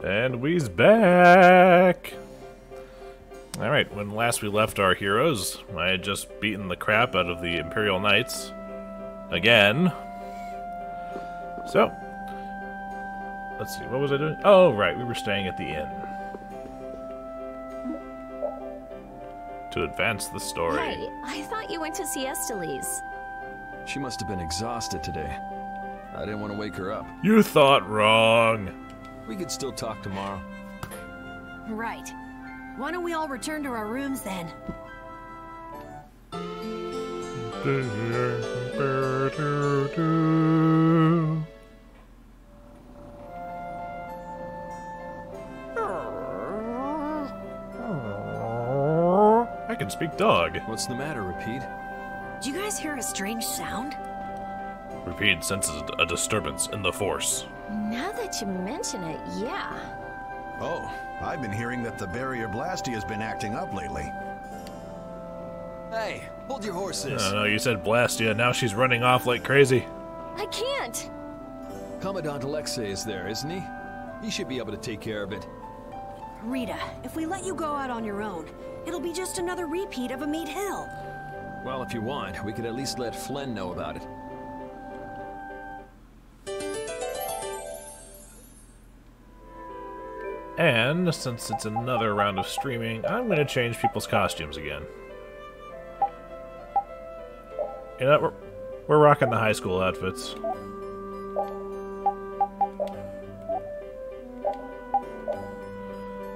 And we's back! Alright, when last we left our heroes, I had just beaten the crap out of the Imperial Knights. Again. So, let's see, what was I doing? Oh, right, we were staying at the inn. To advance the story. Hey, I thought you went to see Esteli's. She must have been exhausted today. I didn't want to wake her up. You thought wrong. We could still talk tomorrow. Right. Why don't we all return to our rooms then? I can speak dog. What's the matter, Repeat? Did you guys hear a strange sound? Repeat senses a disturbance in the Force. Now that you mention it, yeah. Oh, I've been hearing that the barrier Blasty has been acting up lately. Hey, hold your horses. No, you said Blastia, now she's running off like crazy. I can't. Commandant Alexei is there, isn't he? He should be able to take care of it. Rita, if we let you go out on your own, it'll be just another repeat of Amid Hill. Well, if you want, we could at least let Flynn know about it. And, since it's another round of streaming, I'm going to change people's costumes again. You know, we're rocking the high school outfits.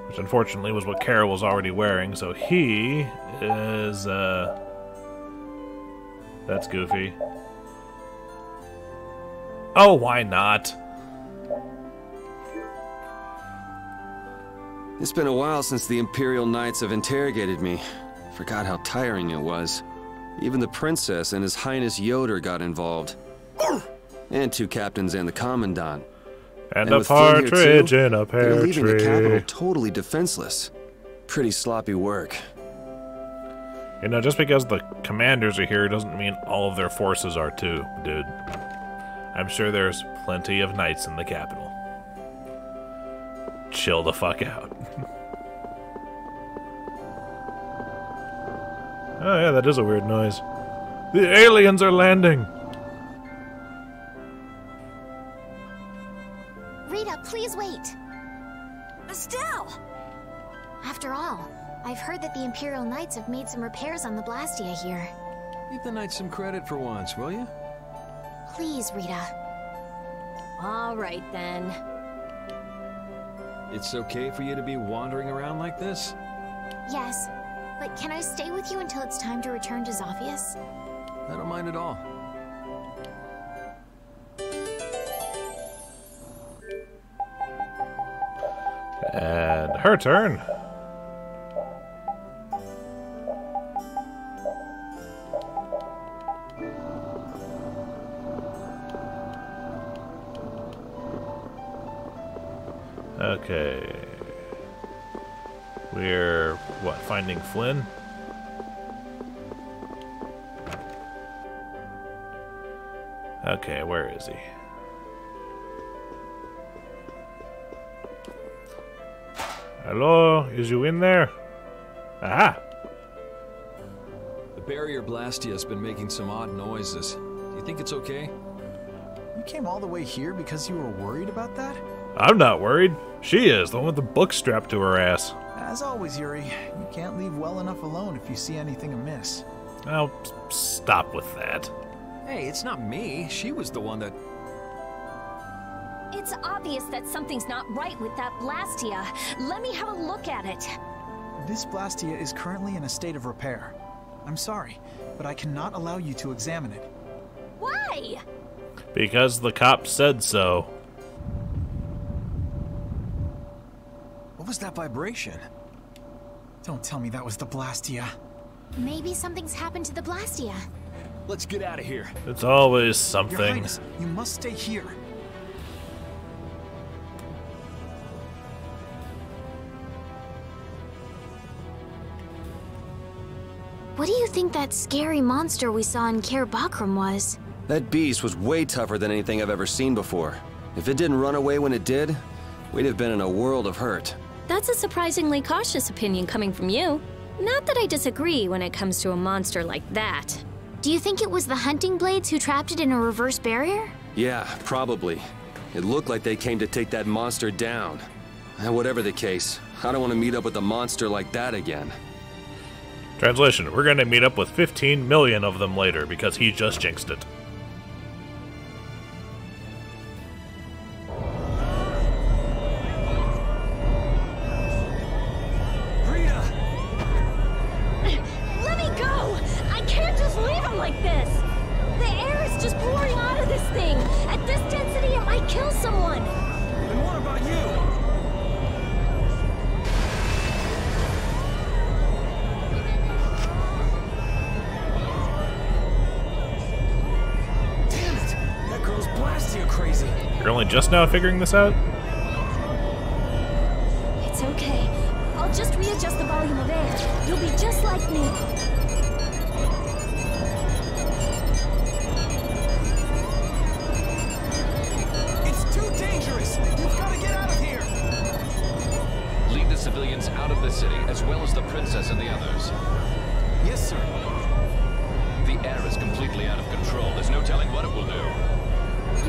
Which unfortunately was what Carol was already wearing, so he is, that's goofy. Oh, why not? It's been a while since the Imperial Knights have interrogated me. Forgot how tiring it was. Even the Princess and His Highness Yoder got involved. And two captains and the Commandant. And a partridge in a pear they're leaving the tree. capital totally defenseless. Pretty sloppy work. You know, just because the commanders are here doesn't mean all of their forces are too, dude. I'm sure there's plenty of knights in the capital. Chill the fuck out. Oh yeah, that is a weird noise. The aliens are landing! Rita, please wait. Estelle! After all, I've heard that the Imperial Knights have made some repairs on the Blastia here. Give the Knights some credit for once, will you? Please, Rita. All right, then. It's okay for you to be wandering around like this? Yes, but can I stay with you until it's time to return to Zophius? I don't mind at all. And her turn. Okay. We're, what, finding Flynn? Okay, where is he? Hello? Is you in there? Aha! The barrier Blastia has been making some odd noises. Do you think it's okay? You came all the way here because you were worried about that? I'm not worried. She is, the one with the book strapped to her ass. As always, Yuri, you can't leave well enough alone if you see anything amiss. Oh, stop with that. Hey, it's not me. She was the one that... It's obvious that something's not right with that Blastia. Let me have a look at it. This Blastia is currently in a state of repair. I'm sorry, but I cannot allow you to examine it. Why? Because the cop said so. What was that vibration? Don't tell me that was the Blastia. Maybe something's happened to the Blastia. Let's get out of here. It's always Your something. Highness, you must stay here. What do you think that scary monster we saw in Kaer Bakram was? That beast was way tougher than anything I've ever seen before. If it didn't run away when it did, we'd have been in a world of hurt. That's a surprisingly cautious opinion coming from you. Not that I disagree when it comes to a monster like that. Do you think it was the hunting blades who trapped it in a reverse barrier? Yeah, probably. It looked like they came to take that monster down. And whatever the case, I don't want to meet up with a monster like that again. Translation, we're gonna meet up with 15 million of them later because he just jinxed it. Let me go! I can't just leave him like this! The air is just pouring out of this thing! At this density, it might kill someone! And what about you? Crazy. You're only just now figuring this out? It's okay. I'll just readjust the volume of air. You'll be just like me. It's too dangerous! You've got to get out of here! Lead the civilians out of the city, as well as the princess and the others. Yes, sir. The air is completely out of control. There's no telling what it will do.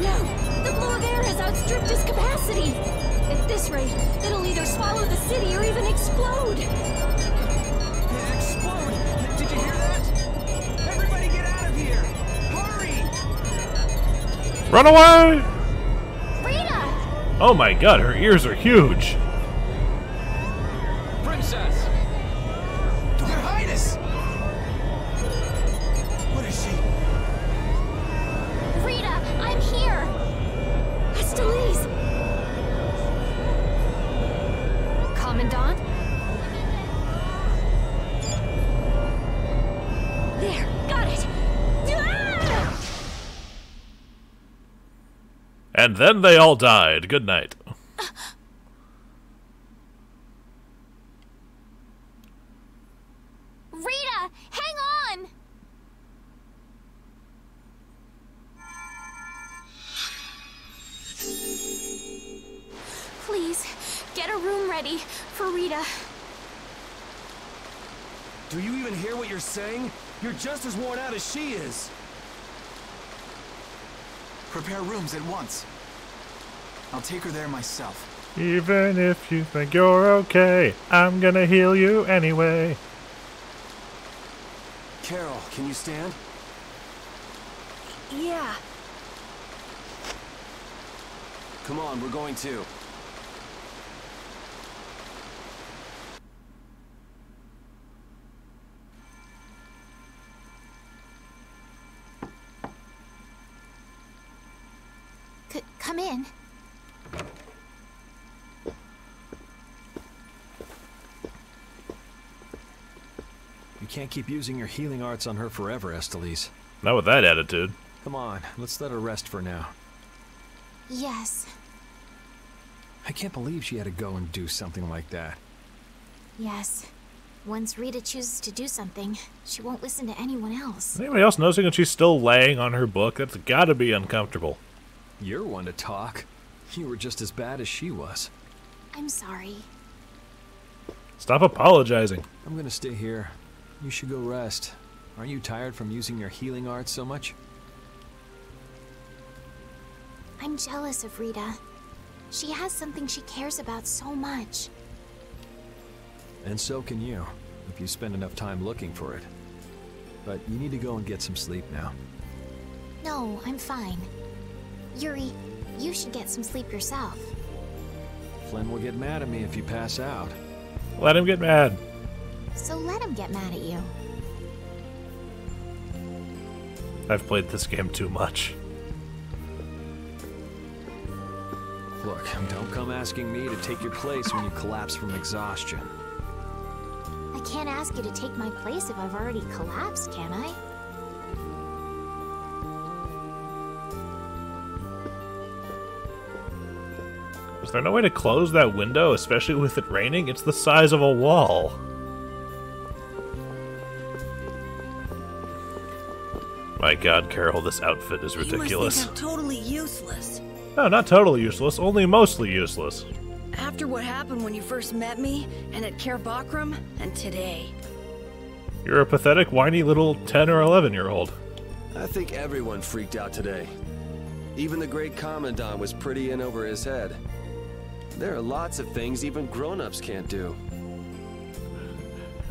No! The flow of air has outstripped its capacity! At this rate, it'll either swallow the city or even explode! Explode! Did you hear that? Everybody get out of here! Hurry! Run away! Rita! Oh my god, her ears are huge! Princess! Your Highness! What is she? Rita, I'm here! Estelize! Commandant? There, got it! Ah! And then they all died. Good night. Rita, hang on! Please, get a room ready for Rita. Do you even hear what you're saying? You're just as worn out as she is. Prepare rooms at once. I'll take her there myself. Even if you think you're okay, I'm gonna heal you anyway. Carol, can you stand? Yeah. Come on, we're going to. Come in. You can't keep using your healing arts on her forever, Estelize. Not with that attitude. Come on, let's let her rest for now. Yes. I can't believe she had to go and do something like that. Yes. Once Rita chooses to do something, she won't listen to anyone else. Anybody else noticing that she's still laying on her book? That's gotta be uncomfortable. You're one to talk. You were just as bad as she was. I'm sorry. Stop apologizing. I'm gonna stay here. You should go rest. Aren't you tired from using your healing arts so much? I'm jealous of Rita. She has something she cares about so much. And so can you, if you spend enough time looking for it. But you need to go and get some sleep now. No, I'm fine. Yuri, you should get some sleep yourself. Flynn will get mad at me if you pass out. Let him get mad. So let him get mad at you. I've played this game too much. Look, don't come asking me to take your place when you collapse from exhaustion. I can't ask you to take my place if I've already collapsed, can I? Is there no way to close that window, especially with it raining? It's the size of a wall. My god, Carol, this outfit is ridiculous. You must think I'm totally useless. No, not totally useless, only mostly useless. After what happened when you first met me, and at Care Bakram, and today. You're a pathetic, whiny little 10 or 11-year-old. I think everyone freaked out today. Even the great Commandant was pretty in over his head. There are lots of things even grown-ups can't do.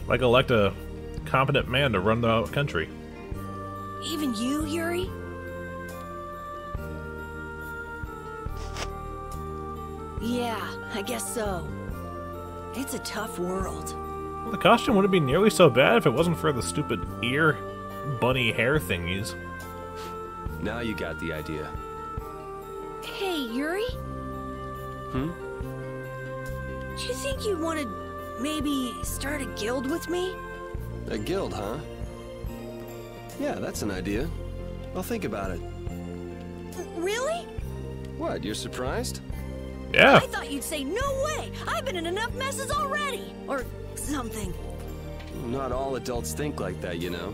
Like elect a competent man to run the country. Even you, Yuri? Yeah, I guess so. It's a tough world. Well, the costume wouldn't be nearly so bad if it wasn't for the stupid ear bunny hair thingies. Now you got the idea. Hey, Yuri? Hmm? Do you think you'd want to maybe start a guild with me? A guild, huh? Yeah, that's an idea. I'll think about it. Really? What, you're surprised? Yeah. I thought you'd say, no way! I've been in enough messes already! Or something. Not all adults think like that, you know.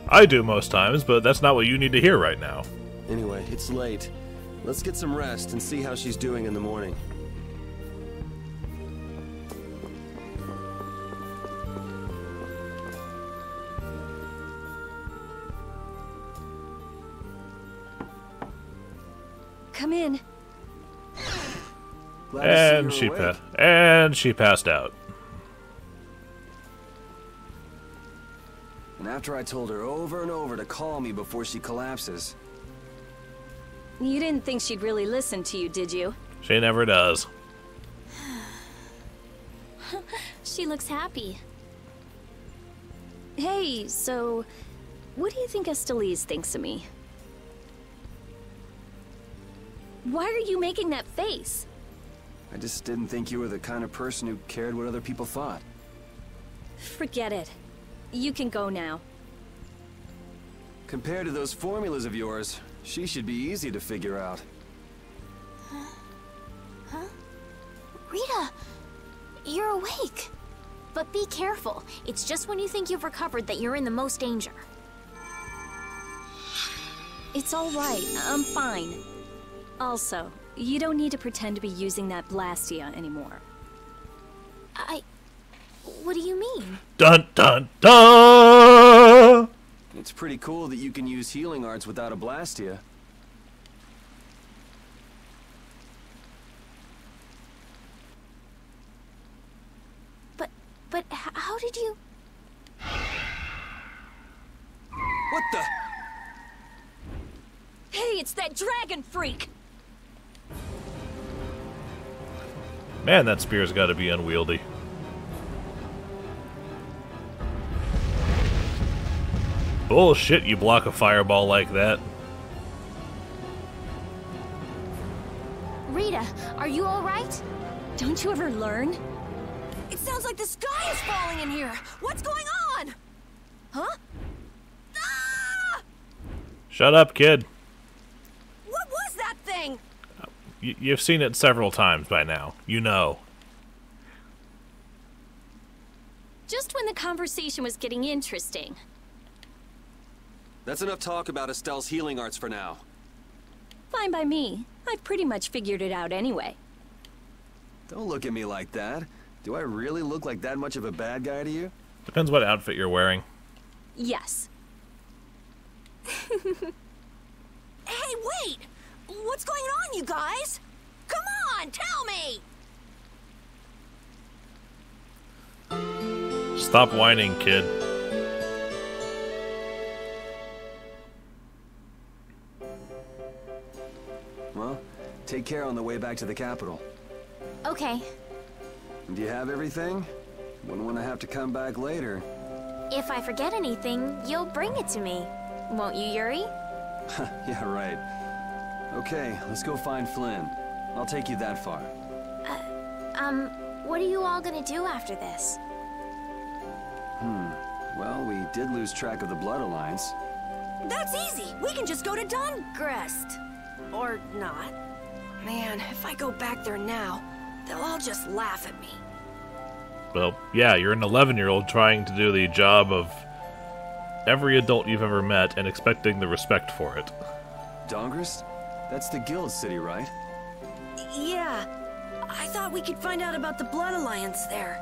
I do most times, but that's not what you need to hear right now. Anyway, it's late. Let's get some rest and see how she's doing in the morning. Come in. And she passed out. And after I told her over and over to call me before she collapses. You didn't think she'd really listen to you, did you? She never does. She looks happy. Hey, so what do you think Estelise thinks of me? Why are you making that face? I just didn't think you were the kind of person who cared what other people thought. Forget it. You can go now. Compared to those formulas of yours, she should be easy to figure out. Huh? Rita, you're awake. But be careful. It's just when you think you've recovered that you're in the most danger. It's all right. I'm fine. Also, you don't need to pretend to be using that Blastia anymore. What do you mean? Dun dun dun! It's pretty cool that you can use healing arts without a Blastia. But how did you... What the? Hey, it's that dragon freak! Man, that spear's gotta be unwieldy. Bullshit, you block a fireball like that. Rita, are you alright? Don't you ever learn? It sounds like the sky is falling in here! What's going on? Huh? Ah! Shut up, kid. What was that thing? You've seen it several times by now. You know. Just when the conversation was getting interesting. That's enough talk about Estelle's healing arts for now. Fine by me. I've pretty much figured it out anyway. Don't look at me like that. Do I really look like that much of a bad guy to you? Depends what outfit you're wearing. Yes. Hey, wait! What's going on, you guys? Come on, tell me! Stop whining, kid. Well, take care on the way back to the capital. Okay. Do you have everything? Wouldn't want to have to come back later. If I forget anything, you'll bring it to me. Won't you, Yuri? Yeah, right. Okay, let's go find Flynn. I'll take you that far. What are you all gonna do after this? Well, we did lose track of the Blood Alliance. That's easy! We can just go to Dongrest. Or not. Man, if I go back there now, they'll all just laugh at me. Well, yeah, you're an 11-year-old trying to do the job of every adult you've ever met and expecting the respect for it. Dongrest? That's the guild city, right? Yeah. I thought we could find out about the Blood Alliance there.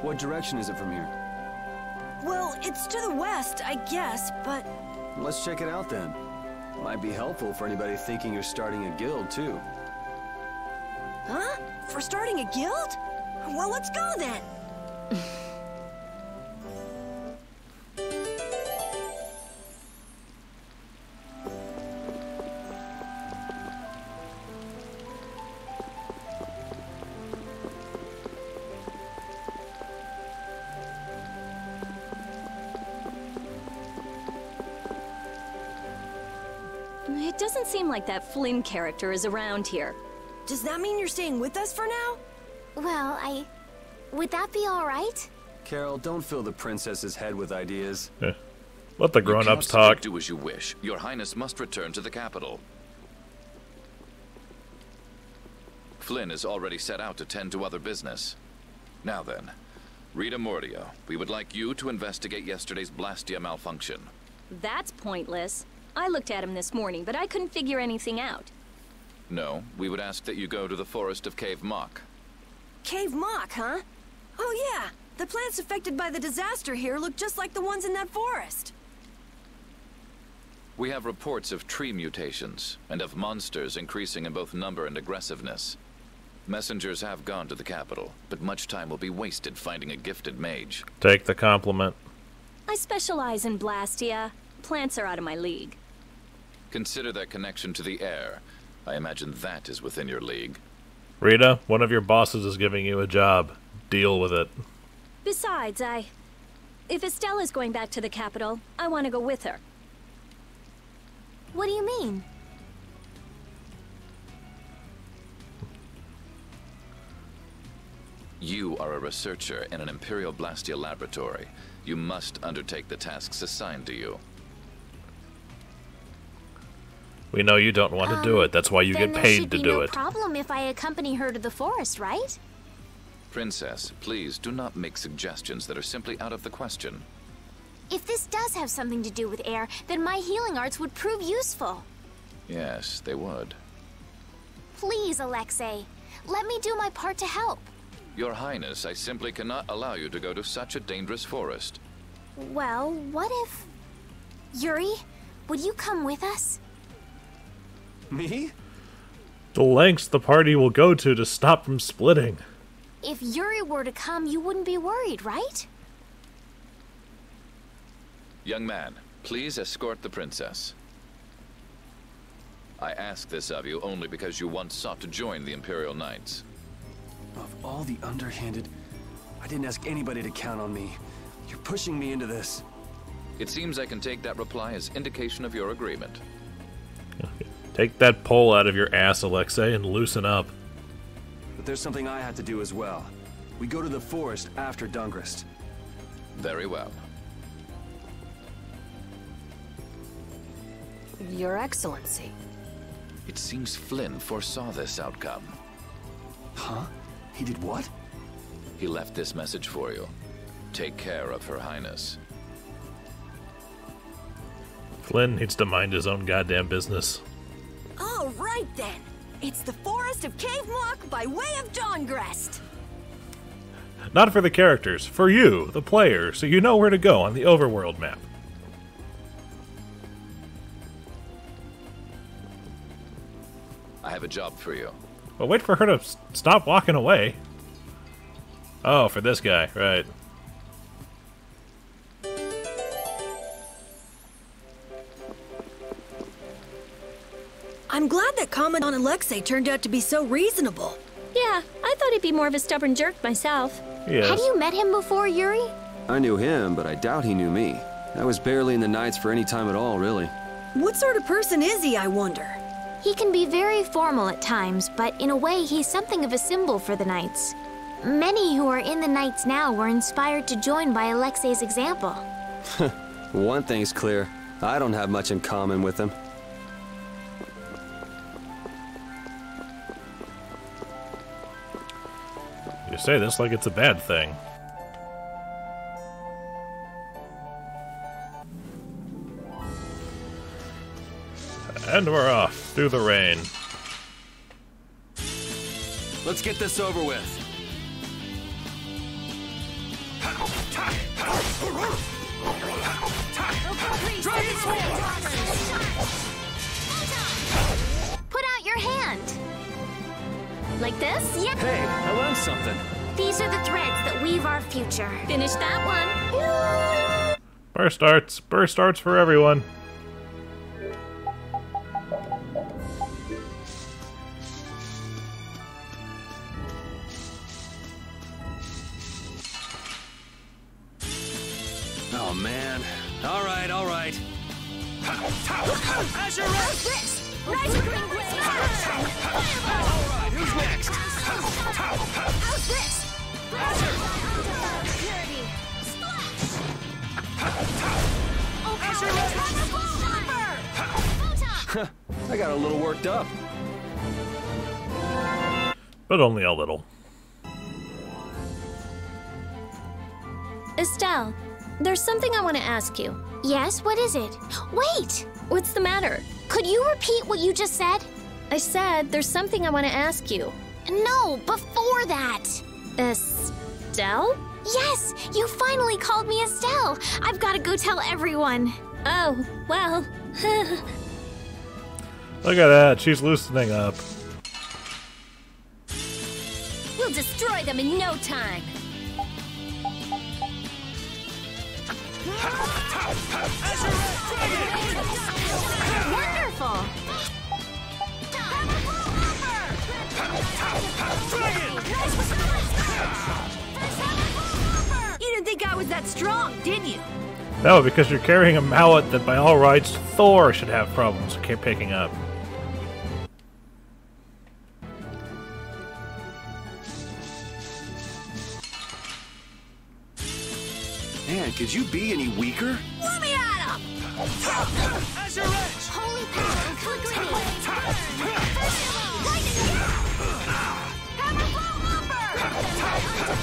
What direction is it from here? Well, it's to the west, I guess, but... Let's check it out then. Might be helpful for anybody thinking you're starting a guild, too. Huh? For starting a guild? Well, let's go then. It doesn't seem like that Flynn character is around here. Does that mean you're staying with us for now? Well, would that be all right? Carol, don't fill the princess's head with ideas. Let the You grown-ups cannot talk. do as you wish. Your Highness must return to the capital. Flynn is already set out to tend to other business. Now then, Rita Mordio, we would like you to investigate yesterday's Blastia malfunction. That's pointless. I looked at him this morning, but I couldn't figure anything out. No, we would ask that you go to the forest of Cave Mock. Cave Mock, huh? Oh yeah, the plants affected by the disaster here look just like the ones in that forest. We have reports of tree mutations, and of monsters increasing in both number and aggressiveness. Messengers have gone to the capital, but much time will be wasted finding a gifted mage. Take the compliment. I specialize in Blastia. Plants are out of my league. Consider that connection to the air. I imagine that is within your league. Rita, one of your bosses is giving you a job. Deal with it. Besides, if Estella's going back to the capital, I want to go with her. What do you mean? You are a researcher in an Imperial Blastia laboratory. You must undertake the tasks assigned to you. We know you don't want to do it. That's why you Then get there paid should to be do no it. problem if I accompany her to the forest, right? Princess, please do not make suggestions that are simply out of the question. If this does have something to do with air, then my healing arts would prove useful. Yes, they would. Please, Alexei, let me do my part to help. Your Highness, I simply cannot allow you to go to such a dangerous forest. Well, what if... Yuri, would you come with us? Me? The lengths the party will go to stop from splitting. If Yuri were to come, you wouldn't be worried, right? Young man, please escort the princess. I ask this of you only because you once sought to join the Imperial Knights. Of all the underhanded, I didn't ask anybody to count on me. You're pushing me into this. It seems I can take that reply as indication of your agreement. Take that pole out of your ass, Alexei, and loosen up. But there's something I have to do as well. We go to the forest after Dungrist. Very well. Your Excellency. It seems Flynn foresaw this outcome. Huh? He did what? He left this message for you. Take care of Her Highness. Flynn needs to mind his own goddamn business. All right then. It's the forest of Cave Mock by way of Dawngrest. Not for the characters, for you, the player, so you know where to go on the overworld map. I have a job for you. Well, wait for her to stop walking away. Oh, for this guy, right. I'm glad that Commandant Alexei turned out to be so reasonable. Yeah, I thought he'd be more of a stubborn jerk myself. Yes. Have you met him before, Yuri? I knew him, but I doubt he knew me. I was barely in the Knights for any time at all, really. What sort of person is he, I wonder? He can be very formal at times, but in a way he's something of a symbol for the Knights. Many who are in the Knights now were inspired to join by Alexei's example. One thing's clear. I don't have much in common with him. You say this like it's a bad thing. And we're off through the rain. Let's get this over with. Put out your hand. Like this? Yep. Hey, I learned something. These are the threads that weave our future. Finish that one. Burst arts. Burst arts for everyone. Oh, man. All right, all right. How's this? Rise of Green Blade! All right, who's next? How's this? Purity. I got a little worked up. But only a little. Estelle, there's something I want to ask you. Yes, what is it? Wait! What's the matter? Could you repeat what you just said? I said there's something I want to ask you. No, before that. Estelle? Yes, you finally called me Estelle. I've got to go tell everyone. Oh, well. Look at that. She's loosening up. We'll destroy them in no time. Wonderful. You didn't think I was that strong, did you? No, because you're carrying a mallet that by all rights Thor should have problems picking up. Man, could you be any weaker? Let me at him! Azure Edge! Holy power, flickering blades burn. Hammer Blow Lumber!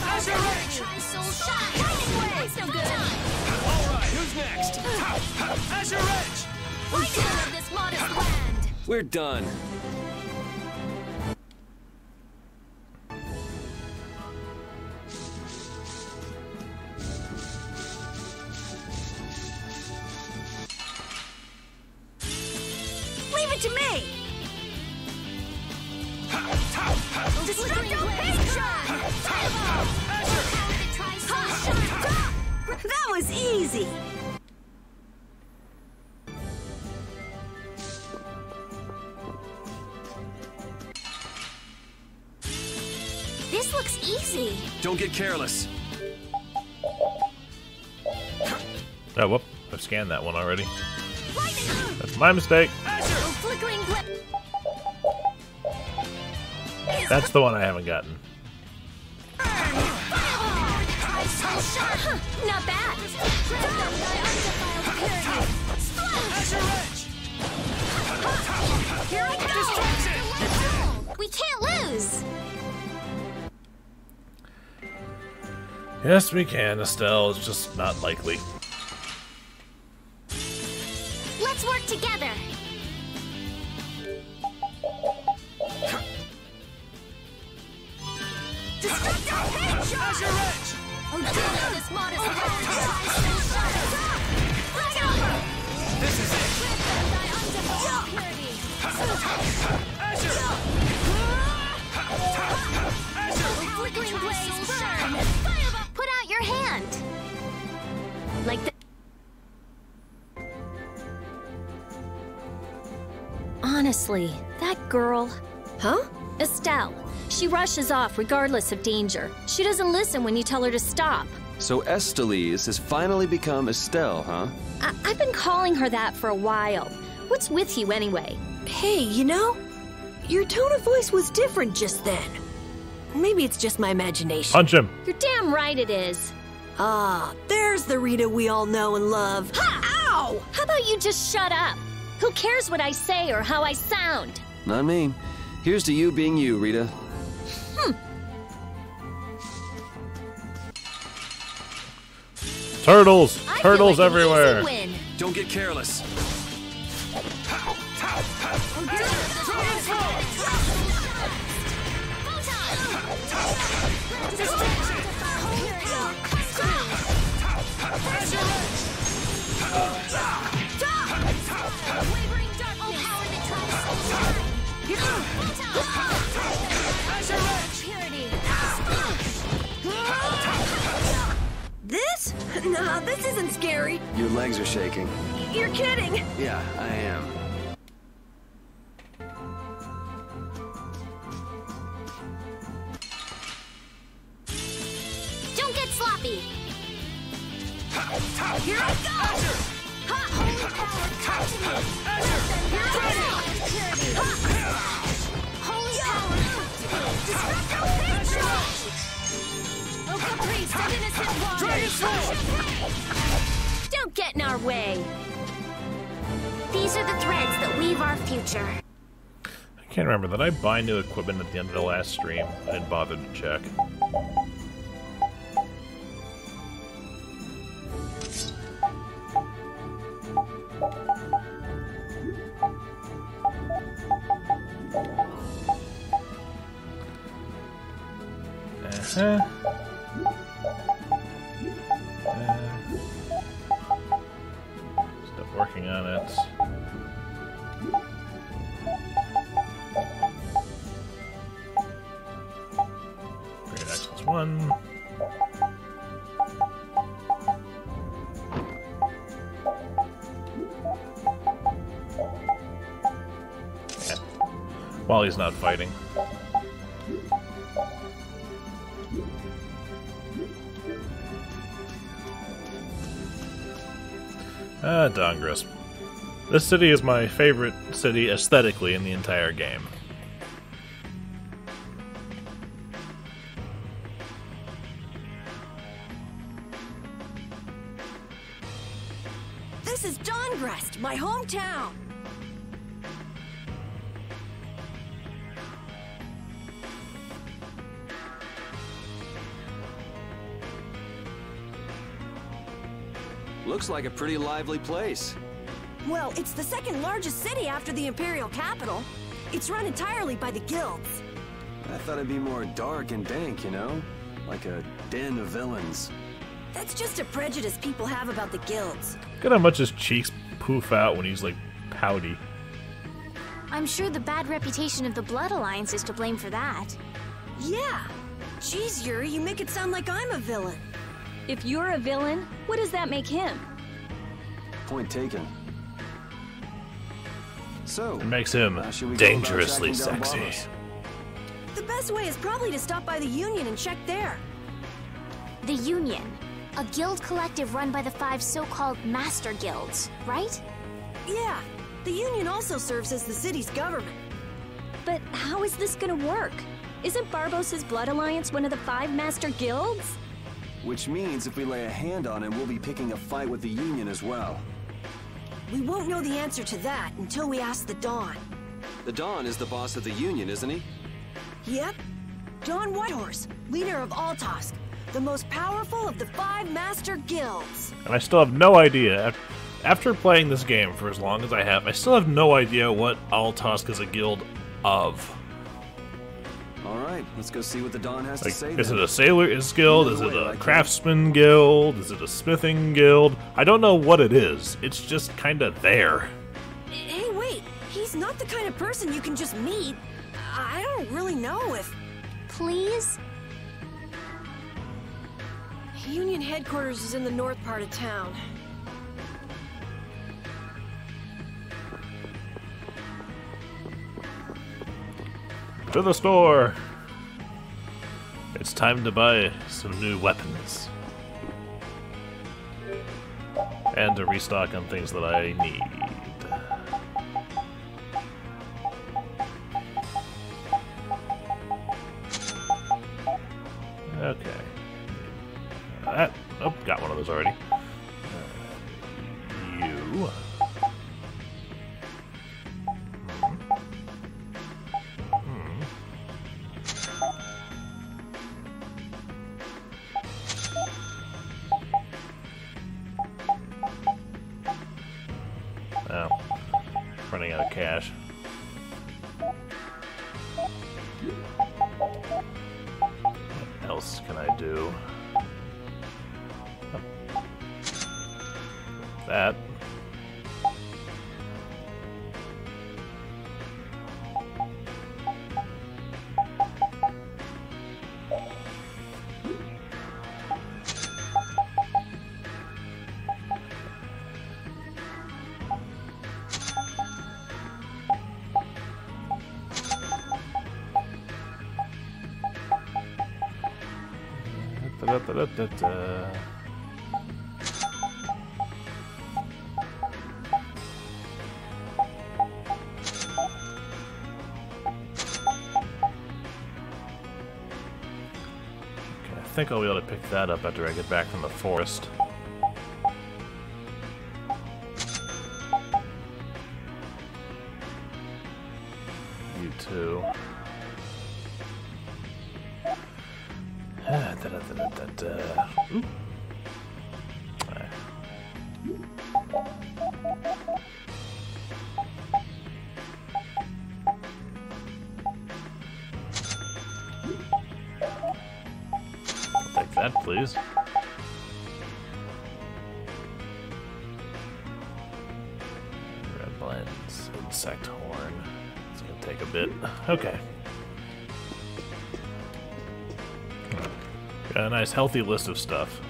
Azure Edge. Try soul shot. Lightning Wave! That's no good. All right, who's next? Azure Edge! Out of this modest land. We're done. Leave it to me! Destructo Patron! That was easy! This looks easy. Don't get careless. Oh, whoop. I've scanned that one already. That's my mistake. Flickering blade. That's the one I haven't gotten. Not bad. Here I go. We can't lose. Yes, we can, Estelle. It's just not likely. Let's work together. This modest land. This is it. Flickering blades burn. Put out your hand. Like the. Honestly, that girl. Huh? Estelle. She rushes off regardless of danger. She doesn't listen when you tell her to stop. So Estelise has finally become Estelle, huh? I've been calling her that for a while. What's with you anyway? Hey, you know, your tone of voice was different just then. Maybe it's just my imagination. Punch him. You're damn right it is. Ah, there's the Rita we all know and love. Ha! Ow! How about you just shut up? Who cares what I say or how I sound? Not me. Here's to you being you, Rita. Turtles! I Turtles feel like an everywhere! easy win. Don't get careless. This? Nah, this isn't scary. Your legs are shaking. You're kidding. Yeah, I am. Don't get sloppy. Here I go! Holy power, come to me. Here I go. Holy power. Disrupt Oh, Caprice, send innocent water. Don't get in our way. These are the threads that weave our future. I can't remember. Did I buy new equipment at the end of the last stream? I didn't bother to check. Still working on it. Great Access 1. Yeah. While he's not fighting. Dongris. This city is my favorite city aesthetically in the entire game. This is Dongrest, my hometown. Looks like a pretty lively place. Well, it's the second largest city after the Imperial capital. It's run entirely by the guilds. I thought it'd be more dark and dank, you know? Like a den of villains. That's just a prejudice people have about the guilds. Look at how much his cheeks poof out when he's, like, pouty. I'm sure the bad reputation of the Blood Alliance is to blame for that. Yeah. Jeez, Yuri, you make it sound like I'm a villain. If you're a villain, what does that make him? Point taken. So, It makes him should we go about dangerously tracking down sexy. Barros? The best way is probably to stop by the Union and check there. The Union, a guild collective run by the 5 so-called Master Guilds, right? Yeah. The Union also serves as the city's government. But how is this gonna work? Isn't Barbos's Blood Alliance one of the 5 Master Guilds? Which means if we lay a hand on him, we'll be picking a fight with the Union as well. We won't know the answer to that until we ask the Dawn. The Dawn is the boss of the Union, isn't he? Yep. Dawn Whitehorse, leader of Altosk, the most powerful of the 5 Master Guilds. And I still have no idea. After playing this game for as long as I have, I still have no idea what Altosk is a guild of. Alright, let's go see what the Dawn has to Like, say is then. it a sailor's guild? Is it Either way, a like craftsman guild? Is it a smithing guild? I don't know what it is. It's just kind of there. Hey, wait. He's not the kind of person you can just meet. I don't really know if... Please? Union headquarters is in the north part of town. To the store! It's time to buy some new weapons. And to restock on things that I need. Okay. Oh, got one of those already. You. Oh, running out of cash. What else can I do? Oh. That. Da-da-da-da-da-da. I think I'll be able to pick that up after I get back from the forest. You too. Ooh. Alright. Take that, please. Red blends, insect horn. It's gonna take a bit. Okay. Got a nice healthy list of stuff.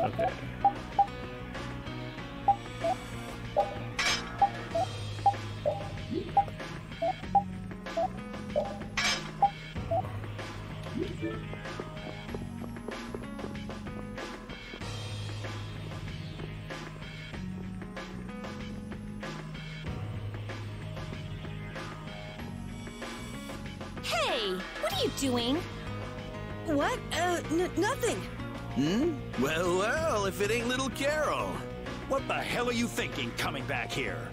Okay. Hey, what are you doing? What? Nothing. Hmm? Well, well, if it ain't little Carol. What the hell are you thinking coming back here?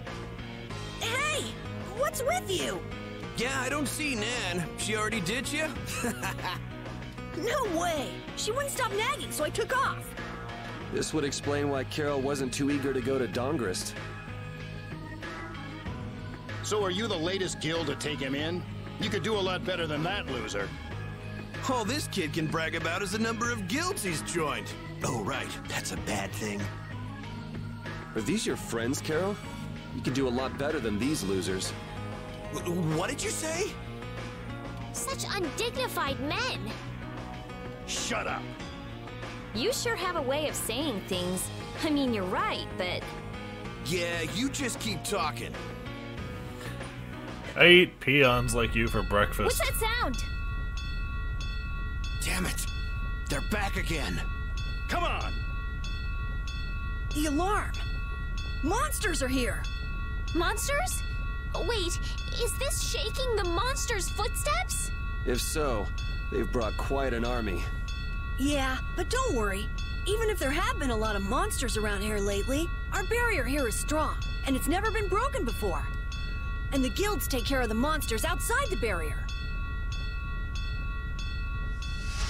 Hey, what's with you? Yeah, I don't see Nan. She already ditched you? No way. She wouldn't stop nagging, so I took off. This would explain why Carol wasn't too eager to go to Dongrist. So are you the latest guild to take him in? You could do a lot better than that, loser. All this kid can brag about is the number of guilds he's joined. Oh, right. That's a bad thing. Are these your friends, Carol? You can do a lot better than these losers. What did you say? Such undignified men. Shut up. You sure have a way of saying things. I mean, you're right, but... Yeah, you just keep talking. I eat peons like you for breakfast. What's that sound? Damn it. They're back again. Come on. The alarm. Monsters are here. Monsters? Wait, is this shaking the monsters' footsteps? If so, they've brought quite an army. Yeah, but don't worry. Even if there have been a lot of monsters around here lately, our barrier here is strong, and it's never been broken before. And the guilds take care of the monsters outside the barrier.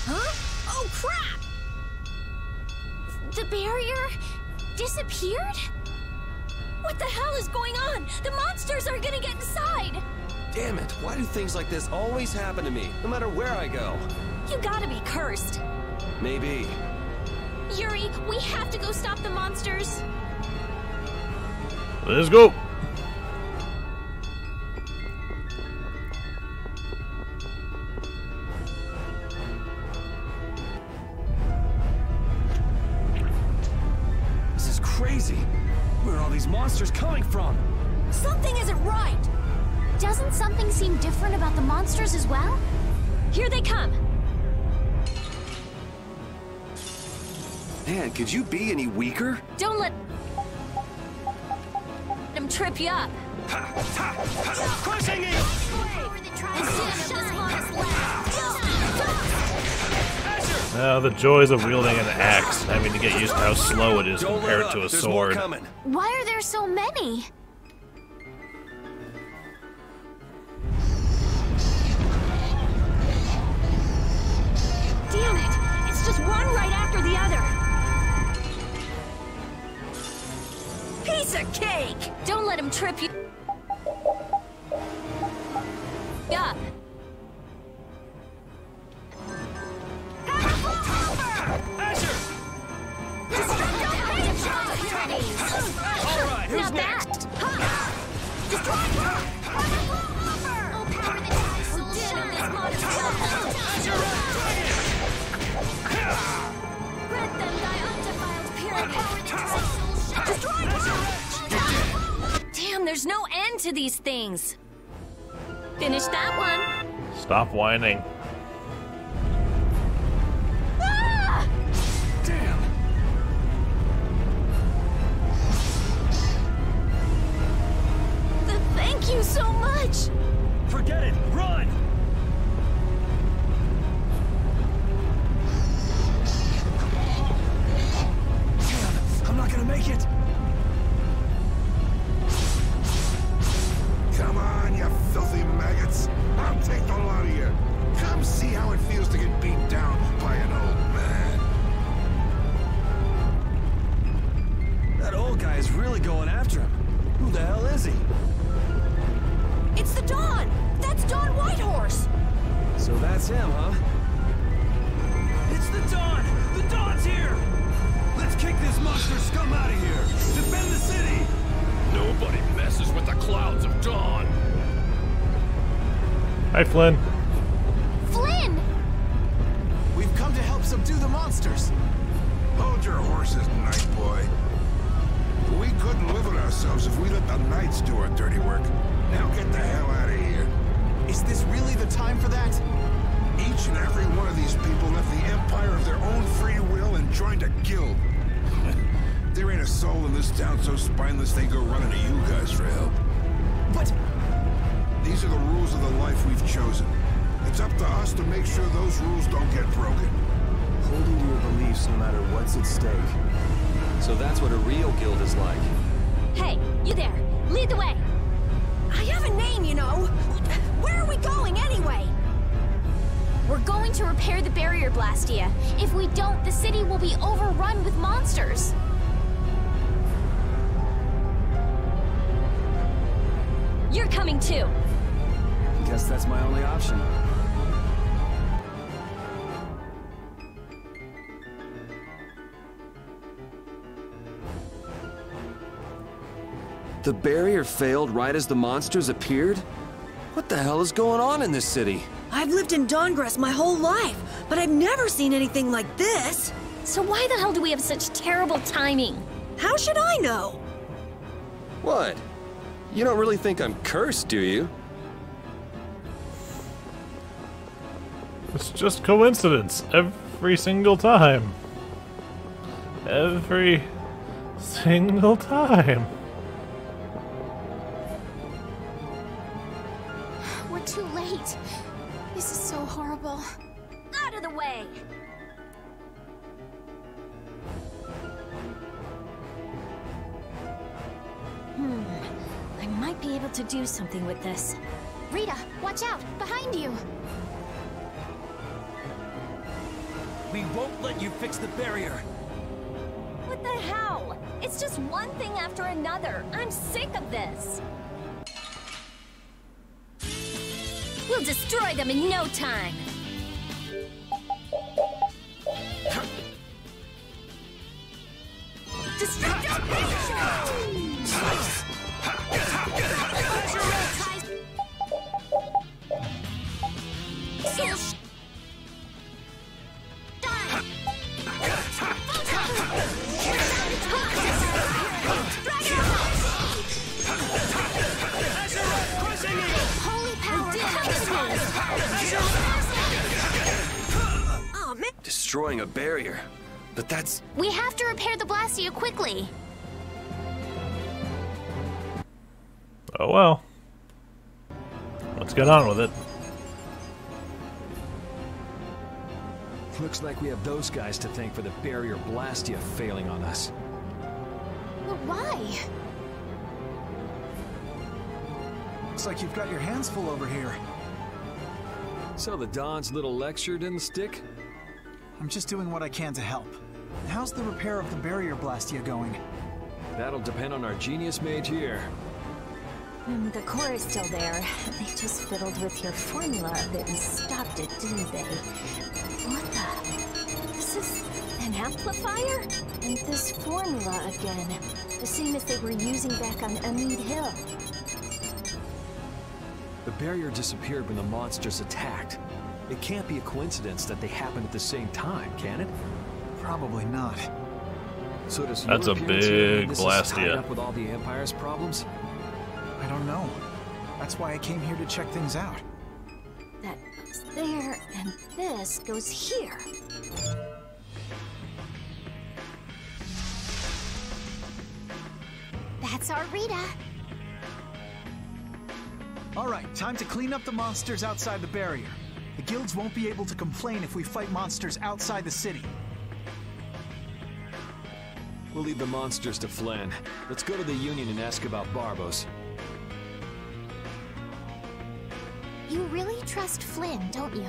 Huh? Oh, crap! The barrier disappeared? What the hell is going on? The monsters are gonna get inside! Damn it, why do things like this always happen to me, no matter where I go? You gotta be cursed. Maybe. Yuri, we have to go stop the monsters. Let's go! This is crazy. Where are all these monsters coming from? Something isn't right! Doesn't something seem different about the monsters as well? Here they come. Man, could you be any weaker? Don't let them trip you up. Crushing it! Now the joys of wielding an axe, having to get used to how slow it is compared to a sword. Why are there so many? Damn it! It's just one right after the other. Piece of cake! Don't let him trip you up. Alright, who's next? Damn, there's no end to these things. Finish that one. Stop whining. Ah! Damn. Thank you so much. Forget it! Run! Damn, I'm not gonna make it! Come on, you filthy maggots! I'll take the lot of you. Come see how it feels to get beat down by an old man. That old guy is really going after him. Who the hell is he? It's the Dawn! That's Dawn Whitehorse! So that's him, huh? It's the Dawn! The Dawn's here! Let's kick this monster scum out of here! Defend the city! Nobody messes with the clouds of dawn. Hi, Flynn. Flynn! We've come to help subdue the monsters. Hold your horses, Night Boy. We couldn't live with ourselves if we let the Knights do our dirty work. Now get the hell out of here. Is this really the time for that? Each and every one of these people left the Empire of their own free will and joined a guild. There ain't a soul in this town so spineless they go running to you guys for help. But These are the rules of the life we've chosen. It's up to us to make sure those rules don't get broken. Holding to your beliefs no matter what's at stake. So that's what a real guild is like. Hey, you there. Lead the way. I have a name, you know. Where are we going anyway? We're going to repair the barrier Blastia. If we don't, the city will be overrun with monsters. You're coming too. Guess that's my only option. The barrier failed right as the monsters appeared? What the hell is going on in this city? I've lived in Dawngrass my whole life, but I've never seen anything like this. So why the hell do we have such terrible timing? How should I know? What? You don't really think I'm cursed, do you? It's just coincidence every single time. Every single time. We're too late. This is so horrible. Out of the way. I might be able to do something with this. Rita, watch out! Behind you! We won't let you fix the barrier. What the hell? It's just one thing after another. I'm sick of this. We'll destroy them in no time. Destroying a barrier. But that's... We have to repair the Blastia quickly. Oh well. Let's get on with it. Looks like we have those guys to thank for the barrier Blastia failing on us. But why? Looks like you've got your hands full over here. So the Don's little lecture didn't stick? I'm just doing what I can to help. How's the repair of the barrier Blastia going? That'll depend on our genius mage here. The core is still there. They just fiddled with your formula a bit and stopped it, didn't they? What the? This is an amplifier? And this formula again. The same as they were using back on Amid Hill. The barrier disappeared when the monsters attacked. It can't be a coincidence that they happened at the same time, can it? Probably not. So does That's your a appearance here big mean this is tied Blastia. up with all the Empire's problems? I don't know. That's why I came here to check things out. That goes there, and this goes here. That's our Rita. All right, time to clean up the monsters outside the barrier. The guilds won't be able to complain if we fight monsters outside the city. We'll leave the monsters to Flynn. Let's go to the Union and ask about Barbos. You really trust Flynn, don't you?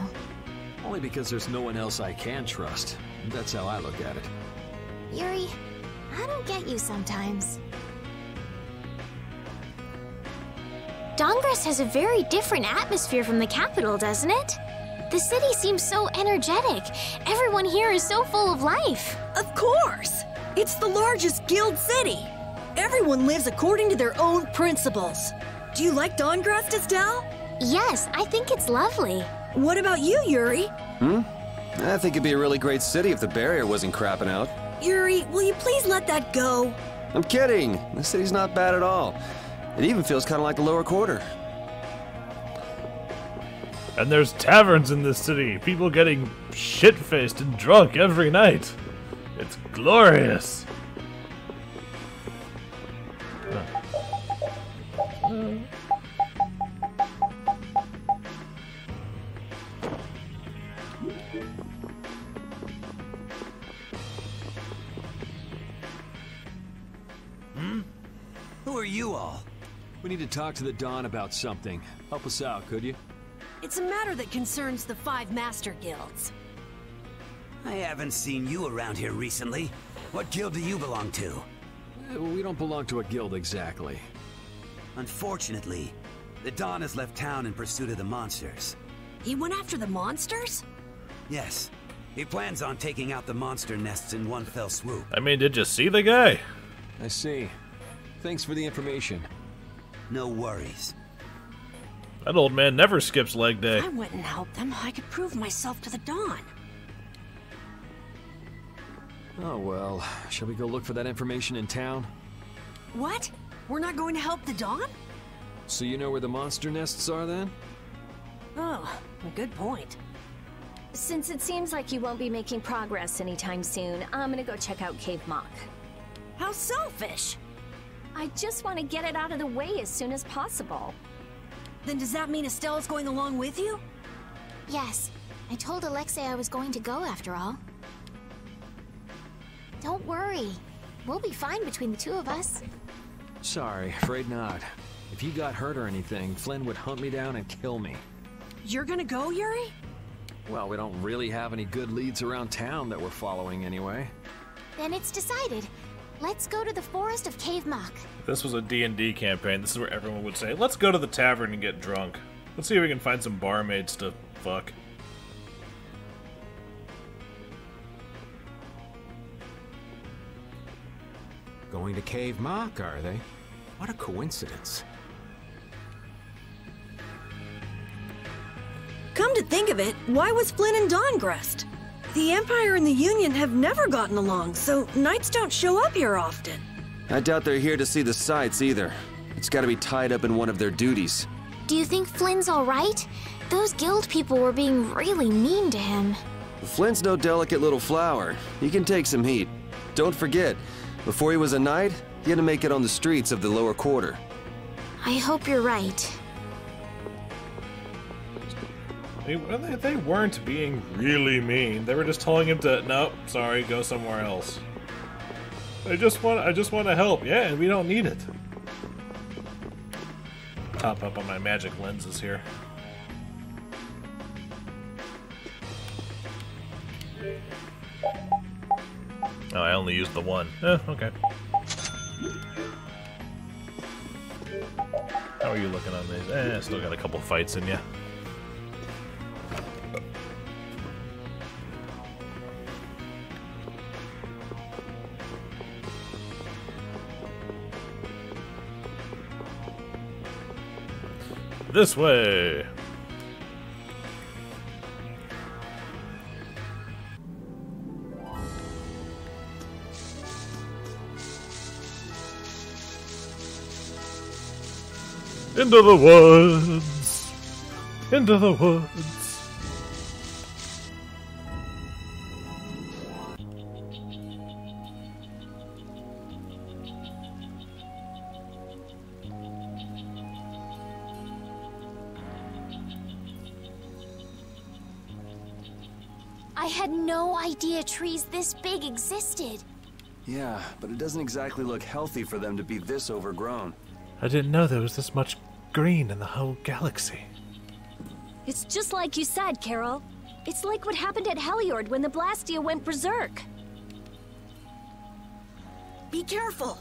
Only because there's no one else I can trust. That's how I look at it. Yuri, I don't get you sometimes. Dawngrest has a very different atmosphere from the capital, doesn't it? The city seems so energetic. Everyone here is so full of life. Of course! It's the largest guild city. Everyone lives according to their own principles. Do you like Dawngrest, Estelle? Yes, I think it's lovely. What about you, Yuri? I think it'd be a really great city if the barrier wasn't crapping out. Yuri, will you please let that go? I'm kidding. The city's not bad at all. It even feels kind of like the lower quarter. And there's taverns in this city. People getting shit-faced and drunk every night. It's glorious. Who are you all? We need to talk to the Dawn about something. Help us out, could you? It's a matter that concerns the 5 master guilds. I haven't seen you around here recently. What guild do you belong to? We don't belong to a guild exactly. Unfortunately, the Dawn has left town in pursuit of the monsters. He went after the monsters? Yes. He plans on taking out the monster nests in one fell swoop. I mean, did you see the guy? I see. Thanks for the information. No worries. That old man never skips leg day. If I went and helped them, I could prove myself to the Dawn. Oh well, shall we go look for that information in town? What? We're not going to help the Dawn? So you know where the monster nests are then? Oh, a good point. Since it seems like you won't be making progress anytime soon, I'm gonna go check out Cave Mock. How selfish! I just want to get it out of the way as soon as possible. Then does that mean Estelle's going along with you? Yes, I told Alexei I was going to go after all. Don't worry. We'll be fine between the two of us. Sorry, afraid not. If you got hurt or anything, Flynn would hunt me down and kill me. You're gonna go, Yuri? Well, we don't really have any good leads around town that we're following anyway. Then it's decided. Let's go to the Forest of Cave Mock. If this was a D&D campaign, this is where everyone would say, let's go to the tavern and get drunk. Let's see if we can find some barmaids to fuck. Going to Cave Mock, are they? What a coincidence. Come to think of it, why was Flynn in Dawngrest? The Empire and the Union have never gotten along, so knights don't show up here often. I doubt they're here to see the sights either. It's gotta be tied up in one of their duties. Do you think Flynn's alright? Those guild people were being really mean to him. Flynn's no delicate little flower. He can take some heat. Don't forget, before he was a knight, he had to make it on the streets of the lower quarter. I hope you're right. They weren't being really mean. They were just telling him to, nope, sorry, go somewhere else. I just want to help. Yeah, we don't need it. Top up on my magic lenses here. Oh, I only used the one. Okay. How are you looking on these? Still got a couple fights in ya. This way! Into the woods! Into the woods! I had no idea trees this big existed. Yeah, but it doesn't exactly look healthy for them to be this overgrown. I didn't know there was this much green in the whole galaxy. It's just like you said, Carol. It's like what happened at Heliord when the Blastia went berserk. Be careful.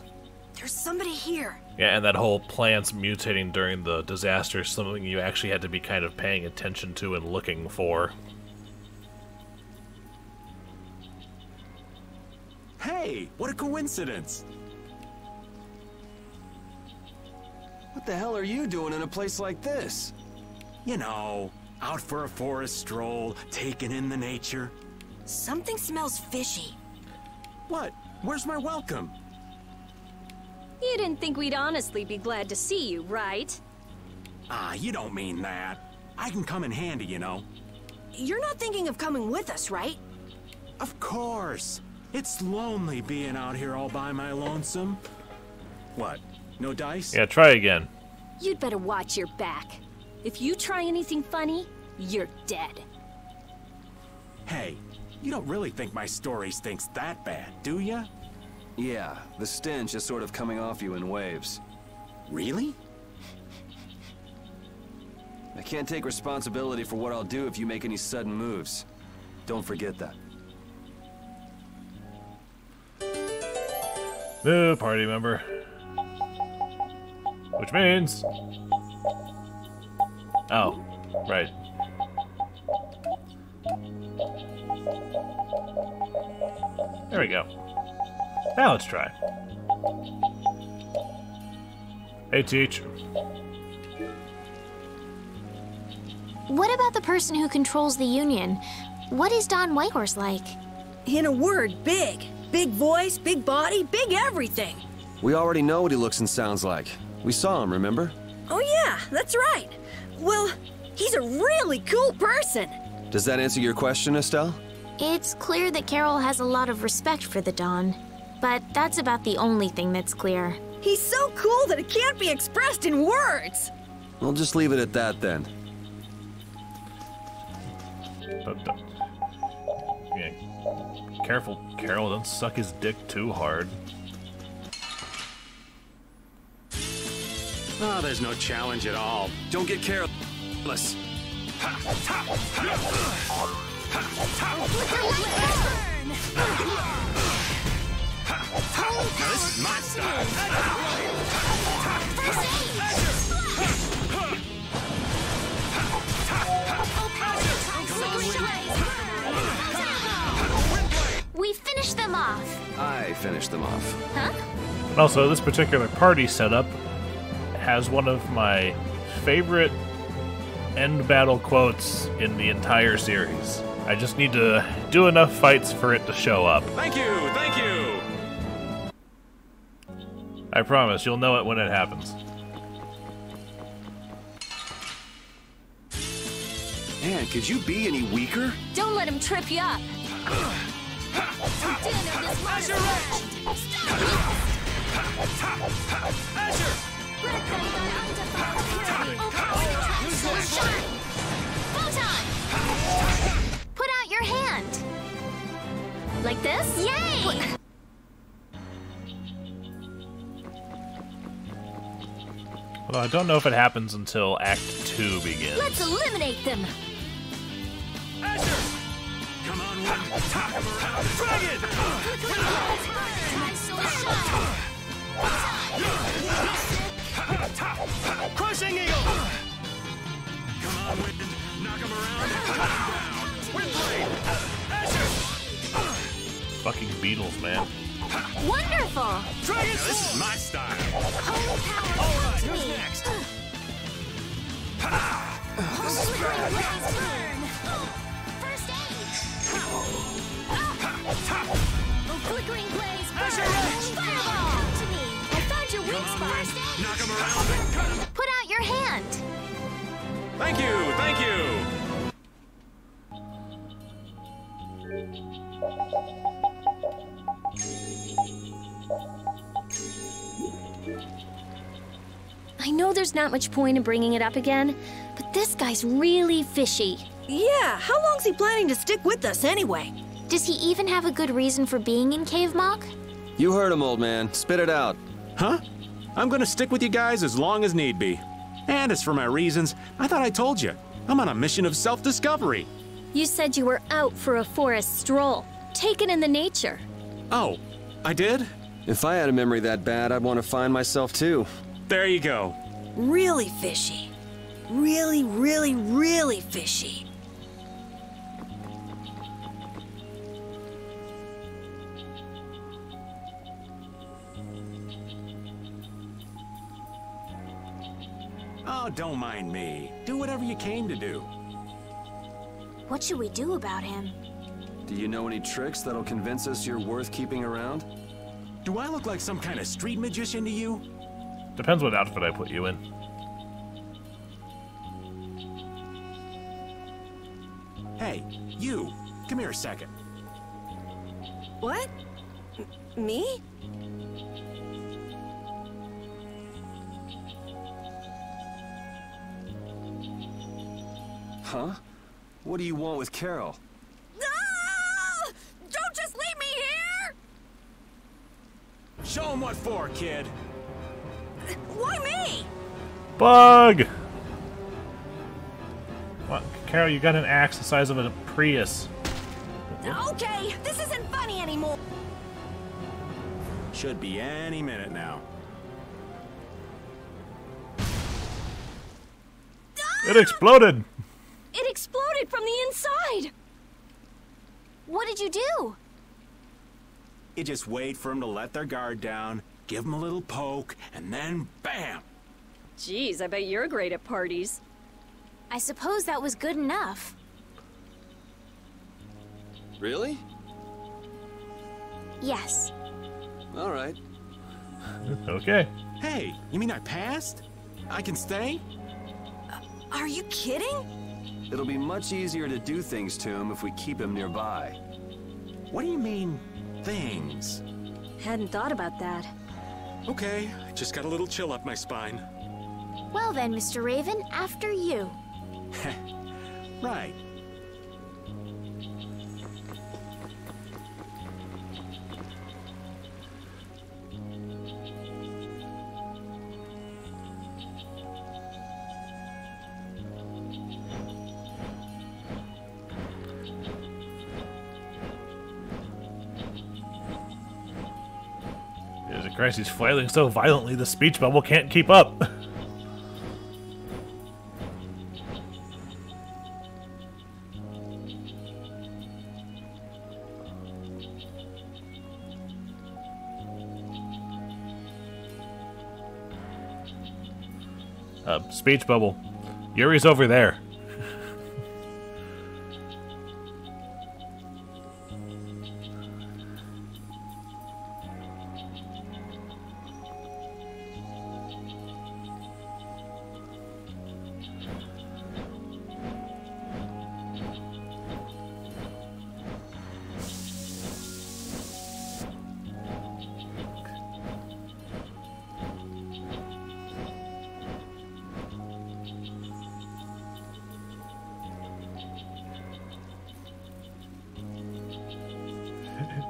There's somebody here. Yeah, and that whole plants mutating during the disaster is something you actually had to be kind of paying attention to and looking for. Hey, what a coincidence! What the hell are you doing in a place like this? You know, out for a forest stroll, taking in the nature. Something smells fishy. What? Where's my welcome? You didn't think we'd honestly be glad to see you, right? Ah, you don't mean that. I can come in handy, you know. You're not thinking of coming with us, right? Of course. It's lonely being out here all by my lonesome. What? No dice? Yeah, try again. You'd better watch your back. If you try anything funny, you're dead. Hey, you don't really think my story stinks that bad, do ya? Yeah, the stench is sort of coming off you in waves. Really? I can't take responsibility for what I'll do if you make any sudden moves. Don't forget that. New party member. Which means... Oh, right. There we go. Now let's try. Hey, Teach. What about the person who controls the Union? What is Don Whitehorse like? In a word, big. Big voice, big body, big everything. We already know what he looks and sounds like. We saw him, remember? Oh yeah, that's right. Well, he's a really cool person. Does that answer your question, Estelle? It's clear that Carol has a lot of respect for the Dawn, but that's about the only thing that's clear. He's so cool that it can't be expressed in words. We'll just leave it at that then. Yeah. Careful, Carol, don't suck his dick too hard. Oh, there's no challenge at all. Don't get careless. This is my style. We finished them off. I finished them off. Huh? And also, this particular party setup has one of my favorite end battle quotes in the entire series. I just need to do enough fights for it to show up. Thank you, thank you. I promise, you'll know it when it happens. Man, could you be any weaker? Don't let him trip you up. Put out your hand. Like this? Yay! Although I don't know if it happens until Act 2 begins. Let's eliminate them. Come on, Dragon! Crushing eagle! Come on, Wind. Knock him around and cut him down. Windblade! Asher! Fucking Beatles, man. Wonderful! Dragon Sword! This is my style. Holy power, Alright, come to who's me. next? This is bad. First aid! Oh, flickering blaze, burn! Fireball! Come to me! I found your weak spot! First aid! Knock him around and cut him. Put out your hand! Thank you, thank you! I know there's not much point in bringing it up again, but this guy's really fishy. Yeah, how long's he planning to stick with us anyway? Does he even have a good reason for being in Cave Mock? You heard him, old man. Spit it out. Huh? I'm gonna stick with you guys as long as need be. And as for my reasons, I thought I told you. I'm on a mission of self-discovery. You said you were out for a forest stroll, taken in the nature. Oh, I did? If I had a memory that bad, I'd want to find myself too. There you go. Really fishy. Really, really, really fishy. Oh, don't mind me. Do whatever you came to do. What should we do about him? Do you know any tricks that'll convince us you're worth keeping around? Do I look like some kind of street magician to you? Depends what outfit I put you in. Hey, you. Come here a second. What? Me? Huh? What do you want with Carol? Ah! Don't just leave me here! Show him what for, kid. Why me? Bug! What? Carol, you got an axe the size of a Prius. Okay, this isn't funny anymore. Should be any minute now. It exploded! It exploded from the inside! What did you do? You just wait for them to let their guard down, give them a little poke, and then bam! Jeez, I bet you're great at parties. I suppose that was good enough. Really? Yes. All right. Okay. Hey, you mean I passed? I can stay? Are you kidding? It'll be much easier to do things to him if we keep him nearby. What do you mean, things? Hadn't thought about that. Okay, I just got a little chill up my spine. Well then, Mr. Raven, after you. Right. Jesus Christ, he's flailing so violently the speech bubble can't keep up. Speech bubble. Yuri's over there.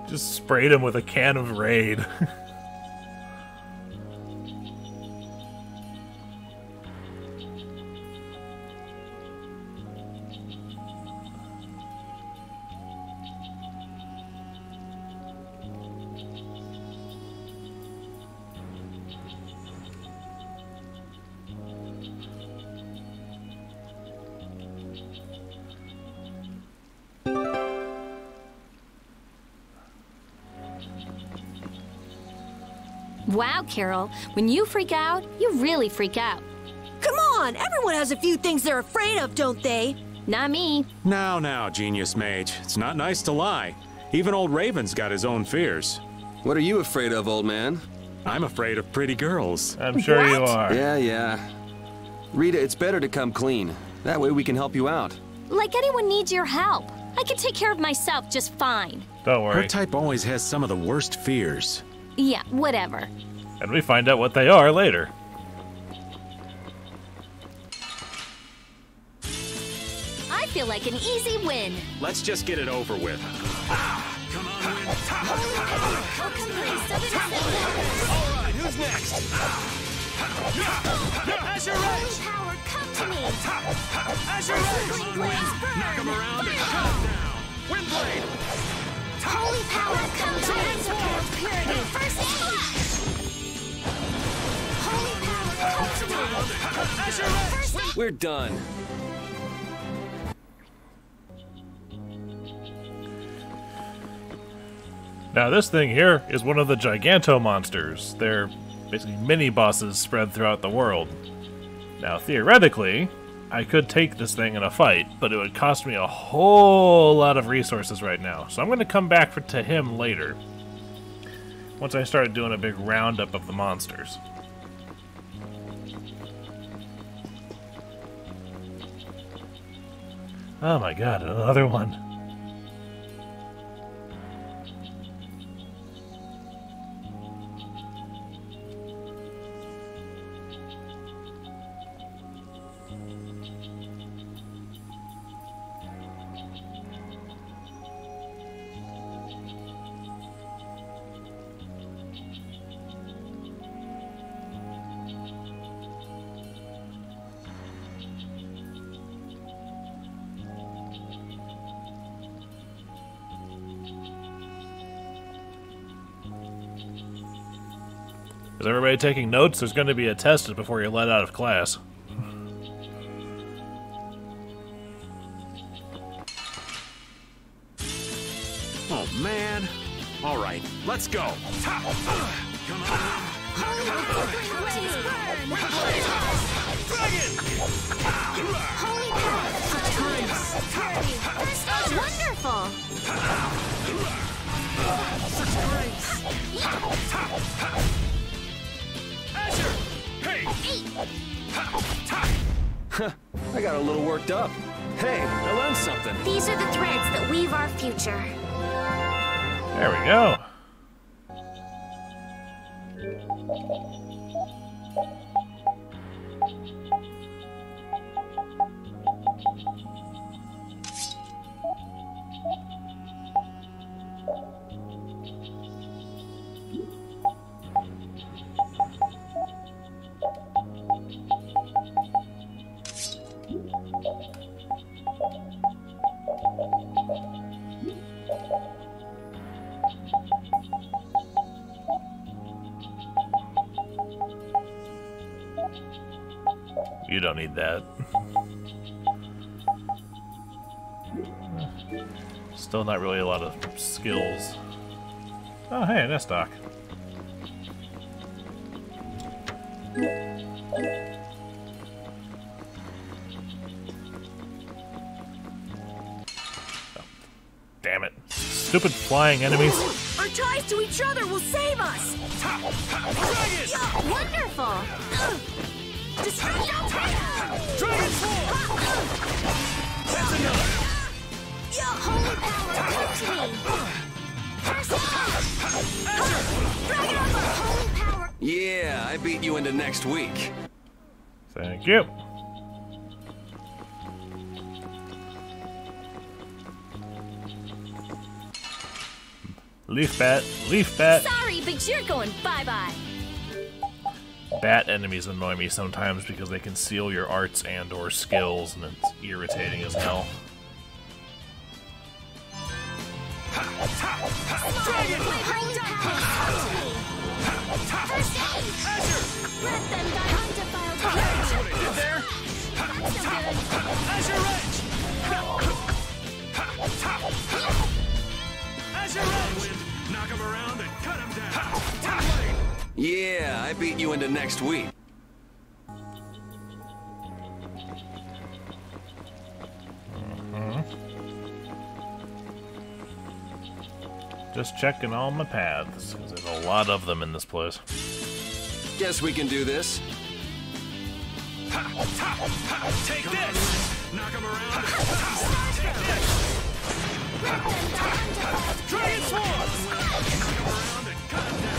Just sprayed him with a can of Raid. Wow, Carol, when you freak out, you really freak out. Come on, everyone has a few things they're afraid of, don't they? Not me. Now, Genius Mage. It's not nice to lie. Even old Raven's got his own fears. What are you afraid of, old man? I'm afraid of pretty girls. I'm sure you are. Yeah. Rita, it's better to come clean. That way we can help you out. Like anyone needs your help. I can take care of myself just fine. Don't worry. Her type always has some of the worst fears. Yeah, whatever. And we find out what they are later. I feel like an easy win. Let's just get it over with. Come on, win. All right, who's next? Azure Edge! Power, come to me! Azure Edge! Come on, win. Knock him around and cut him down. Windblade! Holy power, come to me! Purity, first slash! Holy power, come to me! Azure Edge! We're done. Now this thing here is one of the Giganto monsters. They're basically mini-bosses spread throughout the world. Now theoretically, I could take this thing in a fight, but it would cost me a whole lot of resources right now. So I'm going to come back to him later, once I start doing a big roundup of the monsters. Oh my god, another one. Is everybody taking notes? There's going to be a test before you're let out of class. Oh, man. All right, let's go. Come on. Holy power, wonderful! I got a little worked up. Hey, I learned something. These are the threads that weave our future. There we go. You don't need that. Still not really a lot of skills. Oh, hey, an S-Dock. Oh, damn it. Stupid flying enemies. Our ties to each other will save us! Yeah, wonderful! Destructo! Dragon Sword! That's another! Holy power, come to me! First Dragon Armor! Holy power! Yeah, I beat you into next week. Thank you. Leaf bat, leaf bat. Sorry, but you're going bye-bye. Bat enemies annoy me sometimes because they conceal your arts and or skills, and it's irritating as hell. Dragon! My holy power, come to me! First aid! Let them die undefiled purity! That's what I did there! Not so good! Azure Edge! Azure Edge! Knock him around and cut him down! Yeah, I beat you into next week. Just checking all my paths, because there's a lot of them in this place. Guess we can do this. Take this! Knock him around. Take this! Dragon Swarm! Knock him around and cut him down.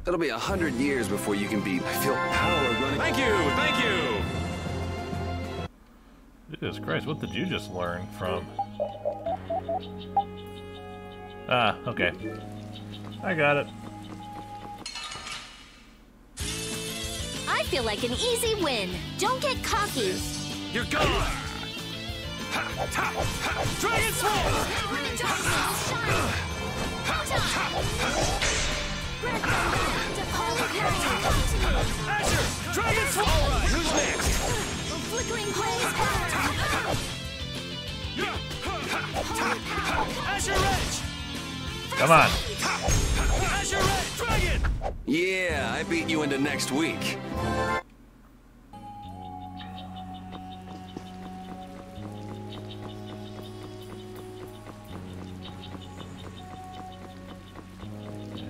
It'll be 100 years before you can beat. I feel power running. Thank you, thank you! Jesus Christ, what did you just learn from? Ah, okay. I got it. I feel like an easy win. Don't get cocky. You're gone! Dragon Swarm! Asher! Dragon Swarm! Alright, who's next? Flickering blaze power. Asher Edge! Come on. Asher Edge! Dragon! Yeah, I beat you into next week.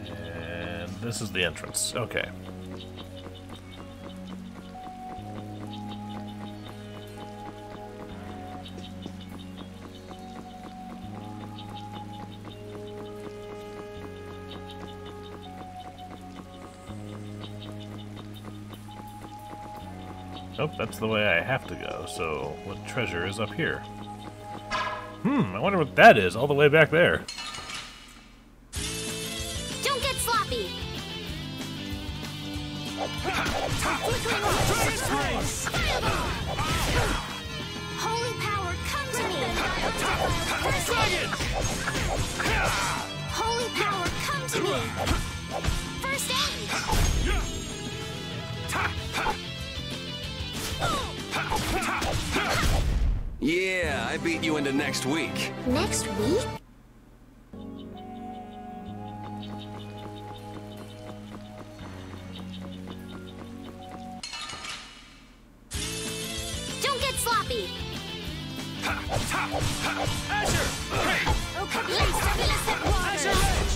And this is the entrance. Okay. Nope, that's the way I have to go, so what treasure is up here? I wonder what that is, all the way back there. Don't get sloppy. Holy power, come to me. Dragon! Holy power, come to me. First aid. Yeah, I beat you into next week. Next week? Don't get sloppy. Asher! Hey! Asher Edge!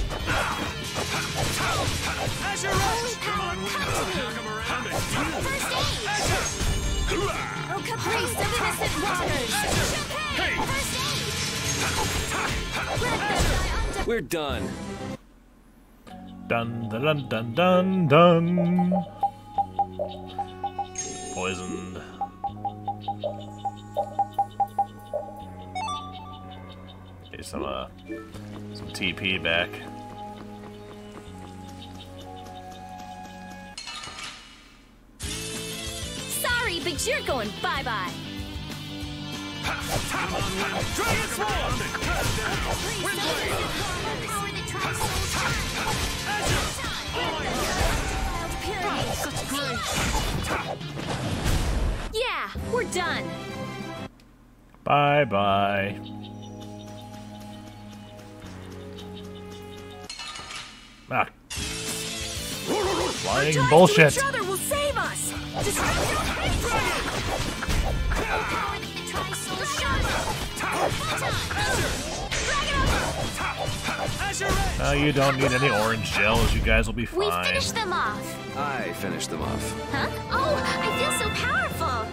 Asher Edge! Come on, we knock him around and First aid. Asher! Oh, caprice of innocent waters. Hey! First aid. We're done. Dun dun dun dun dun dun. Poisoned. Okay, some TP back. Sorry, but you're going bye-bye. Dragon Swarm! Windblade! Asher! Oh my God! Yeah, we're done. Bye bye. Ah. Flying bullshit. Each other will save us. No, you don't need any orange gels. You guys will be We fine. finished them off. I finished them off. Huh? Oh, I feel so powerful.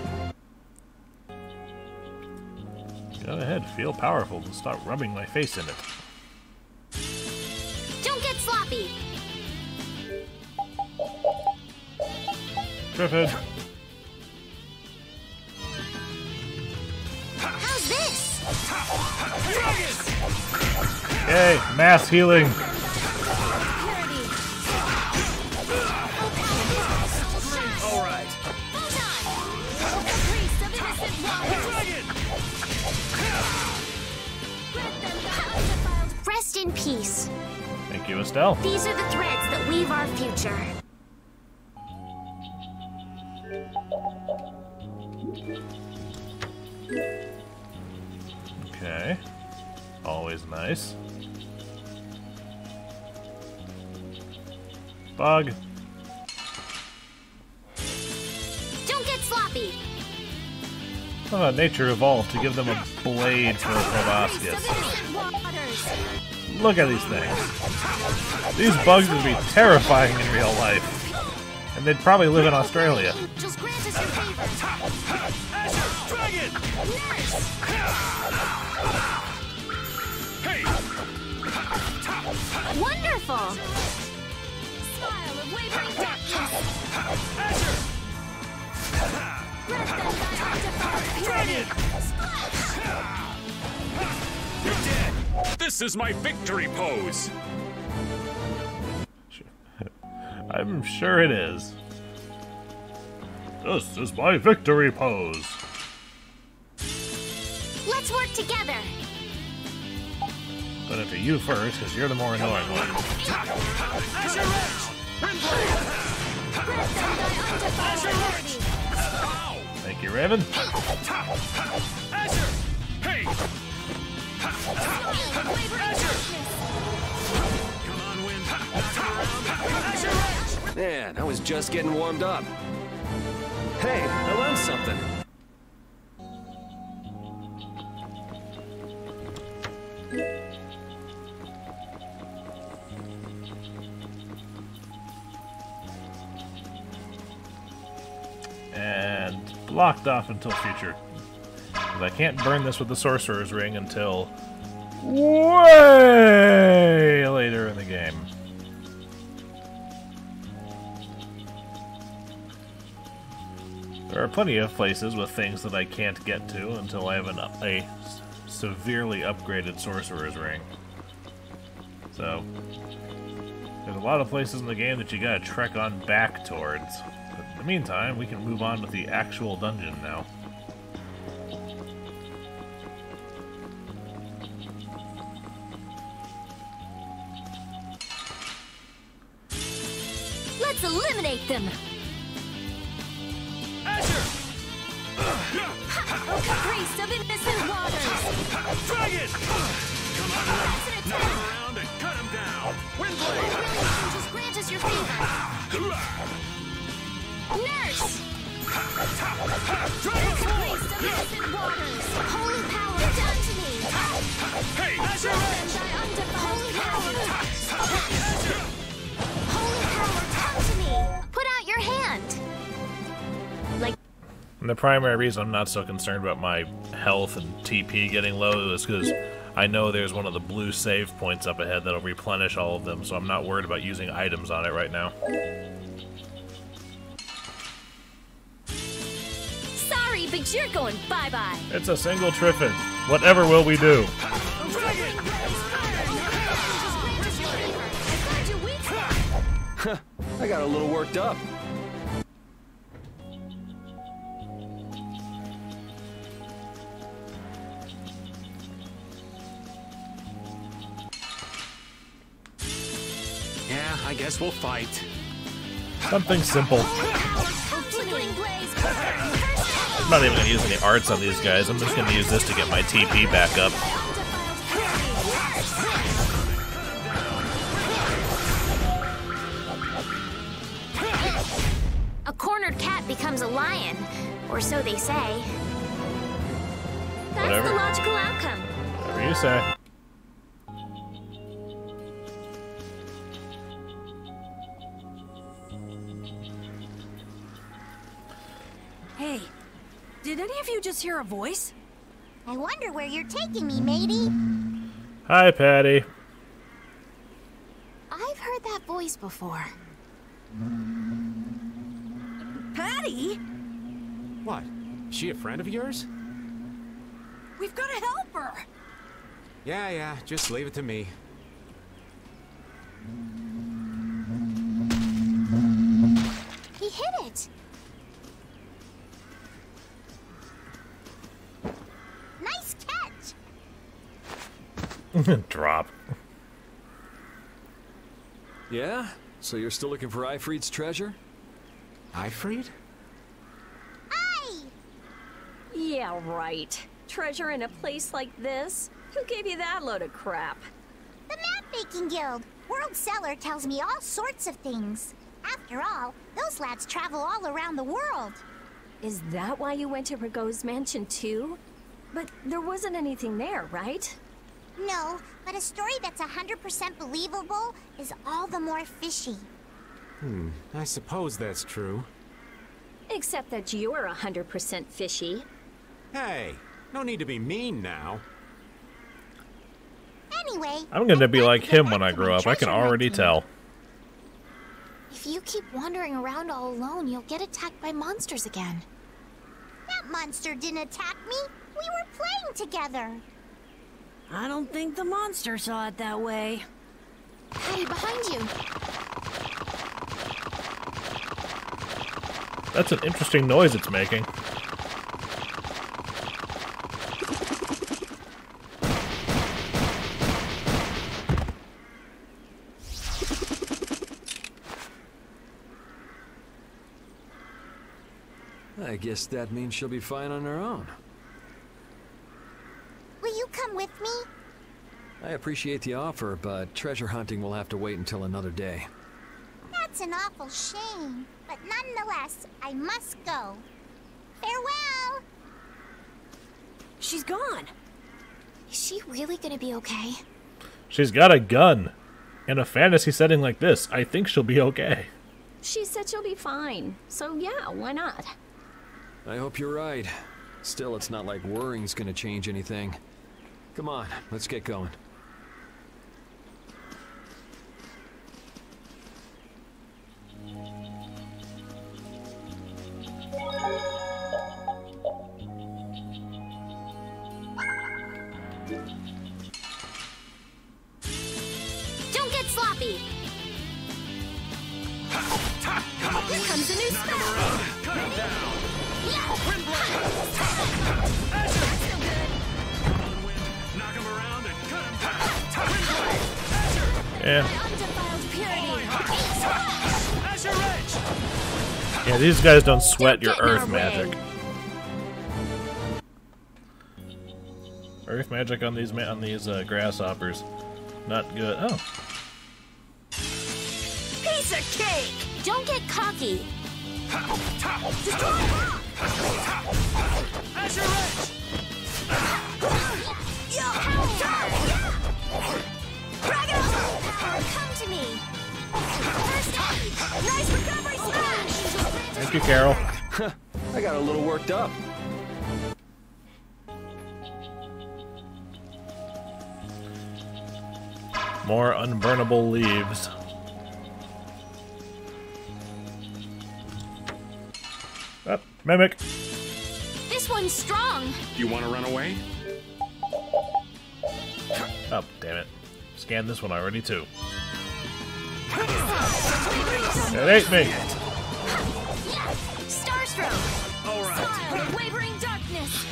Go ahead, feel powerful and start rubbing my face in it. Don't get sloppy. Griffin. How's this? Yay, mass healing. All right. Rest in peace. Thank you, Estelle. These are the threads that weave our future. Okay. Always nice. Bug. Don't get sloppy. Nature evolved to give them a blade for a proboscis. Look at these things. These bugs would be terrifying in real life. And they'd probably live in Australia. Just grant us your favor. Dragon! Hey! Wonderful! Smile of wavering darkness. Asher! Grant them thy undefined Dragon! You're dead! This is my victory pose! I'm sure it is. This is my victory pose. Let's work together. But after you first, because you're the more annoying one. Asher Edge! Grant them thy undefined authority. Thank you, Raven. Asher! Hey! Smile of wavering darkness. Come on, Wind. Asher Edge! Man, I was just getting warmed up. Hey, I learned something. And blocked off until future. Because I can't burn this with the Sorcerer's Ring until way later in the game. There are plenty of places with things that I can't get to until I have a severely upgraded Sorcerer's Ring. So, there's a lot of places in the game that you gotta trek on back towards. But in the meantime, we can move on with the actual dungeon now. Let's eliminate them. Oh, caprice of innocent waters! Dragon! Come on, That's an knock attack! him around and cut him down! Really, Windblade! just grant us your favor. Nurse! Dragon Caprice Sword! of innocent waters! Holy power down to me. Hey, Asher Grant Edge! them thy undefined power! Asher! Holy power, come to me. Put out your hand. Like, And the primary reason I'm not so concerned about my health and TP getting low is because I know there's one of the blue save points up ahead that'll replenish all of them, so I'm not worried about using items on it right now. Sorry, but you're going bye-bye. It's a single Triffin. Whatever will we do? Dragon! I got a little worked up. Yeah, I guess we'll fight. Something simple. Flickering blaze. I'm not even going to use any arts on these guys. I'm just going to use this to get my TP back up. a cornered cat becomes a lion, or so they say. That's Whatever. the logical outcome. Whatever you say. Hey, did any of you just hear a voice? I wonder where you're taking me, matey. Hi, Patty. I've heard that voice before. Patty? What? She a friend of yours? We've got to help her. Yeah, just leave it to me. He hit it. Nice catch. Drop. Yeah? So you're still looking for Ifrit's treasure? Ifrit? Yeah, right. Treasure in a place like this? Who gave you that load of crap? The map-making guild. World Cellar tells me all sorts of things. After all, those lads travel all around the world. Is that why you went to Rigaud's mansion too? But there wasn't anything there, right? No, but a story that's 100% believable is all the more fishy. I suppose that's true. Except that you're 100% fishy. Hey, no need to be mean now. Anyway, I'm gonna be like him when I grow up. I can already tell. If you keep wandering around all alone, you'll get attacked by monsters again. that monster didn't attack me. We were playing together. I don't think the monster saw it that way. Hey, behind you. That's an interesting noise it's making. I guess that means she'll be fine on her own. Will you come with me? I appreciate the offer, but treasure hunting will have to wait until another day. That's an awful shame. But nonetheless, I must go. Farewell! She's gone. Is she really gonna be okay? She's got a gun. In a fantasy setting like this, I think she'll be okay. She said she'll be fine. So yeah, why not? I hope you're right. Still, it's not like worrying's gonna change anything. Come on, let's get going. Don't get sloppy! Here comes a new spell! Cut him down! Knock him around and cut him down! Yeah. Azure Edge! Yeah, these guys don't sweat your earth magic. Earth magic on these grasshoppers, not good. Oh, Piece of cake! Don't get cocky! Azure Edge! Power, come to me! First aid! Nice recovery smash! thank you, Carol. I got a little worked up. More unburnable leaves. Up, mimic. This one's strong! You want to run away? Oh, damn it. Scanned this one already, too. It ate me. Starstroke! All right. Smile of wavering darkness!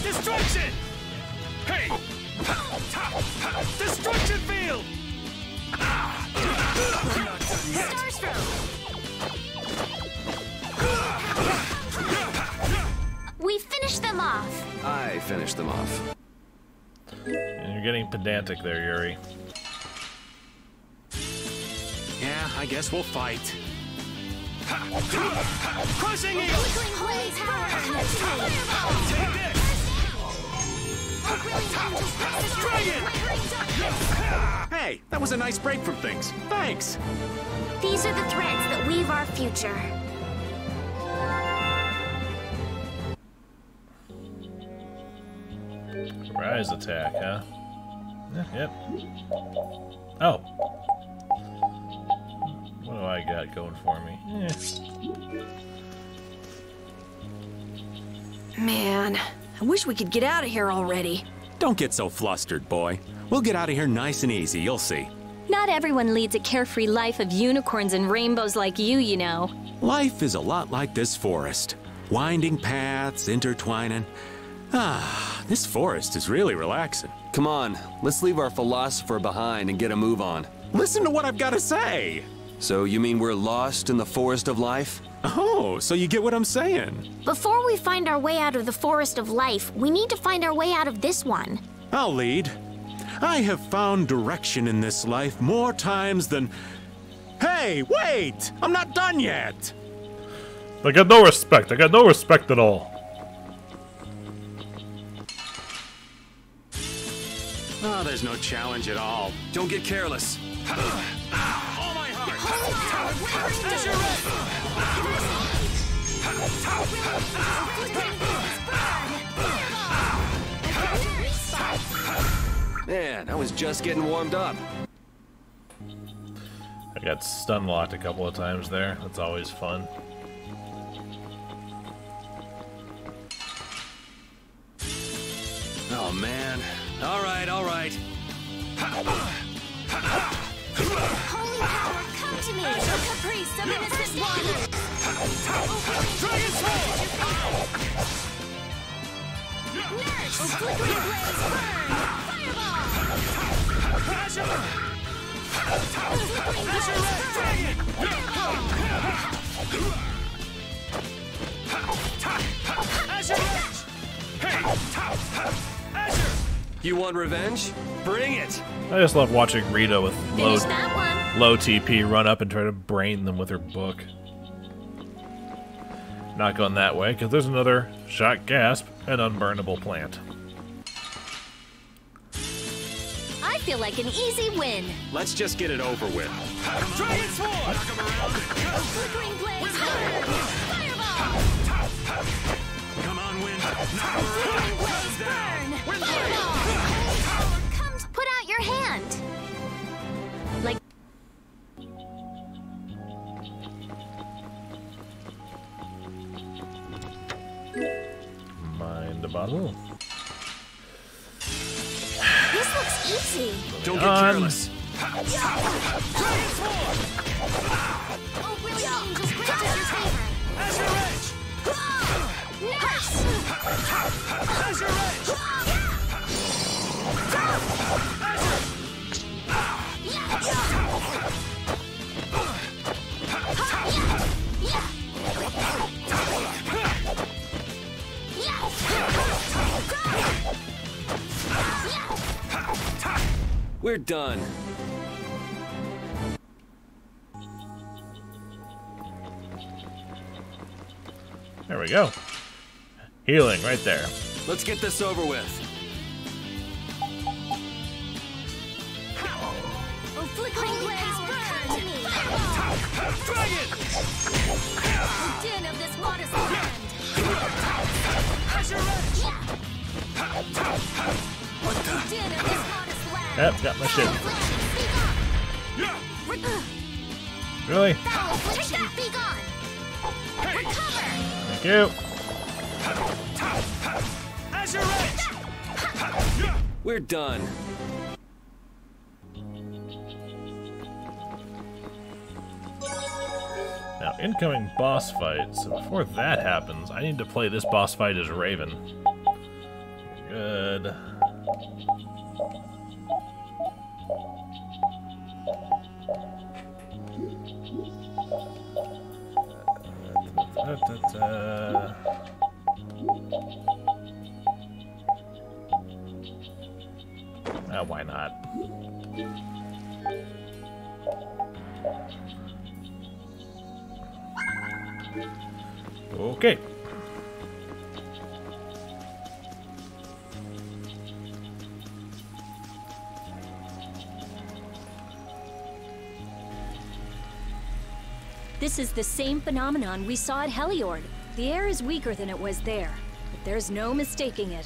Destruction! Hey! Destruction field! Starstroke! We finished them off! I finished them off. And you're getting pedantic there, Yuri. Yeah, I guess we'll fight. Crushing eagle! Twinkling blaze power! Take this! Dragon! Hey, that was a nice break from things. Thanks. These are the threads that weave our future. Rise attack, huh? Yep. Oh. What do I got going for me? Man, I wish we could get out of here already. Don't get so flustered, boy. We'll get out of here nice and easy, you'll see. Not everyone leads a carefree life of unicorns and rainbows like you know. Life is a lot like this forest. Winding paths, intertwining. Ah, this forest is really relaxing. Come on, let's leave our philosopher behind and get a move on. Listen to what I've got to say. So you mean we're lost in the forest of life? Oh, so you get what I'm saying. Before we find our way out of the forest of life, we need to find our way out of this one. I'll lead. I have found direction in this life more times than... Hey, wait! I'm not done yet! I got no respect. I got no respect at all. Oh, there's no challenge at all. Don't get careless. All my heart! Man, I was just getting warmed up. I got stun locked a couple of times there. That's always fun. Oh man. All right, all right. Holy power, come to me! A caprice of innocent water! Dragon Sword! Nurse! A flickering blaze burn! Fireball! Azure! Flickering blaze burn! Fireball! Azure Edge! Hey! Azure! You want revenge? Bring it! I just love watching Rita with Finish that one! low TP run up and try to brain them with her book. Not going that way, because there's another shock gasp and unburnable plant. I feel like an easy win! Let's just get it over with. Dragon Sword! A flickering blaze burn! Fireball! Come on, Wind. Flickering blaze burn! Fireball! Comes, put out your hand! Like... Mind the bottle. This looks easy! Don't get careless. Dragon Sword! Oh, really, Angels, grant us your favor! Azure Edge! Nurse! Azure Edge! We're done. There we go. Healing right there. Let's get this over with. Oh, flickering blaze burn! To me! Dragon! The din of this modest land! Azure Edge! The din of this modest land! Yep, got my shit. Be gone! Really? Foul affliction, be gone! Recover! Thank you. Azure Edge! We're done. Now, incoming boss fight. So before that happens, I need to play this boss fight as Raven. Good. Why not? Okay. This is the same phenomenon we saw at Heliord. The air is weaker than it was there, but there's no mistaking it.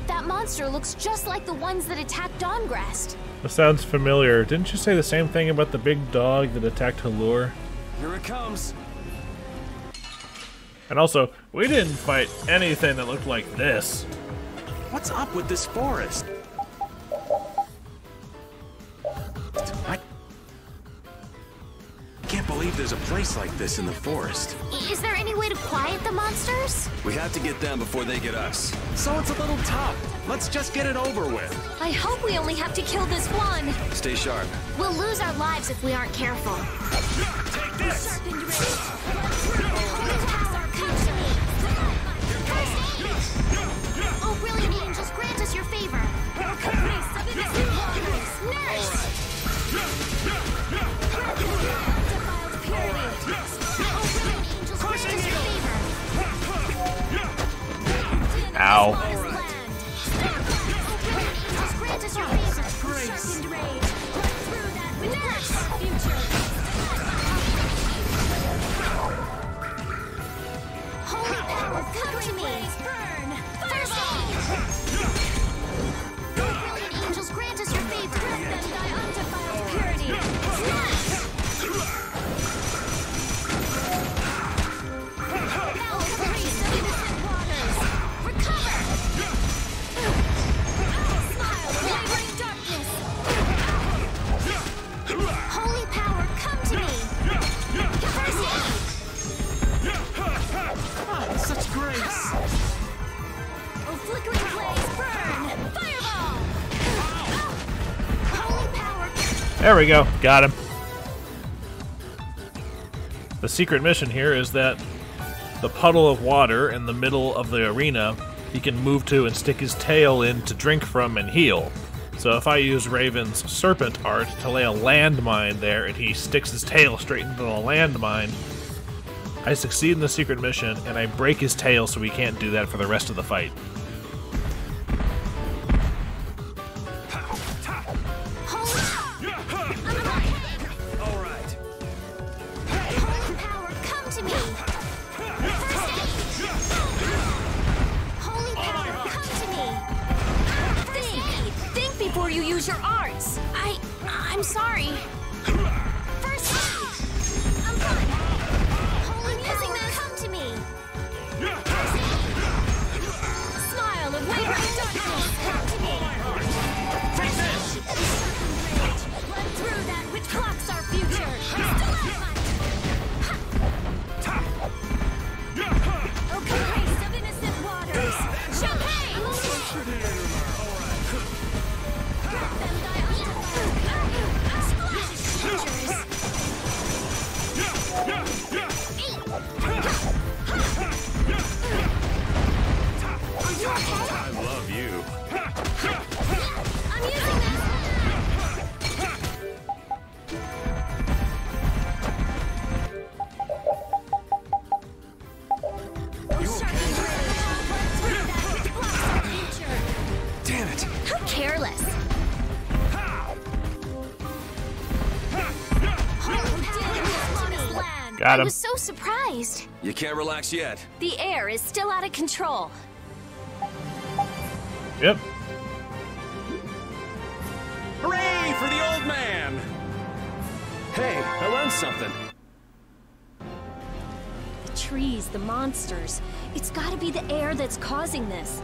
That monster looks just like the ones that attacked Dawngrest. This sounds familiar. Didn't you say the same thing about the big dog that attacked Halur? Here it comes. And also, we didn't fight anything that looked like this. What's up with this forest? I can't believe there's a place like this in the forest. Is there any way to quiet the monsters? We have to get them before they get us. So it's a little tough. Let's just get it over with. I hope we only have to kill this one. Stay sharp. We'll lose our lives if we aren't careful. Take this! Oh, brilliant angels, grant us your favor. Caprice of innocent waters. Nurse! Defiled purity. Oh, willing angels, grant us your favor. Ow. Angels, grant us your favor. Sharpened rage. Run through that with nurse! Future. Holy power, come to me! Burn! Fireball! Brilliant angels, grant us your favor! Grant them thy undefiled purity! Yes! Now, priest of innocent waters! Recover! Smile, wavering darkness! Holy power, come to me! First aid! Such grace! Oh, flickering blaze, burn! Fireball! Holy power! There we go. Got him. The secret mission here is that the puddle of water in the middle of the arena he can move to and stick his tail in to drink from and heal. So if I use Raven's serpent art to lay a landmine there and he sticks his tail straight into the landmine, I succeed in the secret mission, and I break his tail so he can't do that for the rest of the fight. Alright. Holy power, come to me! First aid! Holy power, come to me! Think before you use your arts! I'm sorry. First aid! I'm fine. Holy power, come to me! First aid! Smile of wavering darkness, come to me! First aid! Run through that which blocks our future! Stalagmite! Oh, grace of innocent waters! Champagne! Grant them thy undefiled splash! Futures! Are you okay? I love you. I'm using this! Damn it. How careless! Got him. I was so surprised. You can't relax yet. The air is still out of control. Yep. Hooray for the old man! Hey, I learned something. The trees, the monsters. It's gotta be the air that's causing this.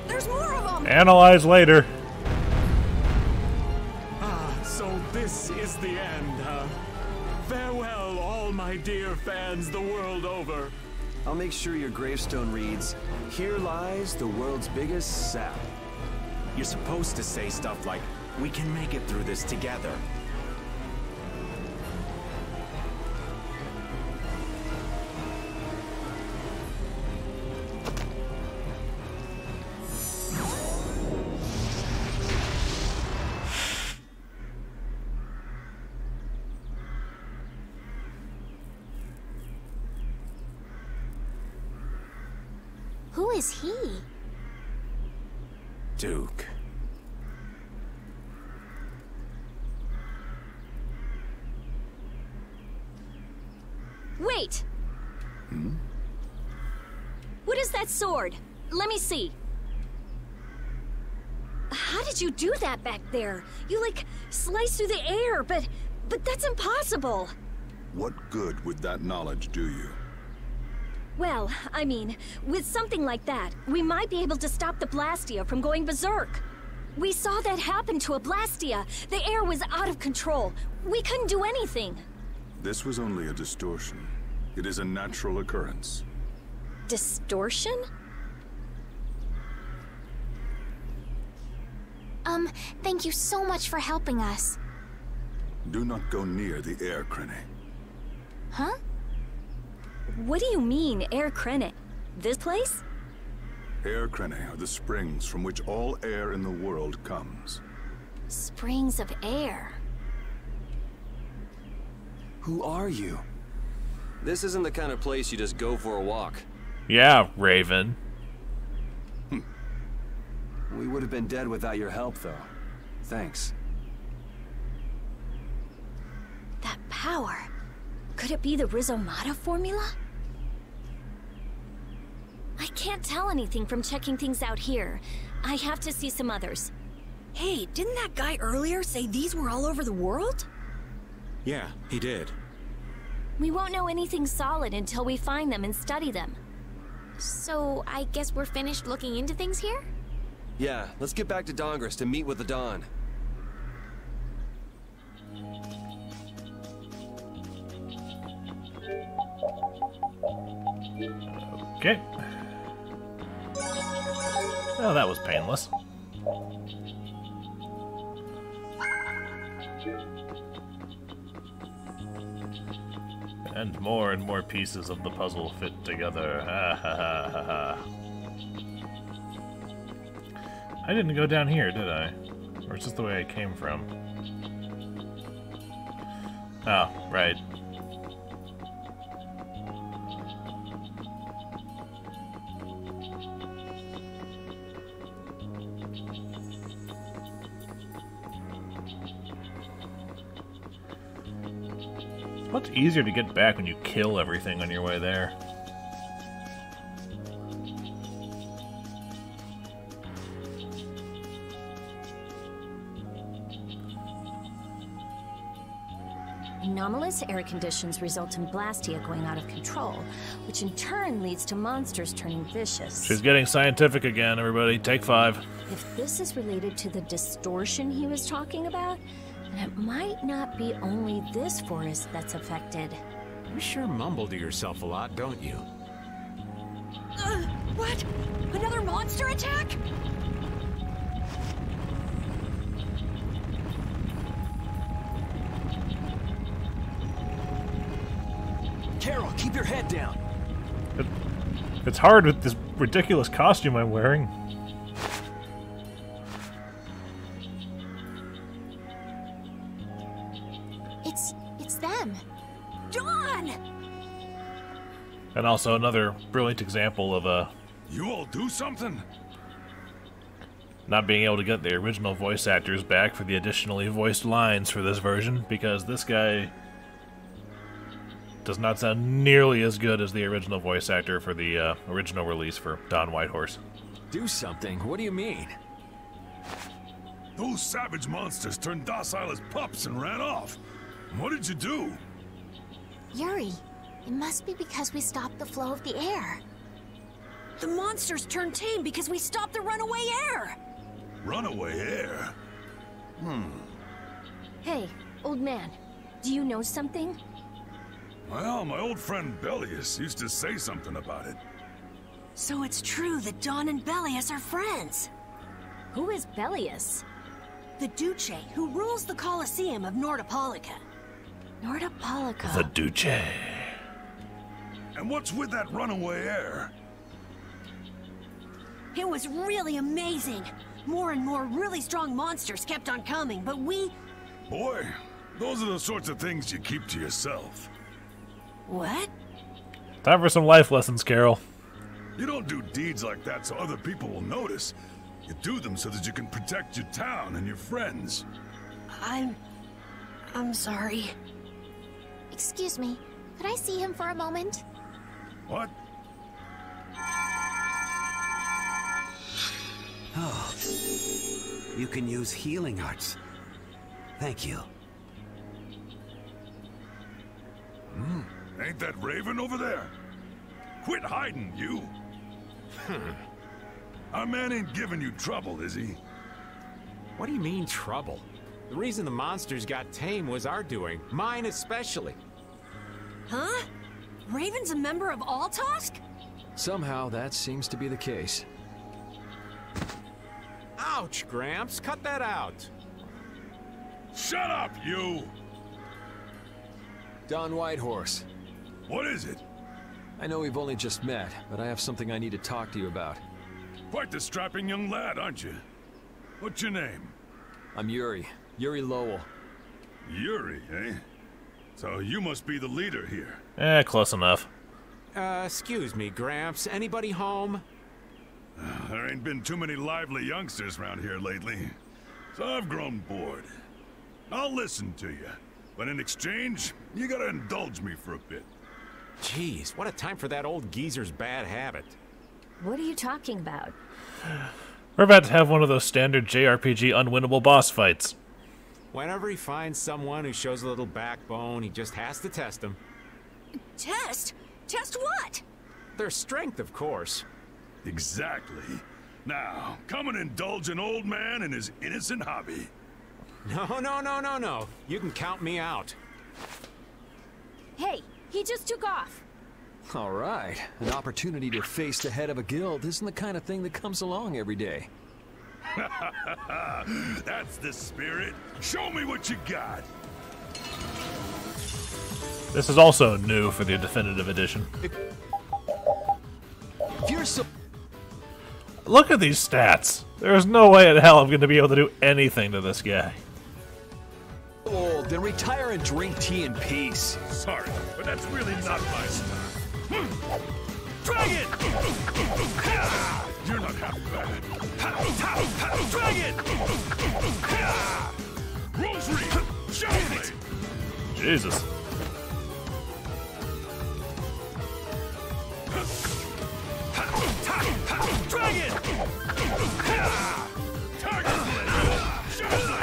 There's more of them! Analyze later. So this is the end, huh? Farewell, all my dear fans the world over. I'll make sure your gravestone reads, "Here lies the world's biggest sap." You're supposed to say stuff like, "We can make it through this together." Who is he? Duke. Wait! What is that sword? Let me see. How did you do that back there? You, like, sliced through the air, but that's impossible. What good would that knowledge do you? Well, I mean, with something like that, we might be able to stop the Blastia from going berserk. We saw that happen to a Blastia. The air was out of control. We couldn't do anything. This was only a distortion. It is a natural occurrence. Distortion? Thank you so much for helping us. Do not go near the air, Krene. Huh? What do you mean, Air Krenet? This place? Air Krene are the springs from which all air in the world comes. Springs of air. Who are you? This isn't the kind of place you just go for a walk. Yeah, Raven. We would have been dead without your help, though. Thanks. That power. Could it be the Rizomata formula? I can't tell anything from checking things out here. I have to see some others. Hey, didn't that guy earlier say these were all over the world? Yeah, he did. We won't know anything solid until we find them and study them. So, I guess we're finished looking into things here? Yeah, let's get back to Dongris to meet with the Dawn. Okay. Well, that was painless. And more pieces of the puzzle fit together. Ha ha ha ha ha. I didn't go down here, did I? Or is this the way I came from? Oh, right. It's much easier to get back when you kill everything on your way there. Anomalous air conditions result in Blastia going out of control, which in turn leads to monsters turning vicious. She's getting scientific again, everybody. Take 5. If this is related to the distortion he was talking about, then it might not be only this forest that's affected. You sure mumble to yourself a lot, don't you? What? Another monster attack? Carol, keep your head down. It's hard with this ridiculous costume I'm wearing. It's them. Dawn! And also another brilliant example of You all do something? not being able to get the original voice actors back for the additionally voiced lines for this version, because this guy does not sound nearly as good as the original voice actor for the original release for Don Whitehorse. Do something? What do you mean? Those savage monsters turned docile as pups and ran off. What did you do? Yuri, it must be because we stopped the flow of the air. The monsters turned tame because we stopped the runaway air! Runaway air? Hey, old man, do you know something? Well, my old friend Bellius used to say something about it. So it's true that Dawn and Bellius are friends. Who is Bellius? The Duce, who rules the Colosseum of Nordopolica. Nordopolica? The Duce. And what's with that runaway air? It was really amazing. More and more really strong monsters kept on coming, but we... Boy, those are the sorts of things you keep to yourself. What? Time for some life lessons, Carol. You don't do deeds like that so other people will notice. You do them so that you can protect your town and your friends. I'm sorry. Excuse me, could I see him for a moment? What? Oh, you can use healing arts. Thank you. Ain't that Raven over there? Quit hiding, you! Our man ain't giving you trouble, is he? What do you mean, trouble? The reason the monsters got tame was our doing. Mine especially. Huh? Raven's a member of Altosk? Somehow that seems to be the case. Ouch, Gramps. Cut that out. Shut up, you! Don Whitehorse. What is it? I know we've only just met, but I have something I need to talk to you about. Quite the strapping young lad, aren't you? What's your name? I'm Yuri. Yuri Lowell. Yuri, eh? So you must be the leader here. Close enough. Excuse me, Gramps. Anybody home? There ain't been too many lively youngsters around here lately, so I've grown bored. I'll listen to you, but in exchange, you gotta indulge me for a bit. Jeez, what a time for that old geezer's bad habit. What are you talking about? We're about to have one of those standard JRPG unwinnable boss fights. Whenever he finds someone who shows a little backbone, he just has to test them. Test? Test what? Their strength, of course. Exactly. Now, come and indulge an old man in his innocent hobby. No. You can count me out. Hey, he just took off. All right. An opportunity to face the head of a guild isn't the kind of thing that comes along every day. That's the spirit. Show me what you got. This is also new for the definitive edition. If you're so... Look at these stats. There's no way in hell I'm going to be able to do anything to this guy. old, then retire and drink tea in peace. Sorry, but that's really not my style. Dragon! You're not half bad. Dragon! Rosary! Shout! Jesus. Dragon!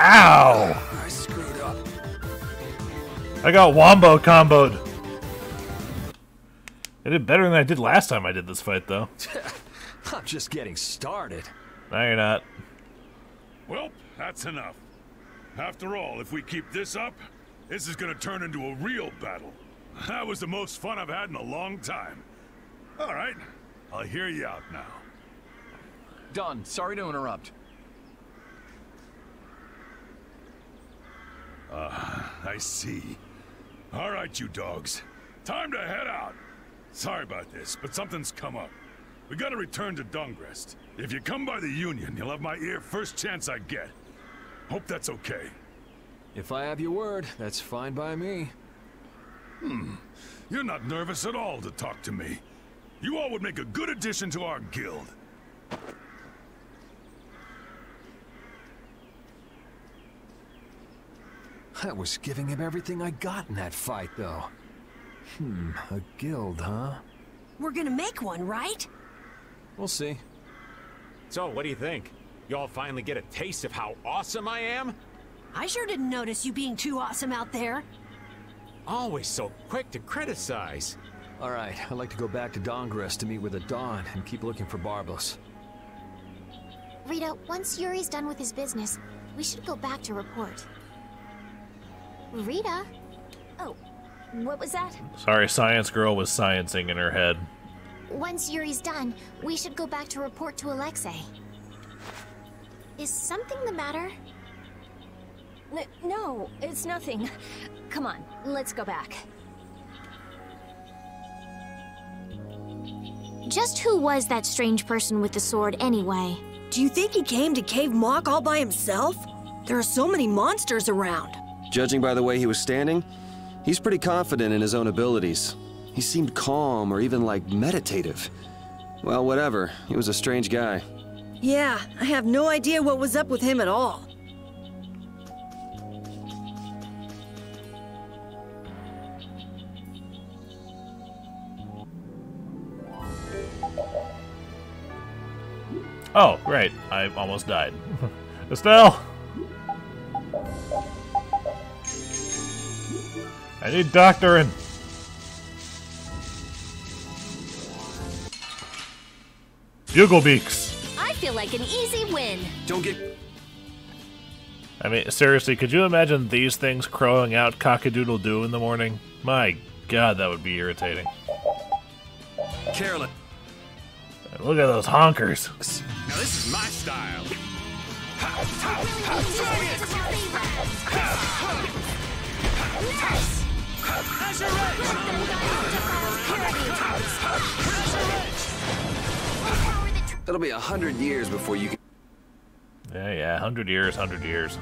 Ow! I screwed up. I got wombo comboed. I did better than I did last time I did this fight, though. I'm just getting started. No, you're not. Well, that's enough. After all, if we keep this up, this is gonna turn into a real battle. That was the most fun I've had in a long time. All right, I'll hear you out now. Done. Sorry to interrupt. I see. All right, you dogs. Time to head out. Sorry about this, but something's come up. We gotta return to Dungrest. If you come by the Union, you'll have my ear first chance I get. Hope that's okay. If I have your word, that's fine by me. You're not nervous at all to talk to me. You all would make a good addition to our guild. I was giving him everything I got in that fight, though. A guild, huh? We're gonna make one, right? We'll see. So, what do you think? You all finally get a taste of how awesome I am? I sure didn't notice you being too awesome out there. Always so quick to criticize. All right, I'd like to go back to Dongrest to meet with the Dawn and keep looking for Barbos. Rita, once Yuri's done with his business, we should go back to report. Rita? Oh, what was that? Sorry, Science Girl was sciencing in her head. Once Yuri's done, we should go back to report to Alexei. Is something the matter? No, it's nothing. Come on, let's go back. Just who was that strange person with the sword anyway? Do you think he came to Cave Mock all by himself? There are so many monsters around. Judging by the way he was standing, he's pretty confident in his own abilities. He seemed calm or even like meditative. Well, whatever. He was a strange guy. Yeah, I have no idea what was up with him at all. Oh, right. I almost died. Estelle! I need doctoring. Buglebeaks. I feel like an easy win. Don't get... I mean, seriously, could you imagine these things crowing out cock-a-doodle-doo in the morning? My god, that would be irritating. Carolyn. Look at those honkers. Now this is my style. It'll be 100 years before you can... Yeah, 100 years, 100 years.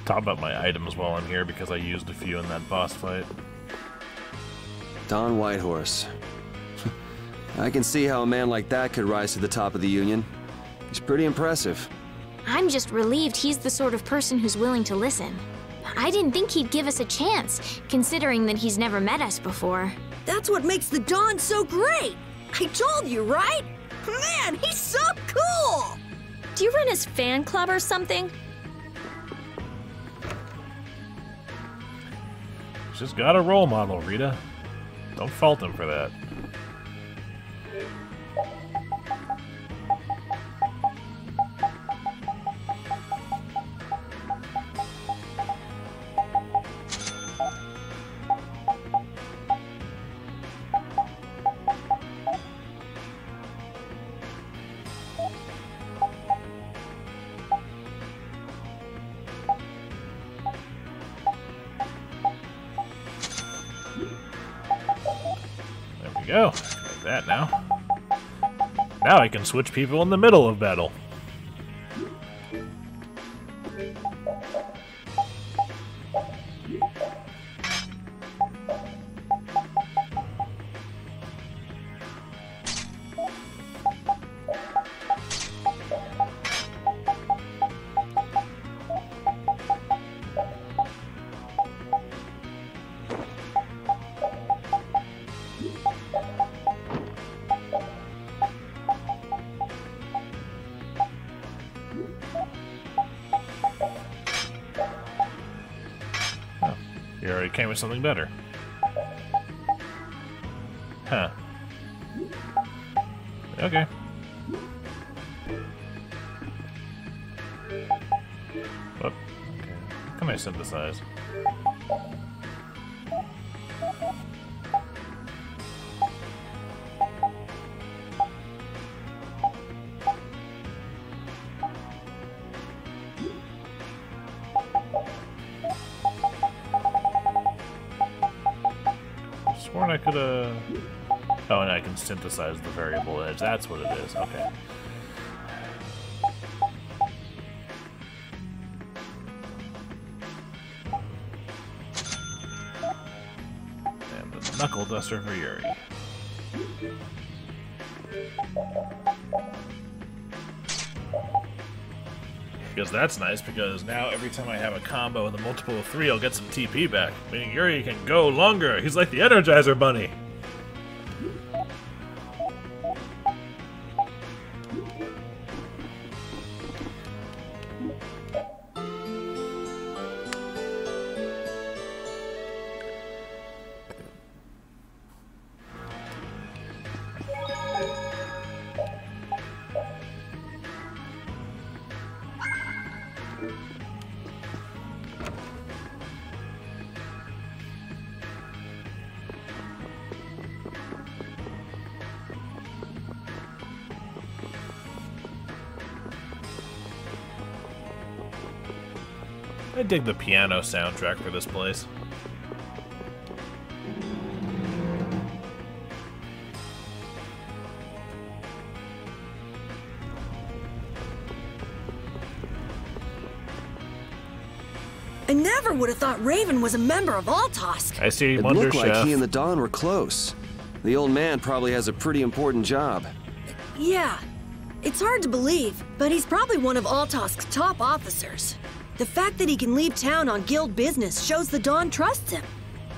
Talk about my items while I'm here because I used a few in that boss fight. Don Whitehorse. I can see how a man like that could rise to the top of the Union. He's pretty impressive. I'm just relieved he's the sort of person who's willing to listen. I didn't think he'd give us a chance, considering that he's never met us before. That's what makes the Don so great! I told you, right? Man, he's so cool! Do you run his fan club or something? Just got a role model, Rita. Don't fault him for that. Go. Like that now. Now I can switch people in the middle of battle. You already came with something better. Huh. Okay. Oh, okay. How can I synthesize? Sworn I could have... Oh, and I can synthesize the variable edge. That's what it is. Okay. And the knuckle duster for Yuri. Because that's nice, because now every time I have a combo with a multiple of 3, I'll get some TP back. Meaning Yuri can go longer. He's like the Energizer Bunny. I dig the piano soundtrack for this place. I never would have thought Raven was a member of Altosk. I see. It looked like he and the Don were close. The old man probably has a pretty important job. Yeah. It's hard to believe, but he's probably one of Altosk's top officers. The fact that he can leave town on guild business shows the Don trusts him.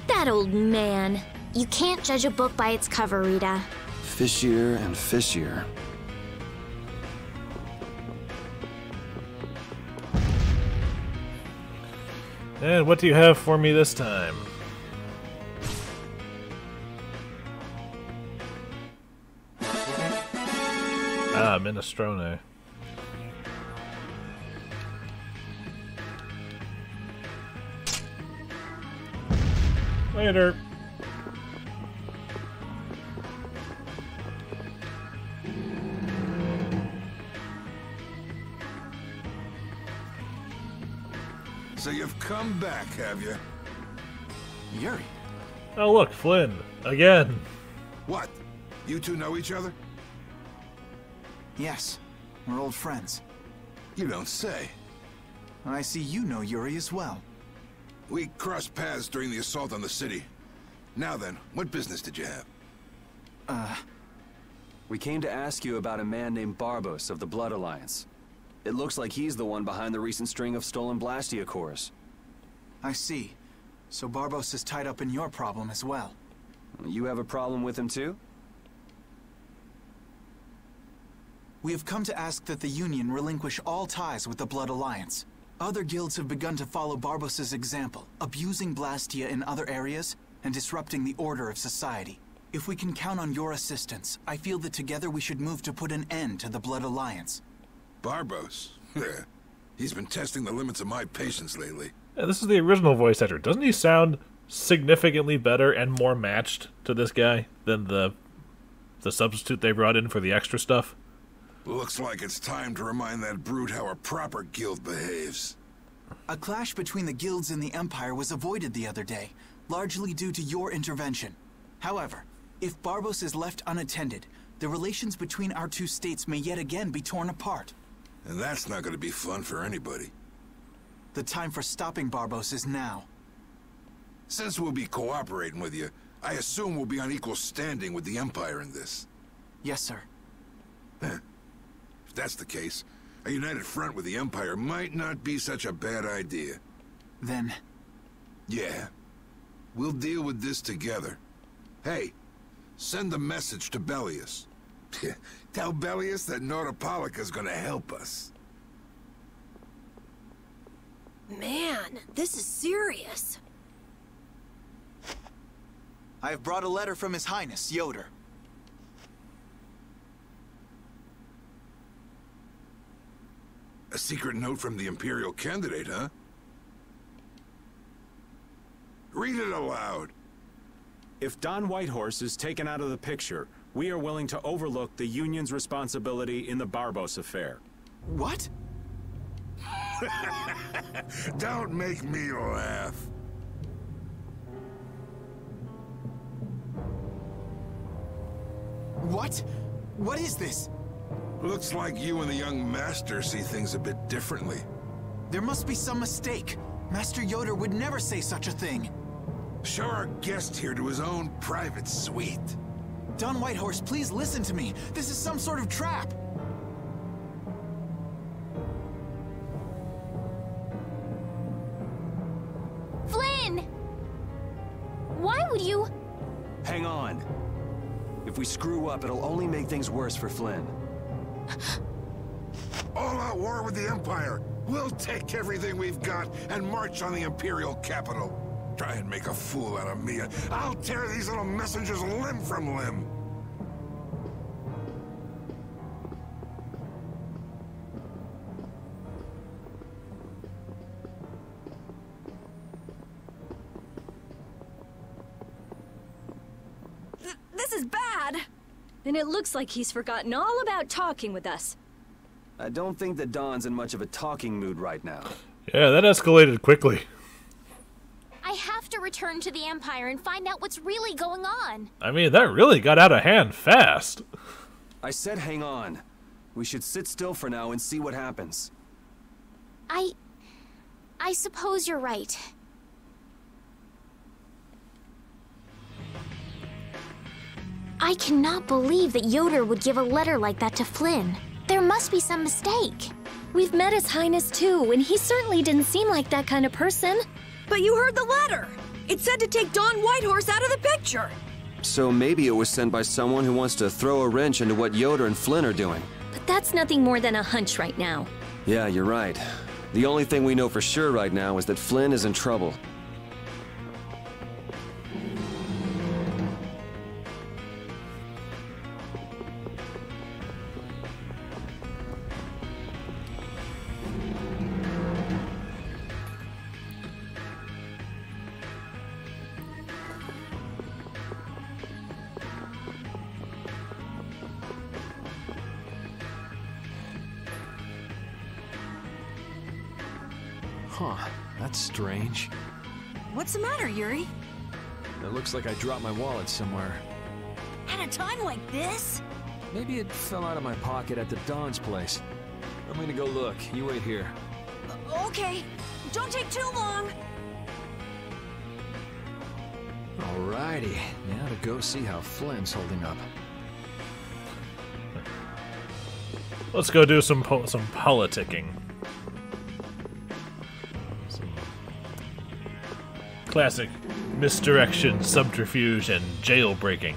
That old man. You can't judge a book by its cover, Rita. Fishier and fishier. And what do you have for me this time? Ah, Minestrone. Later. So you've come back, have you? Yuri. Oh look, Flynn. Again. What? You two know each other? Yes, we're old friends. You don't say. I see you know Yuri as well. We crossed paths during the assault on the city. Now then, what business did you have? We came to ask you about a man named Barbos of the Blood Alliance. It looks like he's the one behind the recent string of stolen Blastia cores. I see. So Barbos is tied up in your problem as well. You have a problem with him too? We have come to ask that the Union relinquish all ties with the Blood Alliance. Other guilds have begun to follow Barbos' example, abusing Blastia in other areas and disrupting the order of society. If we can count on your assistance, I feel that together we should move to put an end to the Blood Alliance. Barbos? He's been testing the limits of my patience lately. Yeah, this is the original voice actor. Doesn't he sound significantly better and more matched to this guy than the substitute they brought in for the extra stuff? Looks like it's time to remind that brute how a proper guild behaves. A clash between the guilds and the Empire was avoided the other day, largely due to your intervention. However, if Barbos is left unattended, the relations between our two states may yet again be torn apart. And that's not going to be fun for anybody. The time for stopping Barbos is now. Since we'll be cooperating with you, I assume we'll be on equal standing with the Empire in this. Yes, sir. If that's the case, a united front with the Empire might not be such a bad idea. Then... Yeah. We'll deal with this together. Hey, send a message to Bellius. Tell Bellius that Nordopolica's gonna help us. Man, this is serious. I have brought a letter from His Highness, Yoder. A secret note from the Imperial candidate, huh? Read it aloud. If Don Whitehorse is taken out of the picture, we are willing to overlook the Union's responsibility in the Barbos affair. What? Don't make me laugh. What? What is this? Looks like you and the young master see things a bit differently. There must be some mistake. Master Yoder would never say such a thing. Show our guest here to his own private suite. Don Whitehorse, please listen to me. This is some sort of trap. Flynn! Why would you... Hang on. If we screw up, it'll only make things worse for Flynn. All-out war with the Empire. We'll take everything we've got and march on the Imperial capital. Try and make a fool out of me. I'll tear these little messengers limb from limb. This is bad! And it looks like he's forgotten all about talking with us. I don't think that Don's in much of a talking mood right now. Yeah, that escalated quickly. I have to return to the Empire and find out what's really going on. I mean, that really got out of hand fast. I said hang on. We should sit still for now and see what happens. I suppose you're right. I cannot believe that Yoder would give a letter like that to Flynn. There must be some mistake. We've met His Highness too, and he certainly didn't seem like that kind of person. But you heard the letter! It said to take Don Whitehorse out of the picture! So maybe it was sent by someone who wants to throw a wrench into what Yoder and Flynn are doing. But that's nothing more than a hunch right now. Yeah, you're right. The only thing we know for sure right now is that Flynn is in trouble. Huh, that's strange. What's the matter, Yuri? It looks like I dropped my wallet somewhere. At a time like this? Maybe it fell out of my pocket at the Don's place. I'm gonna go look. You wait here. Okay. Don't take too long. Alrighty, now to go see how Flynn's holding up. Let's go do some politicking. Some classic misdirection, subterfuge, and jailbreaking.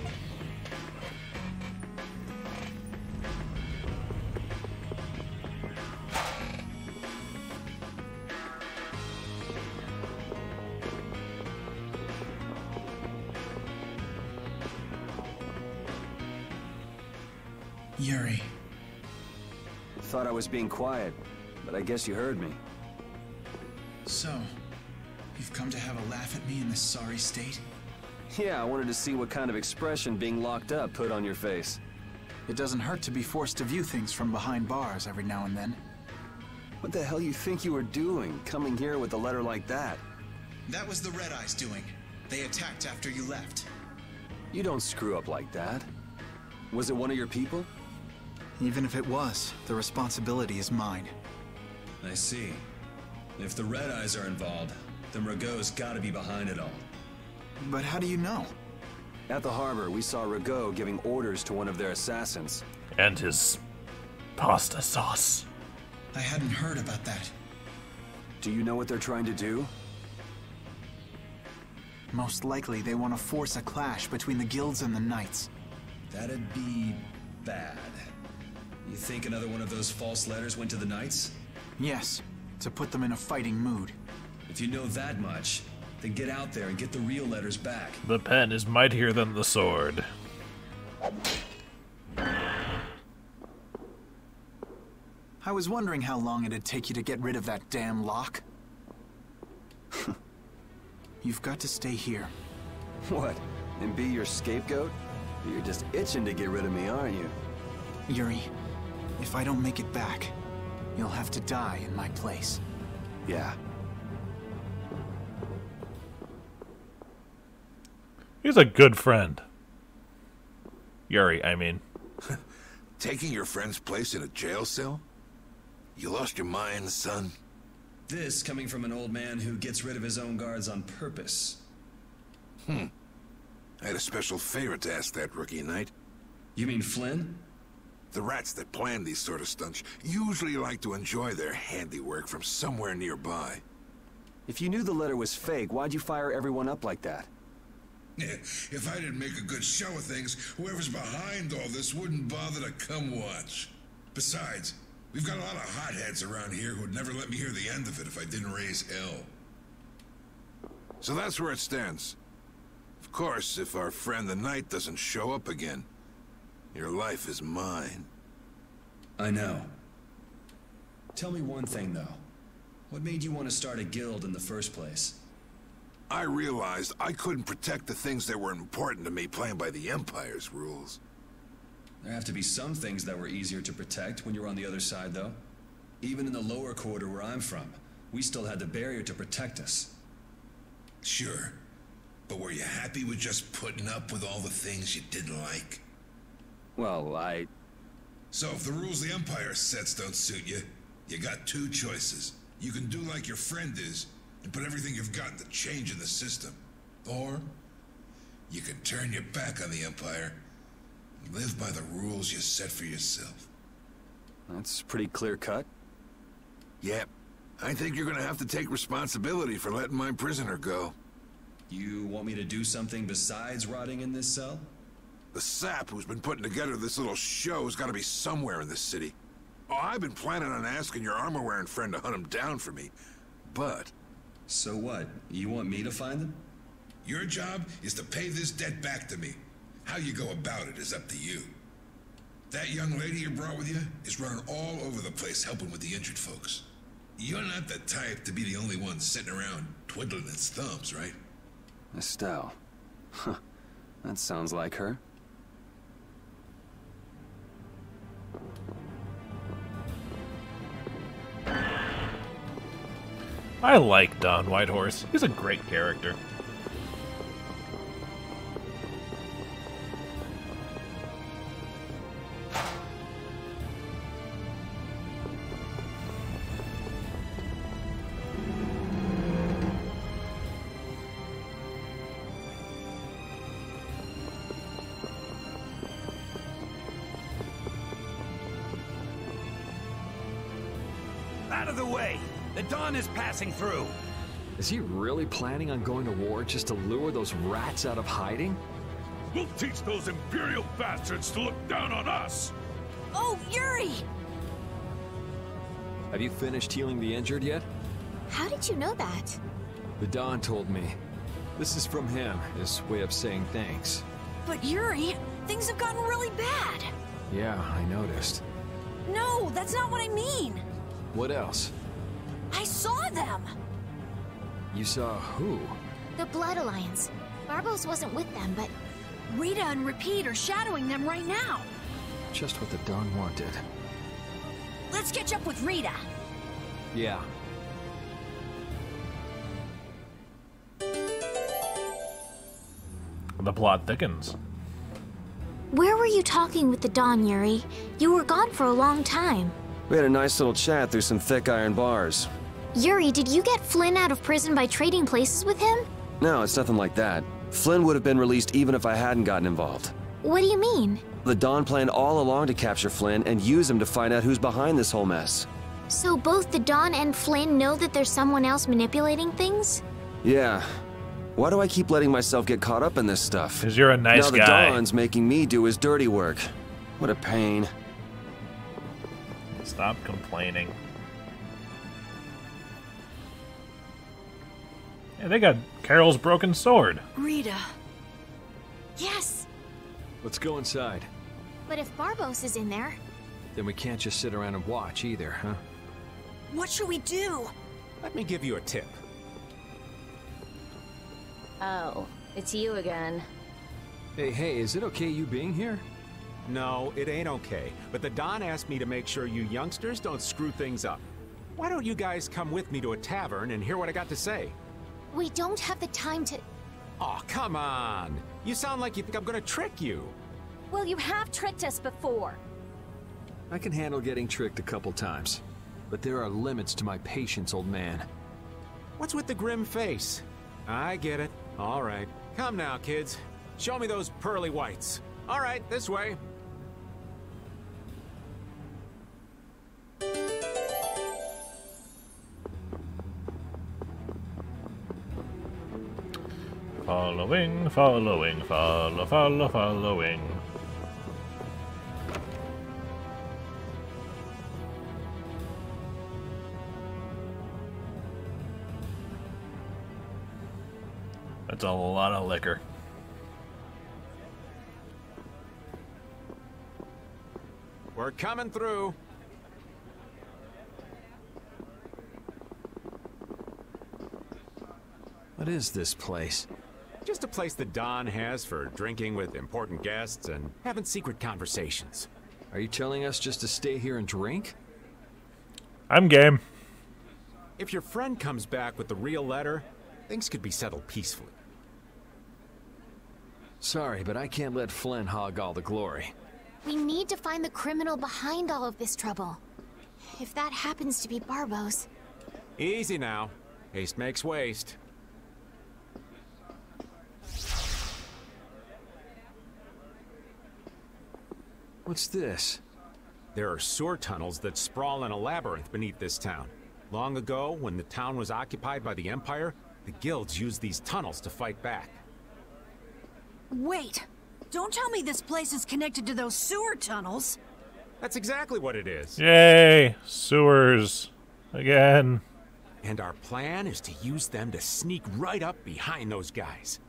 Yuri. Thought I was being quiet, but I guess you heard me. So, you've come to have a laugh at me in this sorry state? Yeah, I wanted to see what kind of expression being locked up put on your face. It doesn't hurt to be forced to view things from behind bars every now and then. What the hell you think you were doing, coming here with a letter like that? That was the Red Eyes doing. They attacked after you left. You don't screw up like that. Was it one of your people? Even if it was, the responsibility is mine. I see. If the Red Eyes are involved, then Rago's gotta be behind it all. But how do you know? At the harbor, we saw Rago giving orders to one of their assassins. And his pasta sauce. I hadn't heard about that. Do you know what they're trying to do? Most likely they want to force a clash between the guilds and the knights. That'd be bad. You think another one of those false letters went to the knights? Yes, to put them in a fighting mood. If you know that much, then get out there and get the real letters back. The pen is mightier than the sword. I was wondering how long it'd take you to get rid of that damn lock. You've got to stay here. What? And be your scapegoat? You're just itching to get rid of me, aren't you? Yuri, if I don't make it back, you'll have to die in my place. Yeah. He's a good friend. Yuri, I mean. Taking your friend's place in a jail cell? You lost your mind, son? This coming from an old man who gets rid of his own guards on purpose. I had a special favor to ask that rookie knight. You mean Flynn? The rats that plan these sort of stunts usually like to enjoy their handiwork from somewhere nearby. If you knew the letter was fake, why'd you fire everyone up like that? If I didn't make a good show of things, whoever's behind all this wouldn't bother to come watch. Besides, we've got a lot of hotheads around here who'd never let me hear the end of it if I didn't raise hell. So that's where it stands. Of course, if our friend the Knight doesn't show up again, your life is mine. I know. Tell me one thing, though. What made you want to start a guild in the first place? I realized I couldn't protect the things that were important to me playing by the Empire's rules. There have to be some things that were easier to protect when you were on the other side, though. Even in the lower quarter where I'm from, we still had the barrier to protect us. Sure. But were you happy with just putting up with all the things you didn't like? Well, So if the rules the Empire sets don't suit you, you got two choices. You can do like your friend is, and put everything you've got into changing the system. Or, you can turn your back on the Empire, and live by the rules you set for yourself. That's pretty clear-cut. Yep. I think you're gonna have to take responsibility for letting my prisoner go. You want me to do something besides rotting in this cell? The sap who's been putting together this little show's gotta be somewhere in this city. Oh, I've been planning on asking your armor-wearing friend to hunt him down for me, but... So what? You want me to find them? Your job is to pay this debt back to me. How you go about it is up to you. That young lady you brought with you is running all over the place helping with the injured folks. You're not the type to be the only one sitting around twiddling its thumbs, right? Estelle. Huh. That sounds like her. I like Don Whitehorse. He's a great character. Out of the way! The Dawn is passing through! Is he really planning on going to war just to lure those rats out of hiding? We'll teach those Imperial bastards to look down on us! Oh, Yuri! Have you finished healing the injured yet? How did you know that? The Don told me. This is from him, his way of saying thanks. But Yuri, things have gotten really bad! Yeah, I noticed. No, that's not what I mean! What else? I saw them! You saw who? The Blood Alliance. Barbos wasn't with them, but... Rita and Repeat are shadowing them right now! Just what the Don wanted. Let's catch up with Rita! Yeah. The plot thickens. Where were you talking with the Dawn, Yuri? You were gone for a long time. We had a nice little chat through some thick iron bars. Yuri, did you get Flynn out of prison by trading places with him? No, it's nothing like that. Flynn would have been released even if I hadn't gotten involved. What do you mean? The Dawn planned all along to capture Flynn and use him to find out who's behind this whole mess. So both the Dawn and Flynn know that there's someone else manipulating things? Yeah. Why do I keep letting myself get caught up in this stuff? 'Cause you're a nice guy. Now the Dawn's making me do his dirty work. What a pain. Stop complaining. Hey, they got Carol's broken sword. Rita. Yes, Let's go inside. but if Barbos is in there... Then we can't just sit around and watch either, huh? What should we do? Let me give you a tip. Oh, it's you again. Hey, is it okay you being here? No, it ain't okay. But the Don asked me to make sure you youngsters don't screw things up. Why don't you guys come with me to a tavern and hear what I got to say? We don't have the time to... Oh, come on! You sound like you think I'm gonna trick you. Well, you have tricked us before. I can handle getting tricked a couple times. But there are limits to my patience, old man. What's with the grim face? I get it. All right. Come now, kids. Show me those pearly whites. All right, this way. Following. That's a lot of liquor. We're coming through. What is this place? Just a place the Don has for drinking with important guests and having secret conversations. Are you telling us just to stay here and drink? I'm game. If your friend comes back with the real letter, things could be settled peacefully. Sorry, but I can't let Flynn hog all the glory. We need to find the criminal behind all of this trouble. If that happens to be Barbos... Easy now. Haste makes waste. What's this? There are sewer tunnels that sprawl in a labyrinth beneath this town. Long ago, when the town was occupied by the Empire, the guilds used these tunnels to fight back. Wait! Don't tell me this place is connected to those sewer tunnels! That's exactly what it is. Yay! Sewers. Again. And our plan is to use them to sneak right up behind those guys.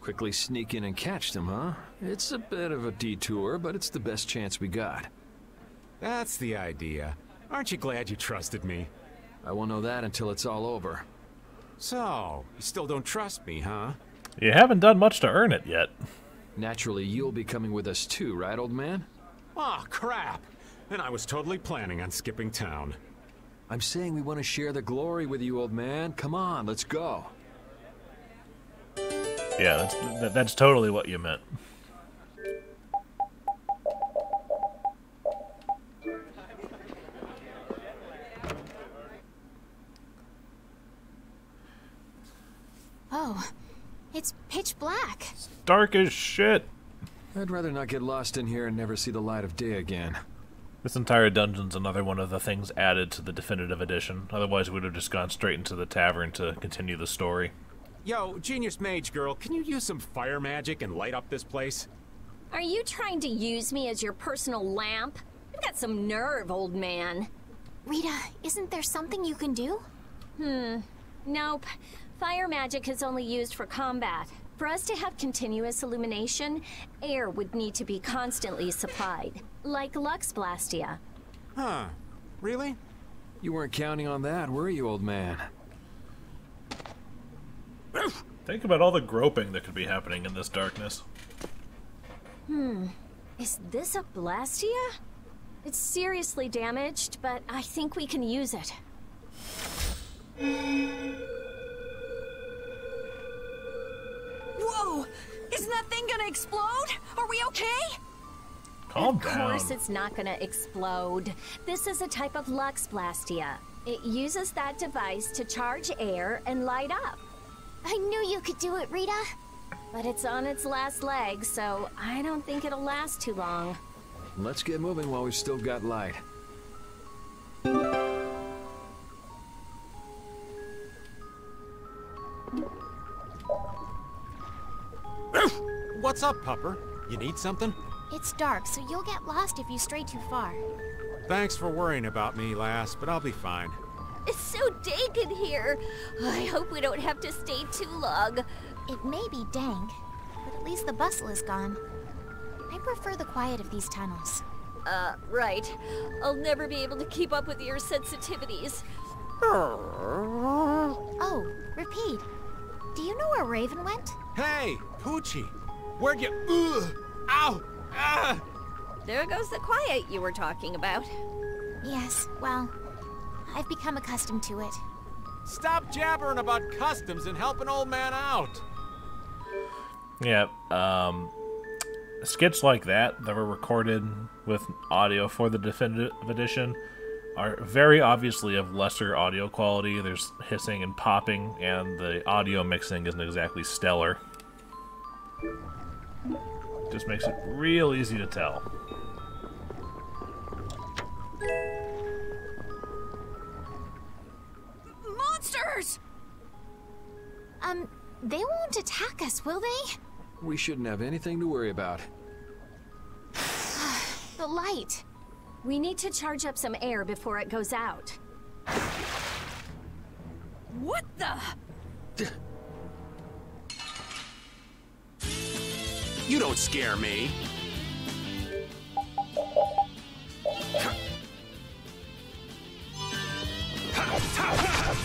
Quickly sneak in and catch them, huh? It's a bit of a detour, but it's the best chance we got. That's the idea. Aren't you glad you trusted me? I won't know that until it's all over. So, you still don't trust me, huh? You haven't done much to earn it yet. Naturally, you'll be coming with us too, right, old man? Aw, crap! And I was totally planning on skipping town. I'm saying we want to share the glory with you, old man. Come on, let's go. Yeah, that's totally what you meant. Oh, it's pitch black. It's dark as shit. I'd rather not get lost in here and never see the light of day again. This entire dungeon's another one of the things added to the definitive edition. Otherwise, we would have just gone straight into the tavern to continue the story. Yo, Genius Mage Girl, can you use some fire magic and light up this place? Are you trying to use me as your personal lamp? You've got some nerve, old man. Rita, isn't there something you can do? Nope. Fire magic is only used for combat. For us to have continuous illumination, air would need to be constantly supplied, like Lux Blastia. Huh. Really? You weren't counting on that, were you, old man? Think about all the groping that could be happening in this darkness. Is this a Blastia? It's seriously damaged, but I think we can use it. Whoa! Isn't that thing gonna explode? Are we okay? Calm down. Of course it's not gonna explode. This is a type of Lux Blastia. It uses that device to charge air and light up. I knew you could do it, Rita. But it's on its last leg, so I don't think it'll last too long. Let's get moving while we've still got light. What's up, Pupper? You need something? It's dark, so you'll get lost if you stray too far. Thanks for worrying about me, lass, but I'll be fine. It's so dank in here. I hope we don't have to stay too long. It may be dank, but at least the bustle is gone. I prefer the quiet of these tunnels. Right. I'll never be able to keep up with your sensitivities. Oh, repeat. Do you know where Raven went? Hey, Poochie! Where'd you... Ow! Ah! There goes the quiet you were talking about. Yes, well, I've become accustomed to it. Stop jabbering about customs and help an old man out! Yeah, skits like that were recorded with audio for the definitive edition are very obviously of lesser audio quality. There's hissing and popping, and the audio mixing isn't exactly stellar. Just makes it real easy to tell. Monsters! They won't attack us, will they? We shouldn't have anything to worry about. The light. We need to charge up some air before it goes out. What the? You don't scare me.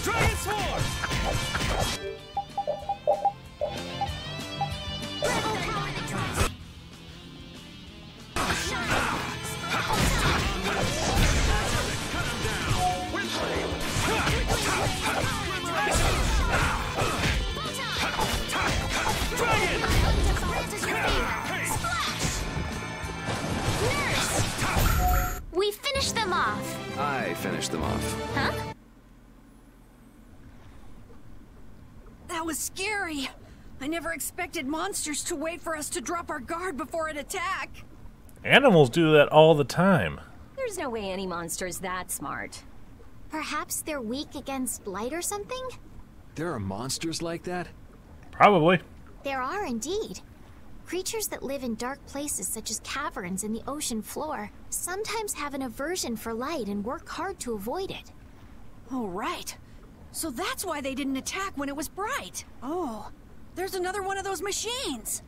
Dragon Sword! We finished them off. I finished them off. Huh? That was scary. I never expected monsters to wait for us to drop our guard before an attack. Animals do that all the time. There's no way any monster's that smart. Perhaps they're weak against light or something? There are monsters like that? Probably. There are indeed. Creatures that live in dark places such as caverns and the ocean floor sometimes have an aversion for light and work hard to avoid it. Oh, right. So that's why they didn't attack when it was bright. Oh, there's another one of those machines.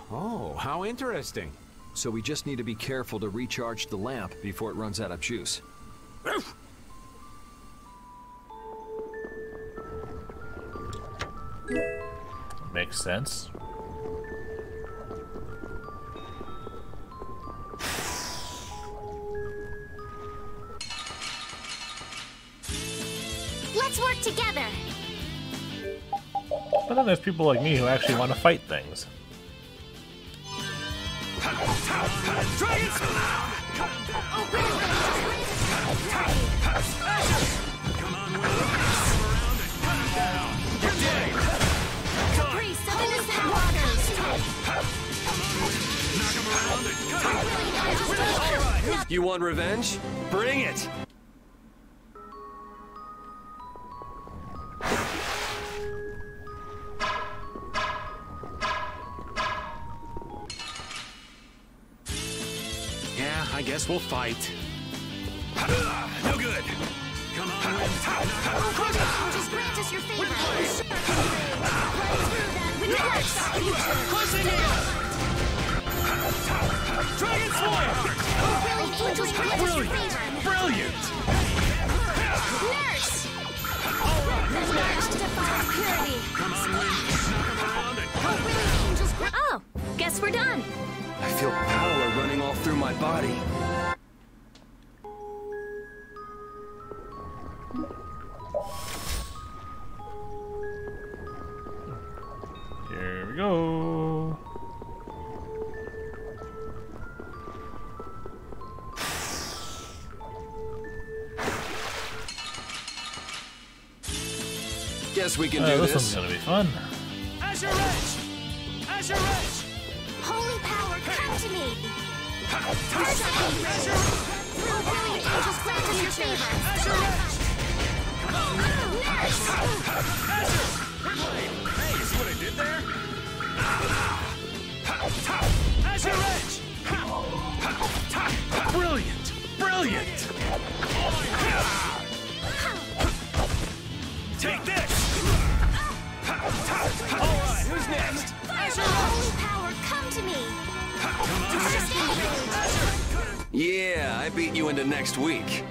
Oh, how interesting. So we just need to be careful to recharge the lamp before it runs out of juice. Makes sense. together. But then there's people like me who actually want to fight things. You want revenge? Bring it! Yeah, I guess we'll fight. No good. Come on, Wind. Just grant us your favor. Sure, right through that. Closing in. Dragon Slayer! Brilliant angels grant us your favor. Brilliant! Nurse! Who's next? Purity. Come on, Wind. Knock him around and Brilliant angels grant. Oh, guess we're done. I feel power running all through my body. Here we go. Guess we can do this this. one's gonna be fun. Azure Edge! Azure Edge! Holy power, come to me. Azure! Brilliant angels grant us your favor. Azure Edge! Nurse! Hey, you see what I did there? Azure Edge! Brilliant! Brilliant! Take this! Alright, who's next? Holy power, come to me. Yeah, I beat you into next week.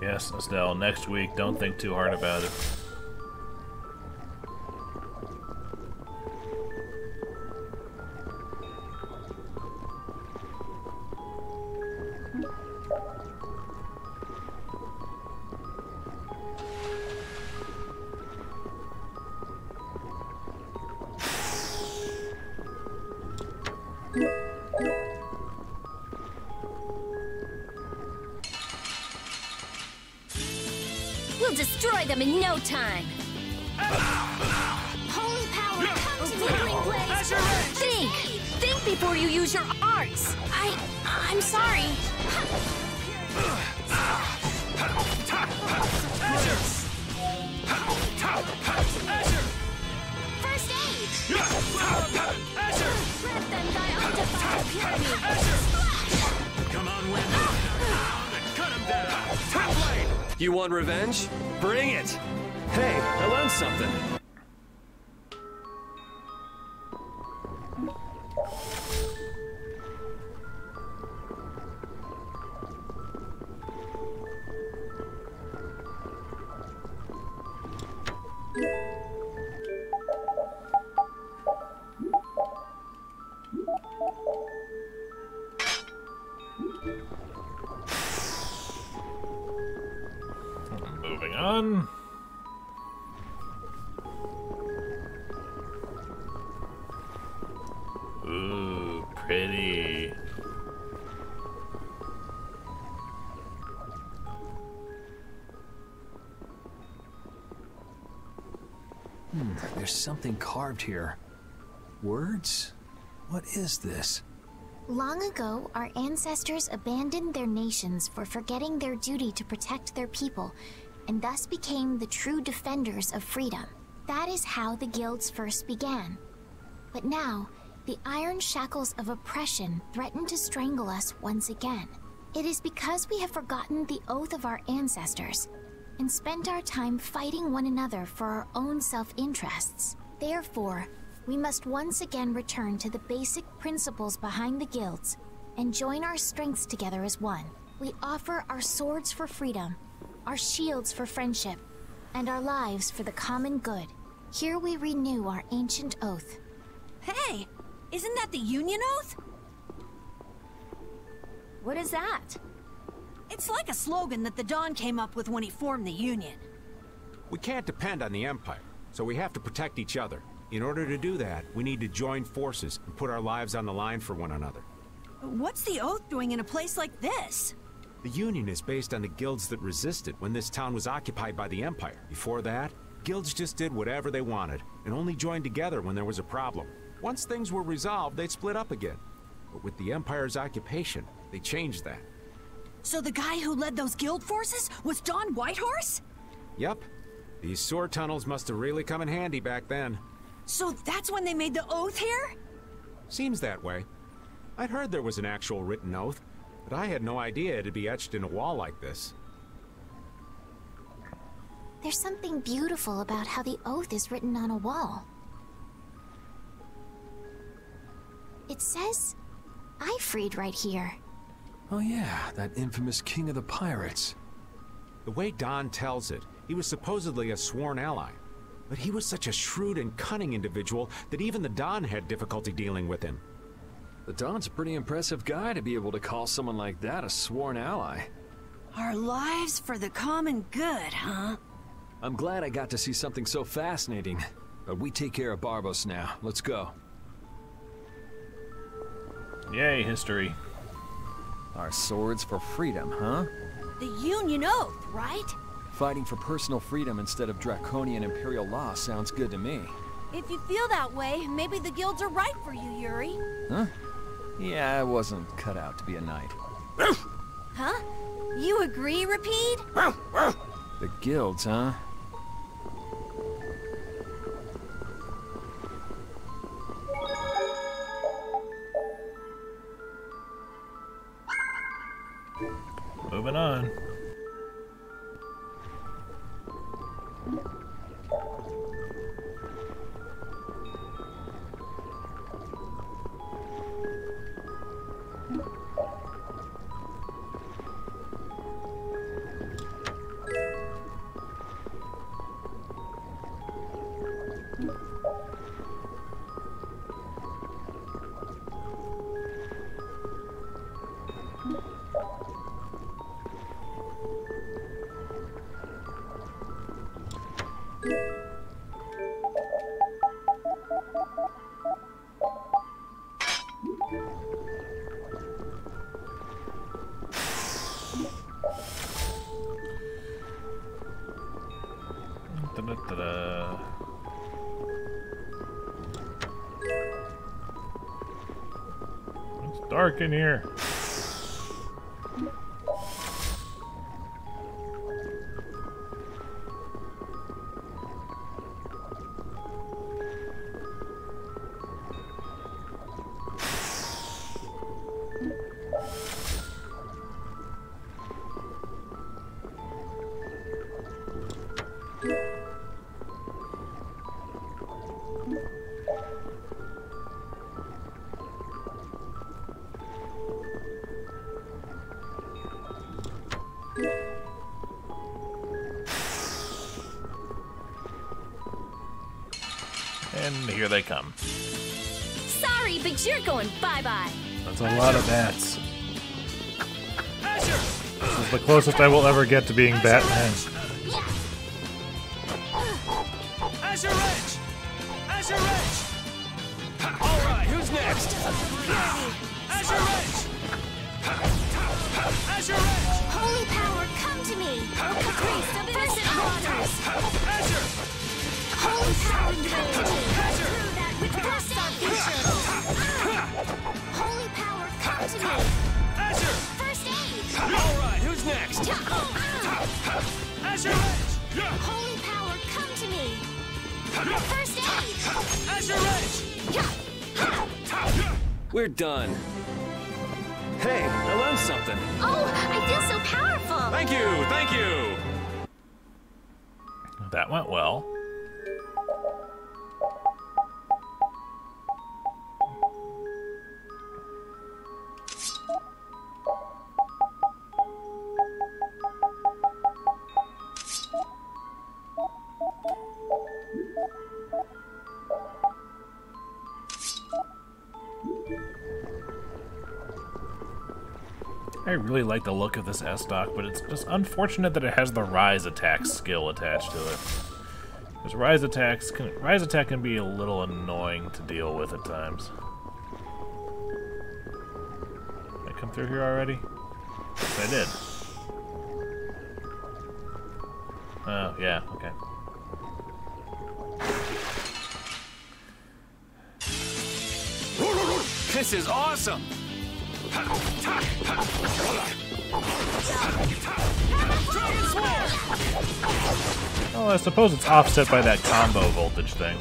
Yes, Estelle, next week. Don't think too hard about it. We'll destroy them in no time. Holy power, come to me. Think before you use your arts. I'm sorry. First aid. Let them die undefiled purity. come on, Wind. Cut him down. Top blade. You want revenge? Bring it! Hey, I learned something. Moving on. Ooh, pretty. There's something carved here. Words? What is this? Long ago, our ancestors abandoned their nations for forgetting their duty to protect their people, and thus became the true defenders of freedom. That is how the guilds first began. But now, the iron shackles of oppression threaten to strangle us once again. It is because we have forgotten the oath of our ancestors, and spent our time fighting one another for our own self-interests. Therefore, we must once again return to the basic principles behind the guilds and join our strengths together as one. We offer our swords for freedom, our shields for friendship, and our lives for the common good. Here we renew our ancient oath. Hey, isn't that the Union Oath? What is that? It's like a slogan that the Don came up with when he formed the Union. We can't depend on the Empire, so we have to protect each other. In order to do that, we need to join forces and put our lives on the line for one another. What's the Oath doing in a place like this? The Union is based on the guilds that resisted when this town was occupied by the Empire. Before that, guilds just did whatever they wanted and only joined together when there was a problem. Once things were resolved, they'd split up again. But with the Empire's occupation, they changed that. So the guy who led those guild forces was Don Whitehorse? Yep. These sewer tunnels must have really come in handy back then. So that's when they made the Oath here? Seems that way. I'd heard there was an actual written oath, but I had no idea it'd be etched in a wall like this. There's something beautiful about how the oath is written on a wall. It says, "I freed" right here. Oh yeah, that infamous king of the pirates. The way Don tells it, he was supposedly a sworn ally. But he was such a shrewd and cunning individual that even the Don had difficulty dealing with him. The Don's a pretty impressive guy to be able to call someone like that a sworn ally. Our lives for the common good, huh? I'm glad I got to see something so fascinating. But we take care of Barbos now. Let's go. Yay, history. Our swords for freedom, huh? The Union Oath, right? Fighting for personal freedom instead of draconian imperial law sounds good to me. If you feel that way, maybe the guilds are right for you, Yuri. Huh? Yeah, I wasn't cut out to be a knight. Huh? You agree, Rapide? The guilds, huh? Moving on. Da-da-da-da. It's dark in here. And here they come. Sorry, but you're going bye-bye. That's a lot of bats. This is the closest I will ever get to being Batman. Azure Edge! Azure Edge! Alright, who's next? Azure Edge! Azure Edge! Holy power, come to me! O Caprice of innocent waters! Azure! Holy power, Azure! Through that which bless our future! Holy power, come to me! Azure! First aid! Alright, who's next? Azure Edge! Holy power, come to me! First aid! Azure Edge! We're done. Hey, I learned something. Oh, I feel so powerful! Thank you, thank you! That went well. I really like the look of this S-Stock, but it's just unfortunate that it has the Rise Attack skill attached to it. Because Rise Attack can be a little annoying to deal with at times. Did I come through here already? Yes, I did. Oh, yeah, okay. This is awesome! Well, I suppose it's offset by that combo voltage thing.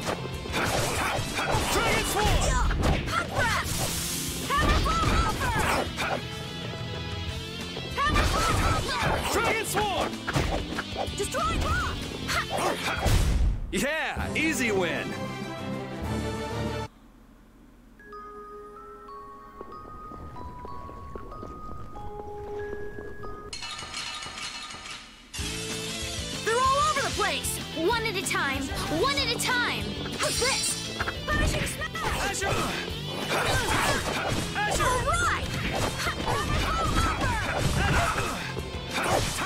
Destroy block! Yeah, easy win. They're all over the place! One at a time! One at a time! How's this? Finishing smash! Azure! Azure! All right!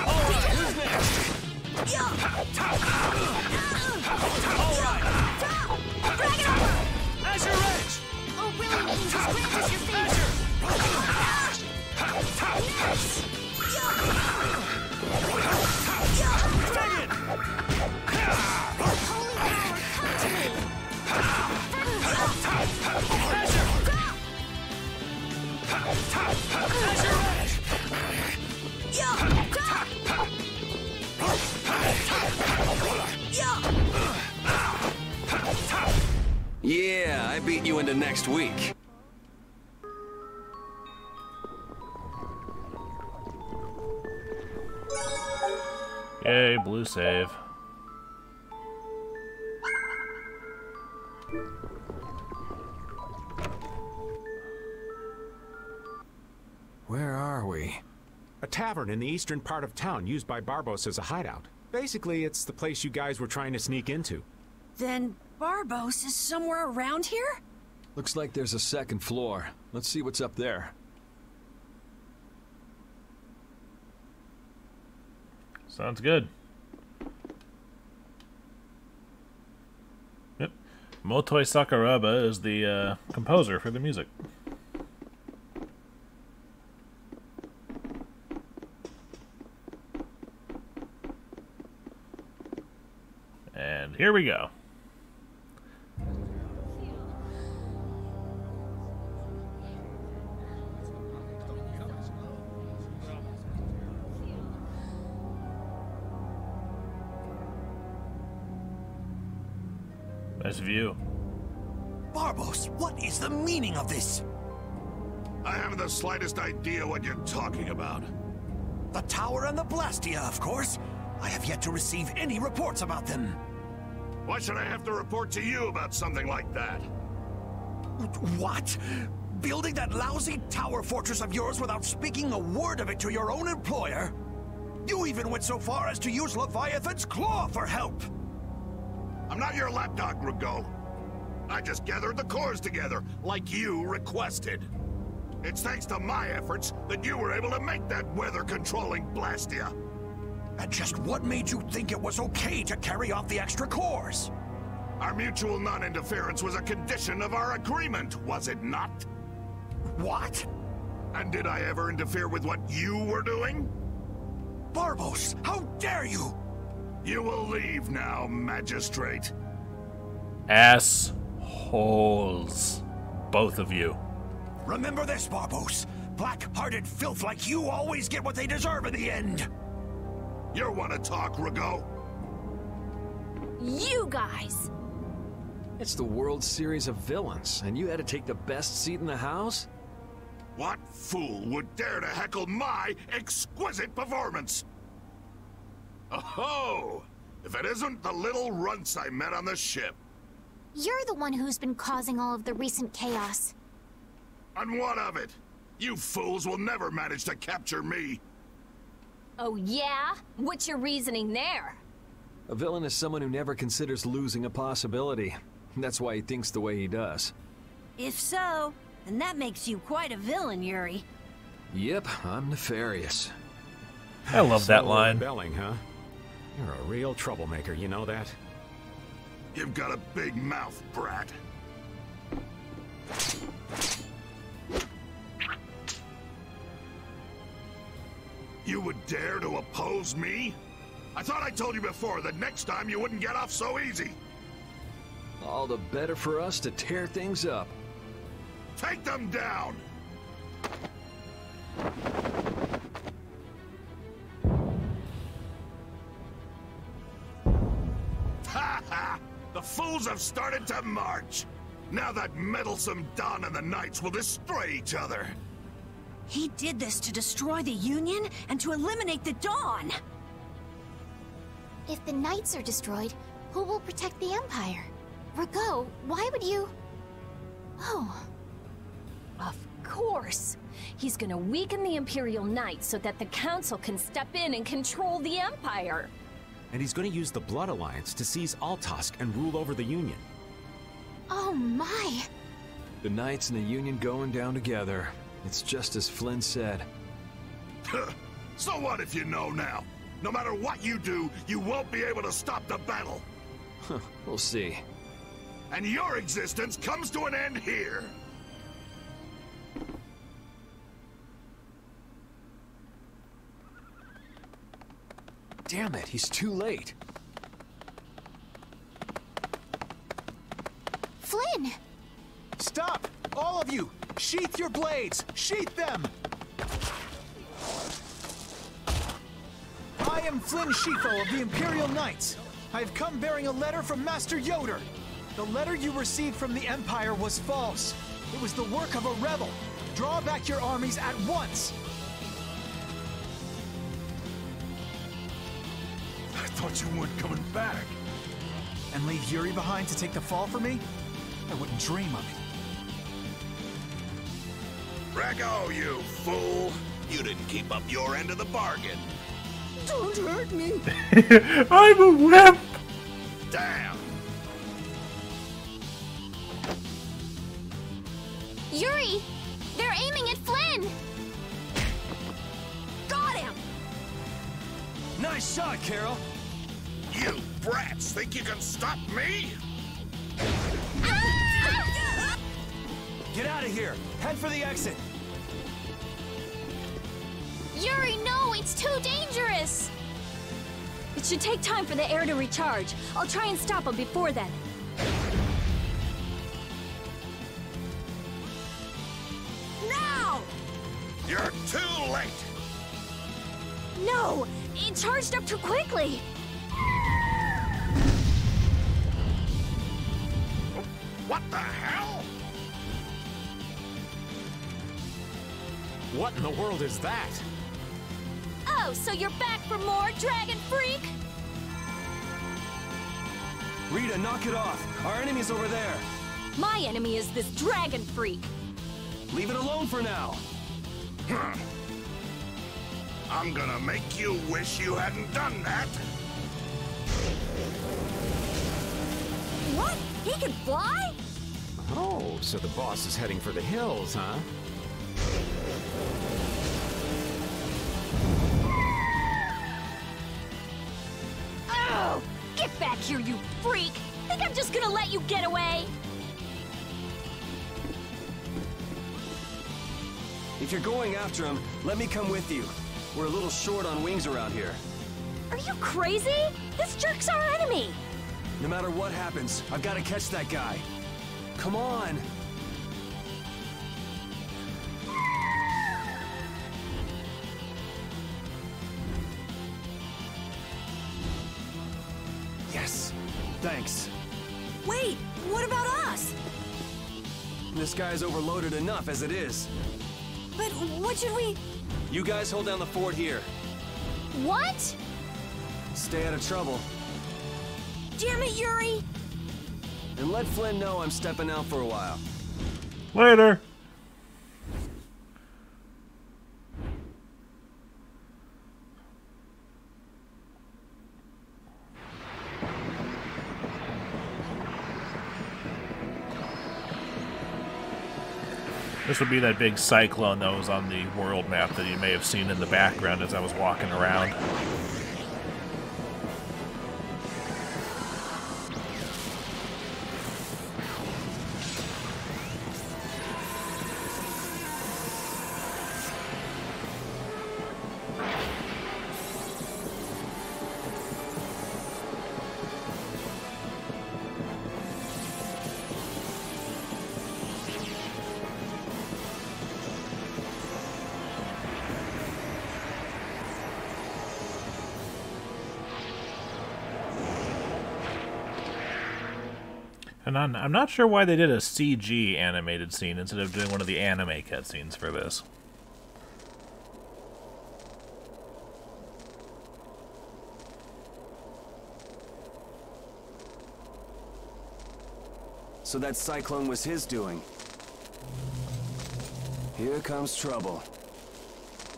All right, who's next? All right! Drag it over! Azure Edge! Oh, really means his grip is your favorite! Nice! Dang it! Holy power, come to me! Azure Edge! Yeah, I beat you into next week. Yay, blue save. Where are we? A tavern in the eastern part of town used by Barbos as a hideout. Basically, it's the place you guys were trying to sneak into. Then Barbos is somewhere around here? Looks like there's a second floor. Let's see what's up there. Sounds good. Yep. Motoi Sakuraba is the composer for the music. And here we go. Nice view. Barbos, what is the meaning of this? I haven't the slightest idea what you're talking about. The tower and the Blastia, of course. I have yet to receive any reports about them. Why should I have to report to you about something like that? What? Building that lousy tower fortress of yours without speaking a word of it to your own employer? You even went so far as to use Leviathan's claw for help! I'm not your lapdog, Rigaud. I just gathered the cores together, like you requested. It's thanks to my efforts that you were able to make that weather-controlling Blastia. And just what made you think it was okay to carry off the extra cores? Our mutual non-interference was a condition of our agreement, was it not? What? And did I ever interfere with what you were doing? Barbos, how dare you! You will leave now, Magistrate. Assholes. Both of you. Remember this, Barbos. Black-hearted filth like you always get what they deserve in the end. You want to talk, Rigaud? You guys! It's the World Series of Villains, and you had to take the best seat in the house? What fool would dare to heckle my exquisite performance? Oh, if it isn't the little runts I met on the ship. You're the one who's been causing all of the recent chaos. And what of it? You fools will never manage to capture me. Oh yeah? What's your reasoning there? A villain is someone who never considers losing a possibility. That's why he thinks the way he does. If so, then that makes you quite a villain, Yuri. Yep, I'm nefarious. I love that line. Rebelling, huh? You're a real troublemaker, you know that? You've got a big mouth, brat. You would dare to oppose me? I thought I told you before that next time you wouldn't get off so easy. All the better for us to tear things up. Take them down! Ha ha! The fools have started to march! Now that meddlesome Don and the Knights will destroy each other! He did this to destroy the Union and to eliminate the Dawn! If the Knights are destroyed, who will protect the Empire? Rago, why would you... Oh. Of course! He's gonna weaken the Imperial Knights so that the Council can step in and control the Empire! And he's going to use the Blood Alliance to seize Altosk and rule over the Union. Oh my! The Knights and the Union going down together. It's just as Flynn said. So what if you know now? No matter what you do, you won't be able to stop the battle. We'll see. And your existence comes to an end here. Damn it, he's too late. Flynn! Stop! All of you! Sheath your blades! Sheath them! I am Flynn Shifo of the Imperial Knights. I have come bearing a letter from Master Yoder. The letter you received from the Empire was false. It was the work of a rebel. Draw back your armies at once! I thought you weren't coming back. And leave Yuri behind to take the fall for me? I wouldn't dream of it. Rago, you fool! You didn't keep up your end of the bargain. Don't hurt me! I'm a wimp! Damn! Yuri! They're aiming at Flynn! Got him! Nice shot, Carol! You brats think you can stop me? Get out of here! Head for the exit! Yuri, no! It's too dangerous! It should take time for the air to recharge. I'll try and stop him before then. Now! You're too late! No! It charged up too quickly! What the hell? What in the world is that? Oh, so you're back for more, Dragon Freak? Rita, knock it off! Our enemy's over there! My enemy is this Dragon Freak! Leave it alone for now! I'm gonna make you wish you hadn't done that! What? He can fly? Oh, so the boss is heading for the hills, huh? Oh! Get back here, you freak! Think I'm just gonna let you get away? If you're going after him, let me come with you. We're a little short on wings around here. Are you crazy? This jerk's our enemy! No matter what happens, I've got to catch that guy. Come on! Yes! Thanks. Wait, what about us? This guy's overloaded enough as it is. But what should we... You guys hold down the fort here. What? Stay out of trouble. Damn it, Yuri! And let Flynn know I'm stepping out for a while. Later. This would be that big cyclone that was on the world map that you may have seen in the background as I was walking around. And I'm not sure why they did a CG animated scene instead of doing one of the anime cutscenes for this. So that cyclone was his doing. Here comes trouble.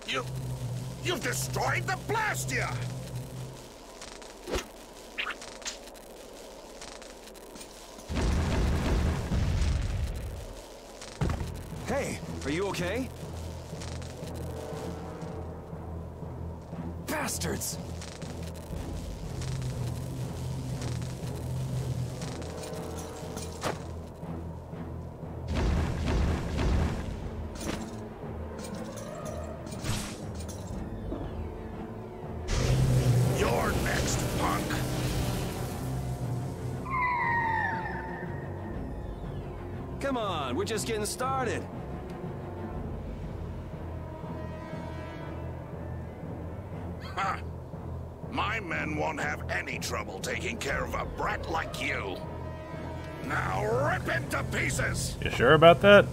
You've destroyed the Blastia! Hey, are you okay? Bastards! You're next, punk. Come on, we're just getting started. Ha! My men won't have any trouble taking care of a brat like you. Now rip him to pieces! You sure about that?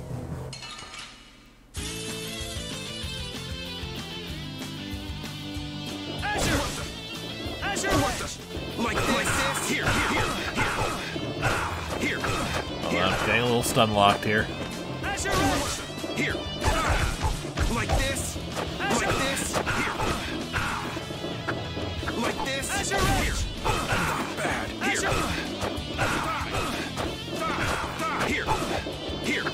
Like this? Here. Hold on, getting a little stun locked here. Here. Like this? Like this? Here. Like this? Here. Not bad. Here. Here. Here.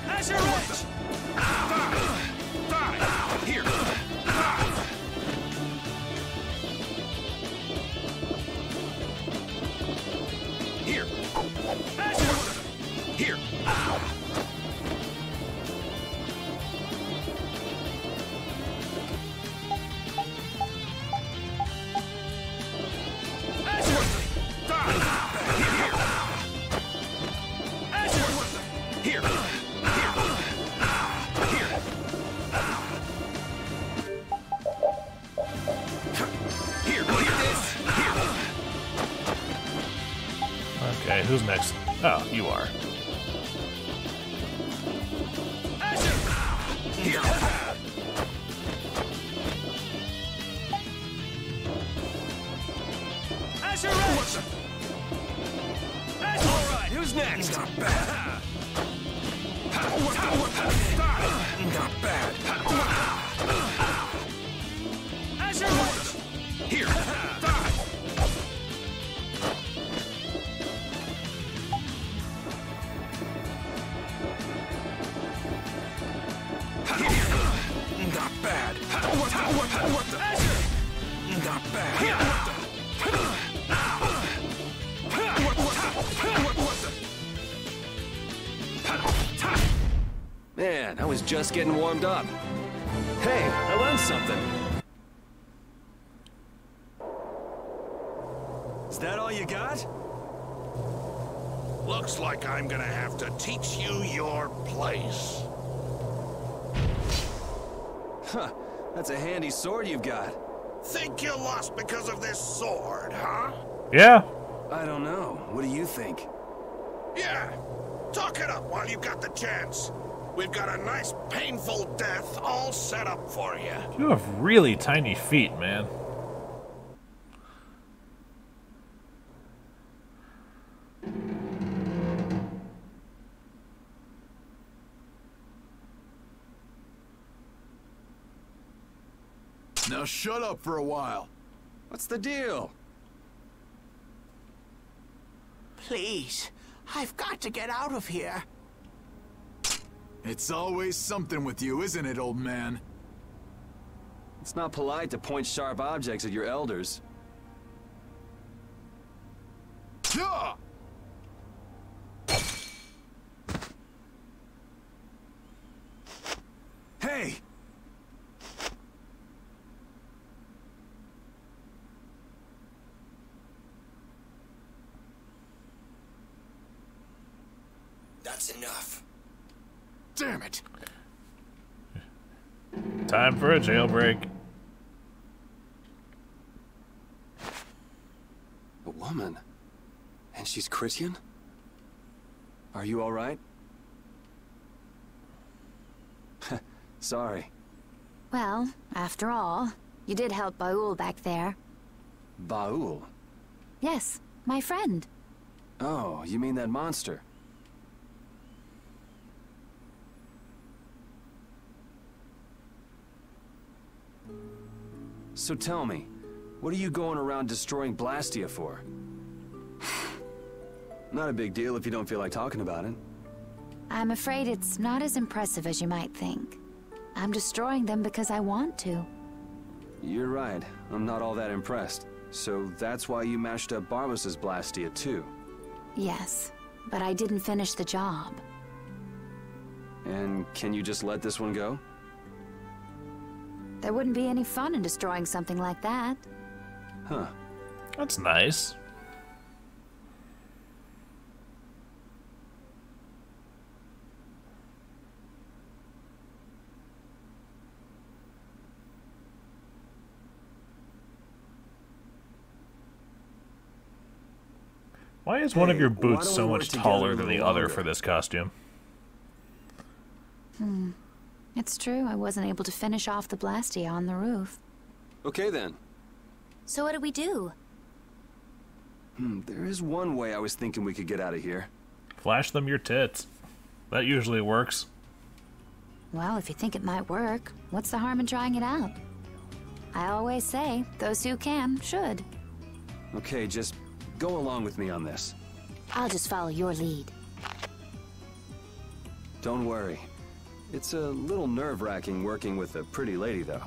As your wish. Here. Here. Here. Here. Okay, who's next? Oh, you are. Here. All right, who's next? Not bad. Not bad. Here. Not bad. What the? Not bad. Man, I was just getting warmed up. Hey, I learned something. Is that all you got? Looks like I'm gonna have to teach you your place. Huh, that's a handy sword you've got. Think you lost because of this sword, huh? Yeah. I don't know. What do you think? Yeah. Talk it up while you got the chance. We've got a nice, painful death all set up for you. You have really tiny feet, man. Now shut up for a while. What's the deal? Please, I've got to get out of here. It's always something with you, isn't it, old man? It's not polite to point sharp objects at your elders. Hey! That's enough. Damn it! Time for a jailbreak. A woman? And she's Christian? Are you all right? Sorry. Well, after all, you did help Baul back there. Baul? Yes, my friend. Oh, you mean that monster? So tell me, what are you going around destroying Blastia for? Not a big deal if you don't feel like talking about it. I'm afraid it's not as impressive as you might think. I'm destroying them because I want to. You're right. I'm not all that impressed. So that's why you mashed up Barbos's Blastia too? Yes, but I didn't finish the job. And can you just let this one go? There wouldn't be any fun in destroying something like that. Huh. That's nice. Why is one of your boots so much taller than the other for this costume? It's true, I wasn't able to finish off the Blastia on the roof. Okay then. So what do we do? There is one way I was thinking we could get out of here. Flash them your tits. That usually works. Well, if you think it might work, what's the harm in trying it out? I always say, those who can, should. Okay, just go along with me on this. I'll just follow your lead. Don't worry. It's a little nerve-wracking working with a pretty lady, though.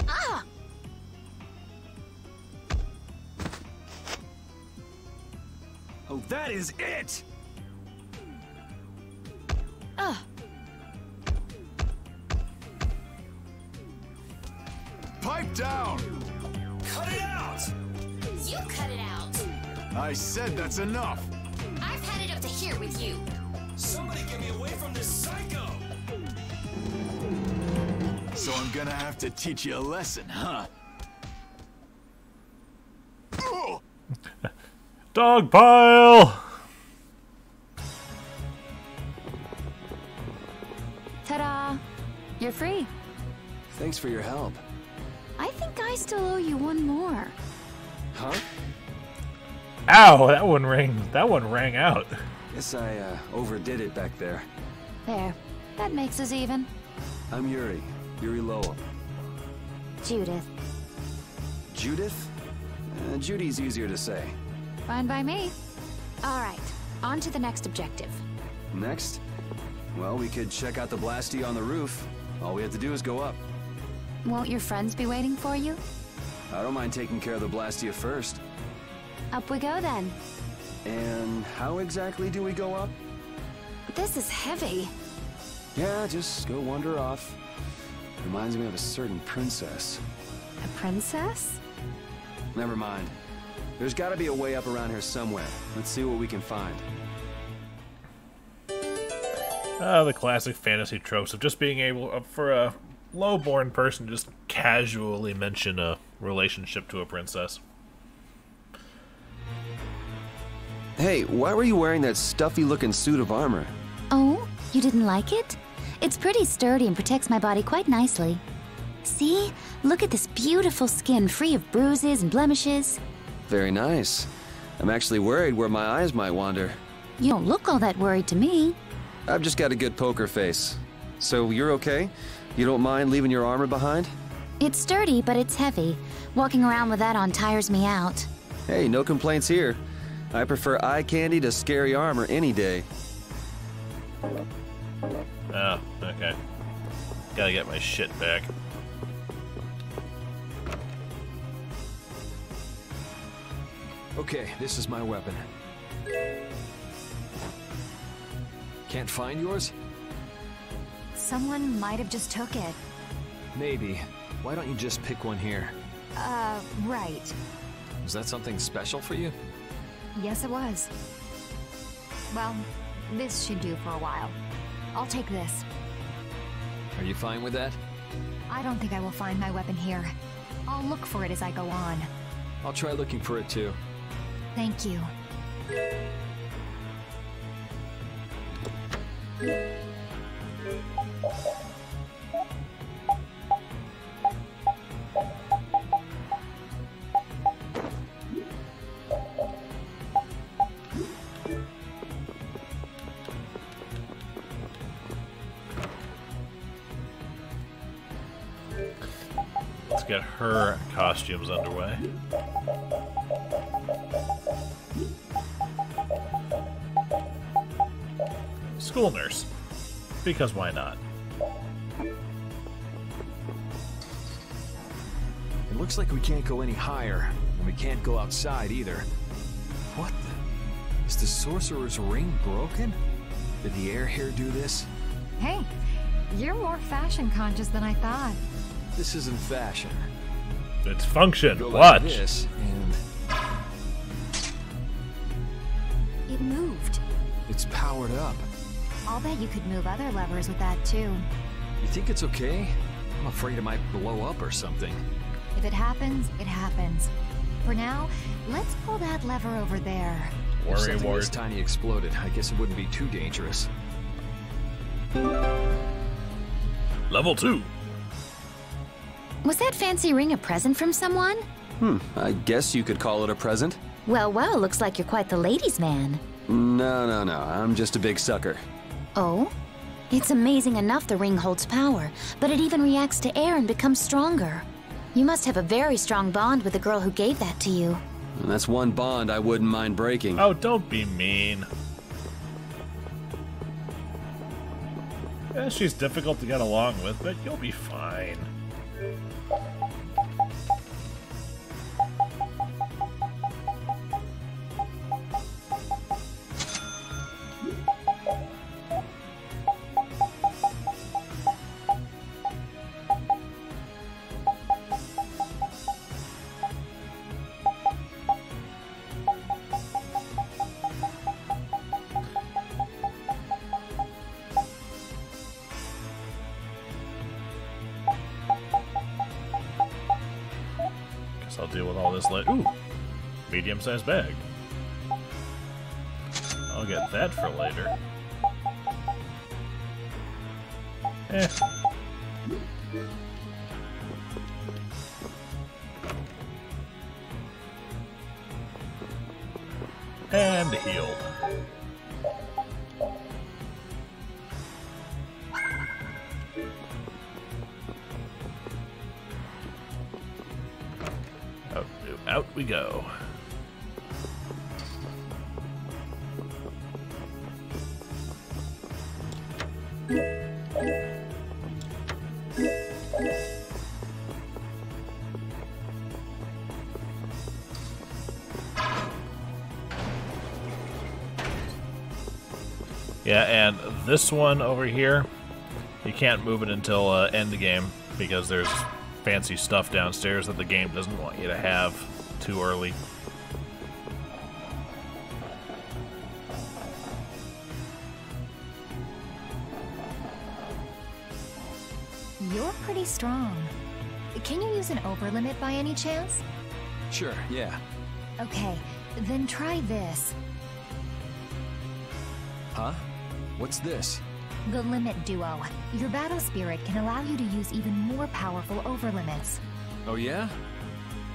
Ah! Oh, that is it! Pipe down! Cut it out! You cut it out. I said that's enough. I've had it up to here with you. Somebody get me away from this psycho! So I'm gonna have to teach you a lesson, huh? Dog pile! Ta-da! You're free. Thanks for your help. I think I still owe you one more. Huh? Ow! That one rang out. Guess I overdid it back there. There. That makes us even. I'm Yuri Lowell. Judith. Judith? Judy's easier to say. Fine by me. All right, on to the next objective. Next? Well, we could check out the Blastia on the roof. All we have to do is go up. Won't your friends be waiting for you? I don't mind taking care of the Blastia first. Up we go then. And how exactly do we go up? This is heavy. Yeah, just go wander off. Reminds me of a certain princess. A princess? Never mind. There's gotta be a way up around here somewhere. Let's see what we can find. The classic fantasy tropes of just being able, for a low-born person, to just casually mention a relationship to a princess. Hey, why were you wearing that stuffy-looking suit of armor? Oh, you didn't like it? It's pretty sturdy and protects my body quite nicely. See? Look at this beautiful skin, free of bruises and blemishes. Very nice. I'm actually worried where my eyes might wander. You don't look all that worried to me. I've just got a good poker face. So you're okay? You don't mind leaving your armor behind? It's sturdy, but it's heavy. Walking around with that on tires me out. Hey, no complaints here. I prefer eye candy to scary armor any day. Oh, okay. Gotta get my shit back. Okay, this is my weapon. Can't find yours? Someone might have just took it. Maybe. Why don't you just pick one here? Right. Was that something special for you? Yes, it was. Well, this should do for a while. I'll take this. Are you fine with that? I don't think I will find my weapon here. I'll look for it as I go on. I'll try looking for it too. Thank you. Let's get her costumes underway. School nurse. Because why not? It looks like we can't go any higher, and we can't go outside either. What the? Is the sorcerer's ring broken? Did the air here do this? Hey, you're more fashion conscious than I thought. This isn't fashion. It's function. Go Watch. like this, and It moved. it's powered up. I'll bet you could move other levers with that too. You think it's okay? I'm afraid it might blow up or something. If it happens, it happens. For now, let's pull that lever over there. If something this tiny exploded, I guess it wouldn't be too dangerous. Level 2. Was that fancy ring a present from someone? I guess you could call it a present. Well, looks like you're quite the ladies' man. No, I'm just a big sucker. Oh? It's amazing enough the ring holds power, but it even reacts to air and becomes stronger. You must have a very strong bond with the girl who gave that to you. And that's one bond I wouldn't mind breaking. Oh, don't be mean. Yeah, she's difficult to get along with, but you'll be fine. I'll deal with all this later. Ooh, medium-sized bag. I'll get that for later. And healed. Out we go. Yeah, and this one over here, you can't move it until end the game because there's fancy stuff downstairs that the game doesn't want you to have too early. You're pretty strong. Can you use an overlimit by any chance? Sure, yeah. Okay, then try this. Huh? What's this? The Limit Duo. Your battle spirit can allow you to use even more powerful overlimits. Oh yeah?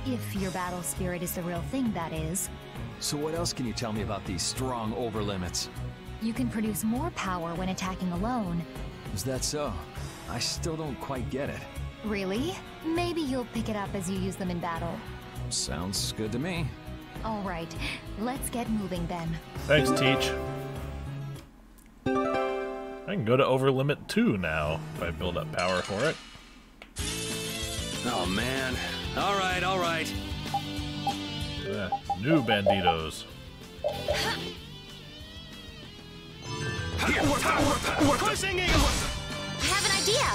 If your battle spirit is the real thing, that is. So what else can you tell me about these strong overlimits? You can produce more power when attacking alone. Is that so? I still don't quite get it. Really? Maybe you'll pick it up as you use them in battle. Sounds good to me. All right, let's get moving then. Thanks, Teach. I can go to over limit 2 now if I build up power for it. Oh man. Alright, alright. New banditos. I have an idea.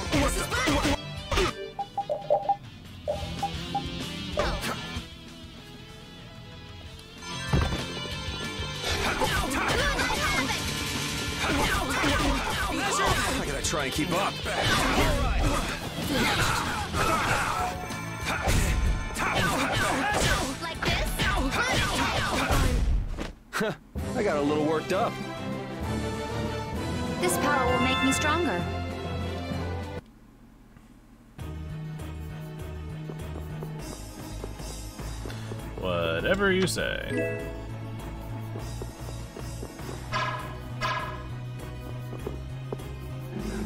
I gotta try and keep up. Like this? I got a little worked up. This power will make me stronger. Whatever you say.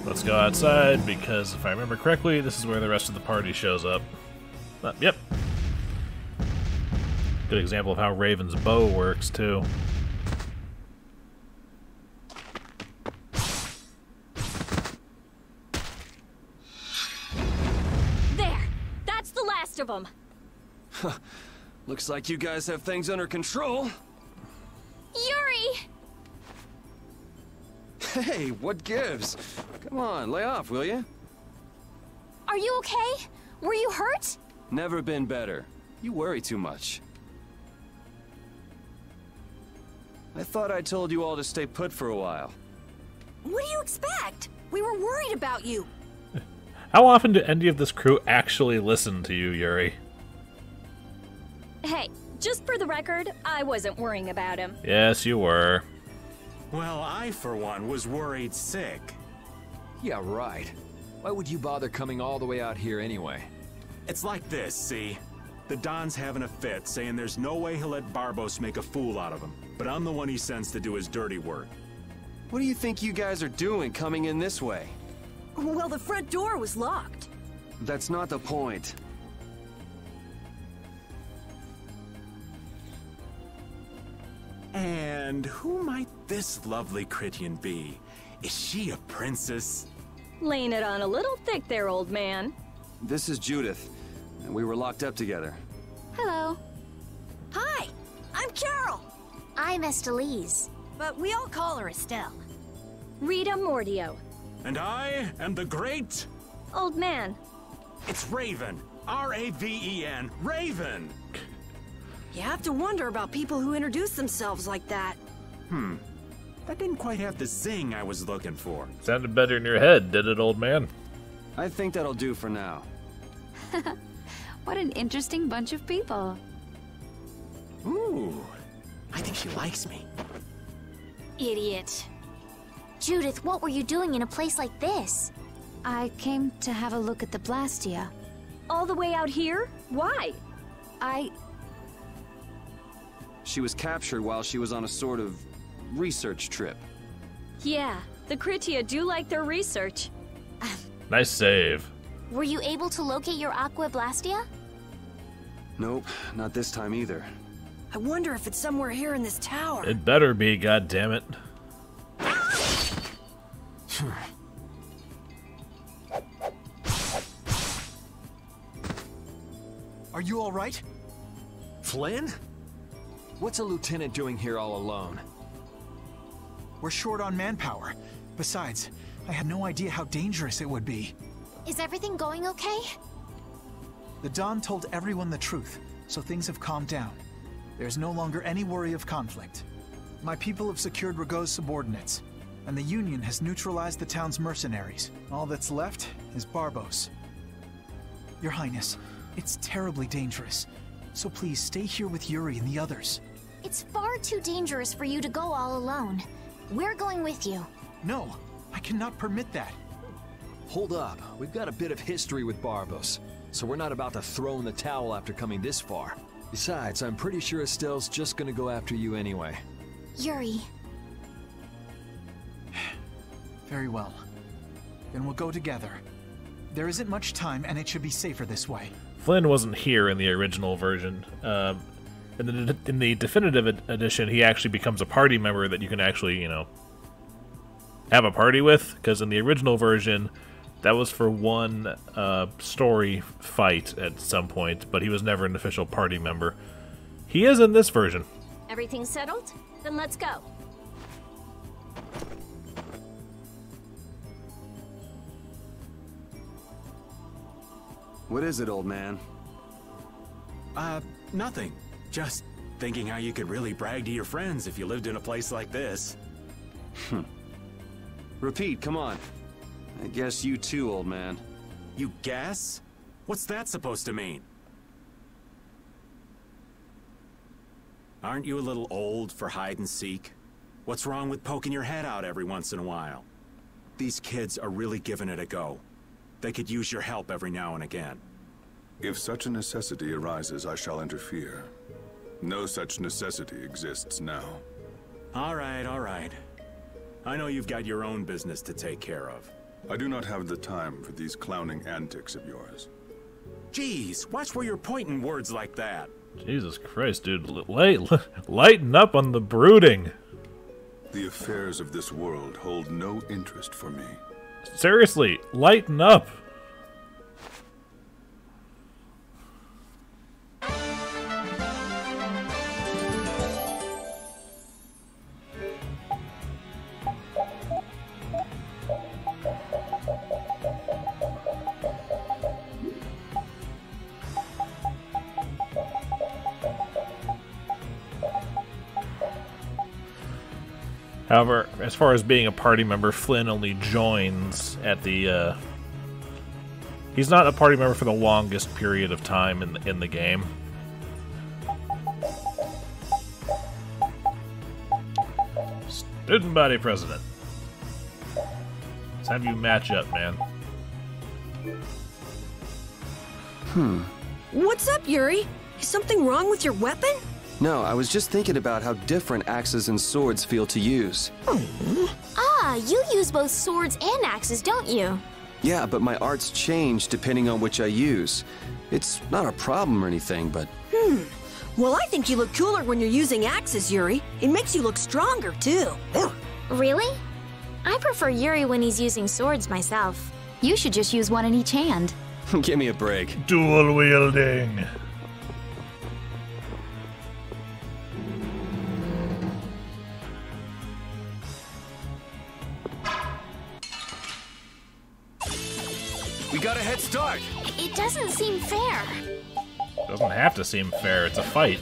Let's go outside, because if I remember correctly, this is where the rest of the party shows up. Yep. Good example of how Raven's bow works, too. There! That's the last of them! Looks like you guys have things under control. Yuri! Hey, what gives? Come on, lay off, will you? Are you okay? Were you hurt? Never been better. You worry too much. I thought I told you all to stay put for a while. What do you expect? We were worried about you. How often do any of this crew actually listen to you, Yuri? Hey, just for the record, I wasn't worrying about him. Yes, you were. Well, I, for one, was worried sick. Yeah, right. Why would you bother coming all the way out here anyway? It's like this, see? The Don's having a fit, saying there's no way he'll let Barbos make a fool out of him. But I'm the one he sends to do his dirty work. What do you think you guys are doing coming in this way? Well, the front door was locked. That's not the point. And who might this lovely Critian be? Is she a princess? Laying it on a little thick there, old man. This is Judith, and we were locked up together. Hello. Hi, I'm Carol. I'm Estelise. But we all call her Estelle. Rita Mordio. And I am the great... Old man. It's Raven. R-A-V-E-N. Raven! You have to wonder about people who introduce themselves like that. That didn't quite have the zing I was looking for. Sounded better in your head, did it, old man? I think that'll do for now. What an interesting bunch of people. Ooh, I think she likes me. Idiot. Judith, what were you doing in a place like this? I came to have a look at the Blastia. All the way out here? Why? She was captured while she was on a sort of research trip. Yeah, the Kritia do like their research. Nice save. Were you able to locate your Aqua Blastia? Nope, not this time either. I wonder if it's somewhere here in this tower. It better be, goddammit. Are you all right? Flynn? What's a lieutenant doing here all alone? We're short on manpower. Besides, I had no idea how dangerous it would be. Is everything going okay? The Don told everyone the truth, so things have calmed down. There's no longer any worry of conflict. My people have secured Rigaud's subordinates, and the Union has neutralized the town's mercenaries. All that's left is Barbos. Your Highness, it's terribly dangerous, so please stay here with Yuri and the others. It's far too dangerous for you to go all alone. We're going with you. No, I cannot permit that. Hold up. We've got a bit of history with Barbos, so we're not about to throw in the towel after coming this far. Besides, I'm pretty sure Estelle's just gonna go after you anyway. Yuri. Very well. Then we'll go together. There isn't much time, and it should be safer this way. Flynn wasn't here in the original version. in the definitive edition, he actually becomes a party member that you can actually, you know, have a party with. Because in the original version, that was for one story fight at some point, but he was never an official party member. He is in this version. Everything settled? Then let's go. What is it, old man? Nothing. Just thinking how you could really brag to your friends if you lived in a place like this. Repeat, come on. I guess you too, old man. You guess? What's that supposed to mean? Aren't you a little old for hide and seek? What's wrong with poking your head out every once in a while? These kids are really giving it a go. They could use your help every now and again. If such a necessity arises, I shall interfere. No such necessity exists now. All right, all right. I know you've got your own business to take care of. I do not have the time for these clowning antics of yours. Jeez, watch where you're pointing words like that. Jesus Christ, dude. Lighten up on the brooding. The affairs of this world hold no interest for me. Seriously, lighten up. However, as far as being a party member, Flynn only joins at the, he's not a party member for the longest period of time in the game. Student body president. Let's have you match up, man. What's up, Yuri? Is something wrong with your weapon? No, I was just thinking about how different axes and swords feel to use. Ah, you use both swords and axes, don't you? Yeah, but my arts change depending on which I use. It's not a problem or anything, but... Well, I think you look cooler when you're using axes, Yuri. It makes you look stronger, too. Really? I prefer Yuri when he's using swords myself. You should just use one in each hand. Give me a break. Dual wielding. We got a head start. It doesn't seem fair. Doesn't have to seem fair. It's a fight.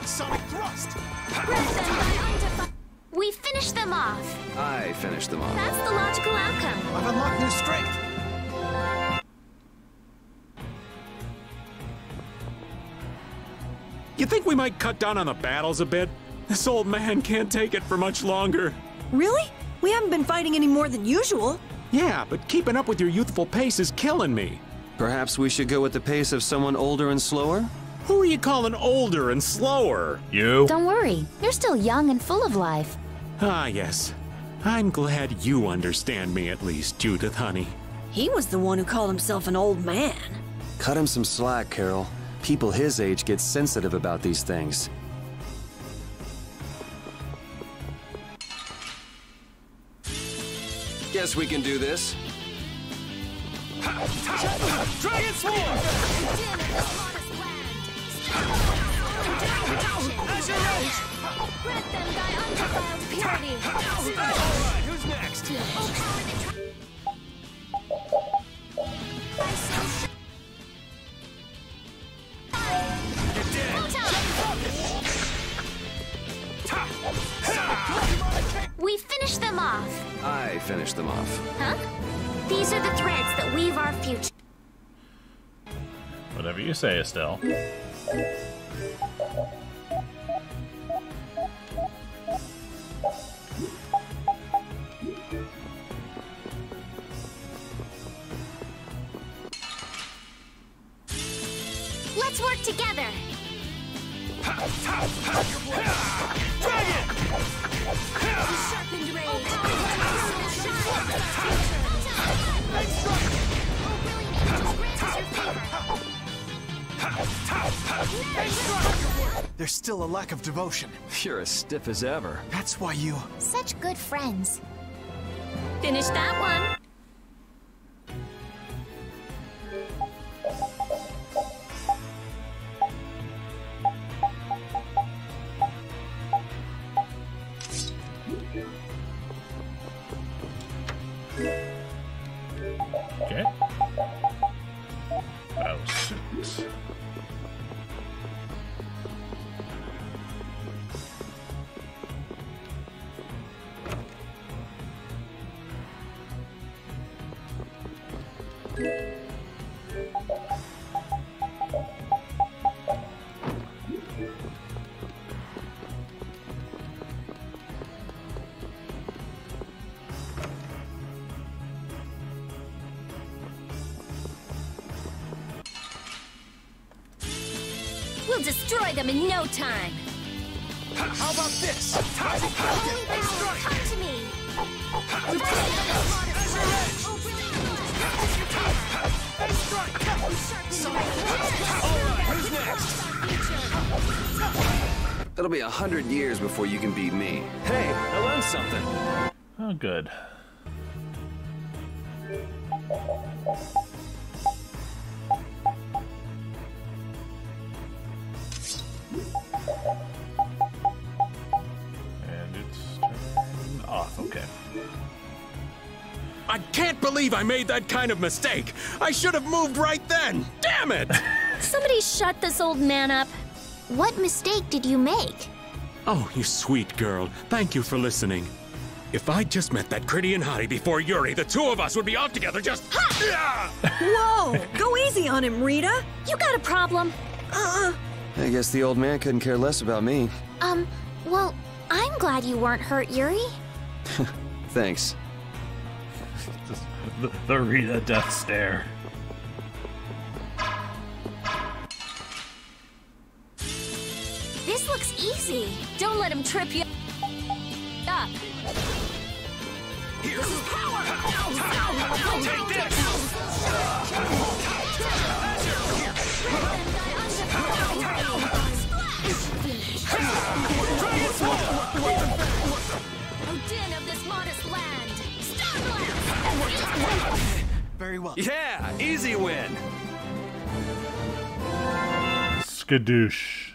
Sonic thrust. We finished them off. I finished them off. That's the logical outcome. I've unlocked new strength. You think we might cut down on the battles a bit? This old man can't take it for much longer. Really? We haven't been fighting any more than usual. Yeah, but keeping up with your youthful pace is killing me. Perhaps we should go with the pace of someone older and slower? Who are you calling older and slower? You? Don't worry. You're still young and full of life. Ah, yes. I'm glad you understand me at least, Judith, honey. He was the one who called himself an old man. Cut him some slack, Carol. People his age get sensitive about these things. Guess we can do this. Dragon Sword! Azure Rage! Grant them thy undefiled purity. Alright, who's next? We finished them off. I finished them off. Huh? These are the threads that weave our future. Whatever you say, Estelle. Let's work together. Dragon! Sharpened rays. There's still a lack of devotion. You're as stiff as ever. That's why you... Such good friends. Finish that one. Okay. Oh, shoot. We'll destroy them in no time. How about this? Holy power, come to me. Who's next? It'll be 100 years before you can beat me. Hey, I learned something. Oh, good. And it's turned off. Okay. I can't believe I made that kind of mistake. I should have moved right then. Damn it! Somebody shut this old man up. What mistake did you make? Oh, you sweet girl. Thank you for listening. If I'd just met that Critty and Hottie before Yuri, the two of us would be out together just... Whoa! Go easy on him, Rita. You got a problem? I guess the old man couldn't care less about me. Well, I'm glad you weren't hurt, Yuri. Thanks. Just the Rita death stare. This looks easy. Don't let him trip you up. This is power! Take this! Odin of this modest land. Very well. Yeah, easy win. Skadoosh.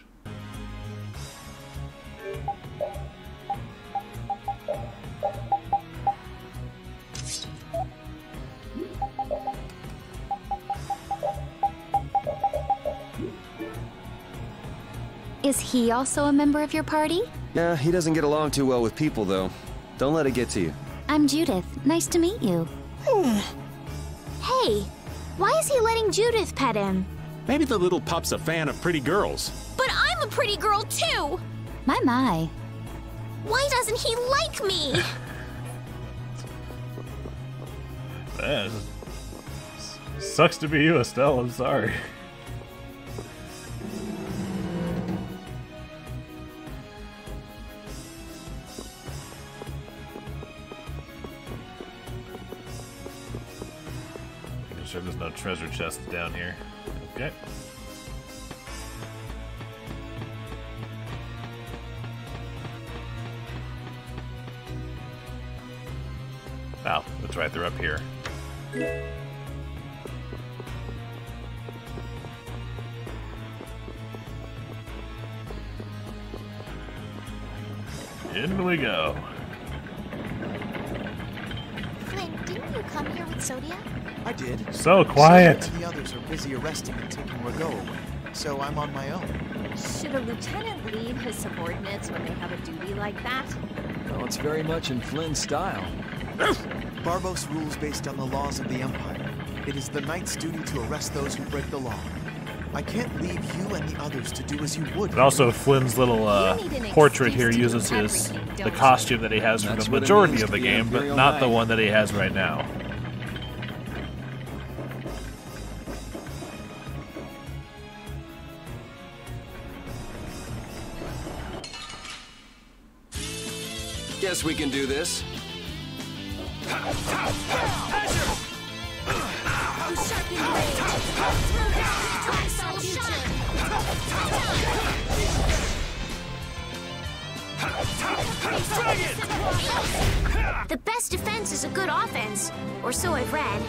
Is he also a member of your party? Yeah, he doesn't get along too well with people, though. Don't let it get to you. I'm Judith. Nice to meet you. Hey, why is he letting Judith pet him? Maybe the little pup's a fan of pretty girls. But I'm a pretty girl too. My. Why doesn't he like me? Man, sucks to be you, Estelle. I'm sorry. Making sure there's no treasure chests down here. Okay. Oh, that's right, they're up here. In we go. Flynn, didn't you come here with Sodia? I did. So quiet. Sodia and the others are busy arresting and taking Rago away, so I'm on my own. Should a lieutenant lead his subordinates when they have a duty like that? Well, it's very much in Flynn's style. Barbos rules based on the laws of the Empire. It is the Knight's duty to arrest those who break the law. I can't leave you and the others to do as you would. But also, Flynn's little portrait here uses the costume that he has for the majority of the game, but not the one that he has right now. guess we can do this. The best defense is a good offense, or so I've read.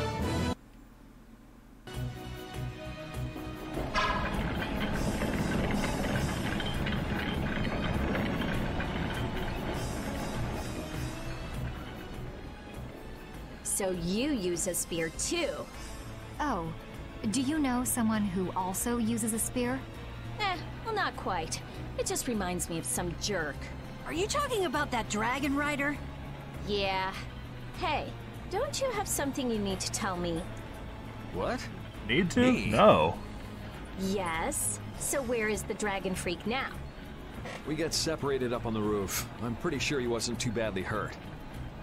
So you use a spear too? Oh, do you know someone who also uses a spear? Well, not quite. It just reminds me of some jerk. Are you talking about that dragon rider? Yeah. Hey, don't you have something you need to tell me? What? Need to? Me? No. Yes. So where is the dragon freak now? We got separated up on the roof. I'm pretty sure he wasn't too badly hurt.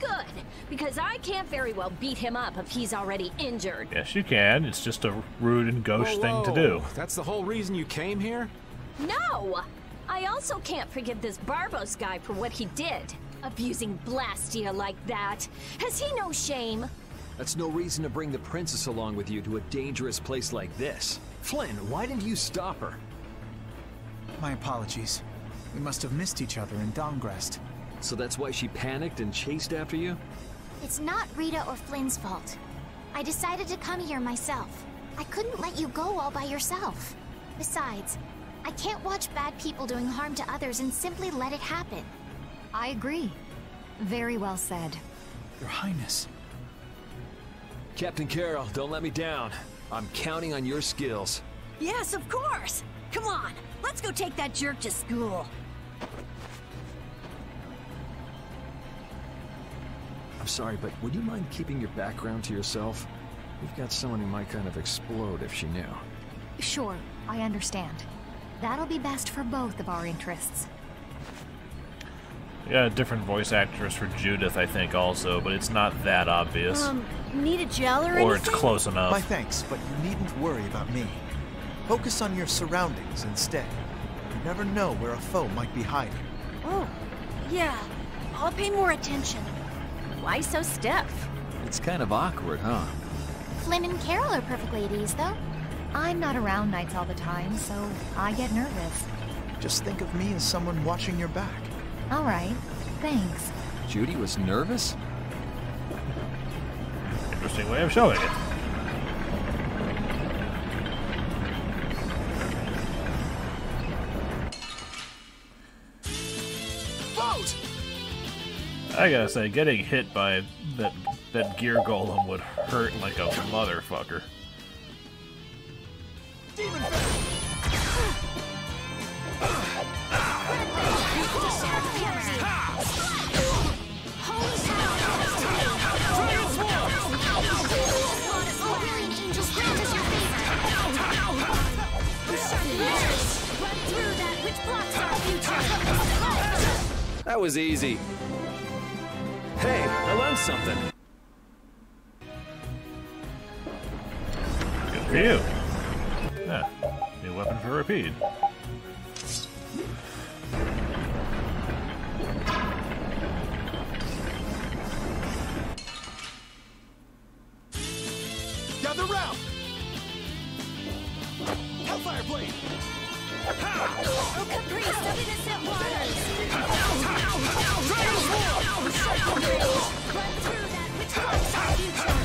Good, because I can't very well beat him up if he's already injured. Yes, you can. It's just a rude and gauche thing to do. That's the whole reason you came here? No! I also can't forgive this Barbos guy for what he did. Abusing Blastia like that. Has he no shame? That's no reason to bring the princess along with you to a dangerous place like this. Flynn, why didn't you stop her? My apologies. We must have missed each other in Dongrest. So that's why she panicked and chased after you? It's not Rita or Flynn's fault. I decided to come here myself. I couldn't let you go all by yourself. Besides, I can't watch bad people doing harm to others and simply let it happen. I agree. Very well said. Your Highness. Captain Carroll, don't let me down. I'm counting on your skills. Yes, of course! Come on, let's go take that jerk to school. I'm sorry, but would you mind keeping your background to yourself? We've got someone who might kind of explode if she knew. Sure, I understand. That'll be best for both of our interests. Yeah, a different voice actress for Judith, I think, also, but it's not that obvious. Need a gel or anything? Or it's close enough. My thanks, but you needn't worry about me. Focus on your surroundings instead. You never know where a foe might be hiding. Oh, yeah. I'll pay more attention. Why so stiff? It's kind of awkward, huh? Flynn and Carol are perfectly at ease, though. I'm not around nights all the time, so I get nervous. Just think of me as someone watching your back. All right, thanks. Judy was nervous? Interesting way of showing it. Vote! I gotta say, getting hit by that gear golem would hurt like a motherfucker. Demon That was easy. Hey, I learned something. Good for you. Yeah, new weapon for Rapide. Gather round! Hellfire Blade! Oh, caprice of innocent waters! Dragon's War! Run through that which blocks our future!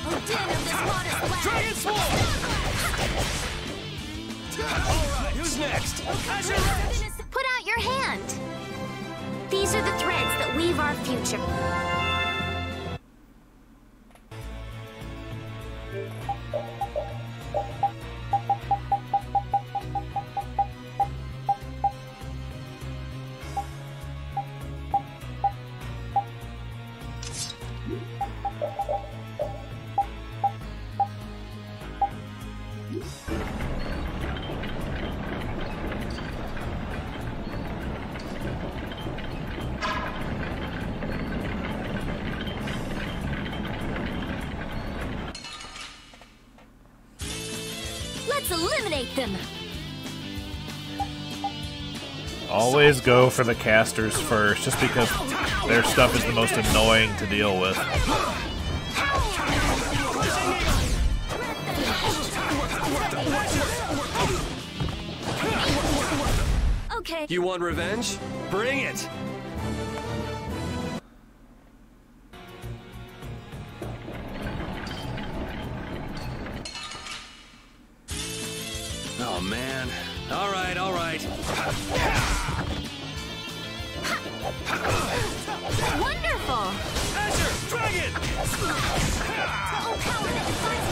Oh, din of this modest land! Dragon's War! Alright, who's next? Put out your hand! These are the threads that weave our future. Let's eliminate them! Always go for the casters first, just because their stuff is the most annoying to deal with. Okay. You want revenge? Bring it! Oh man. All right, all right. Wonderful! Azure, dragon! Oh, power that defines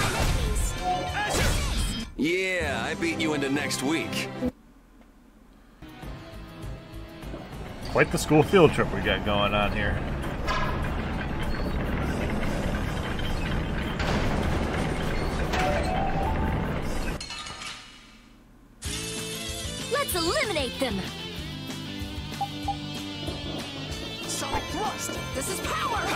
my enemies! Yeah, I beat you into next week. Quite the school field trip we got going on here. Let's eliminate them! Sonic thrust! This is power!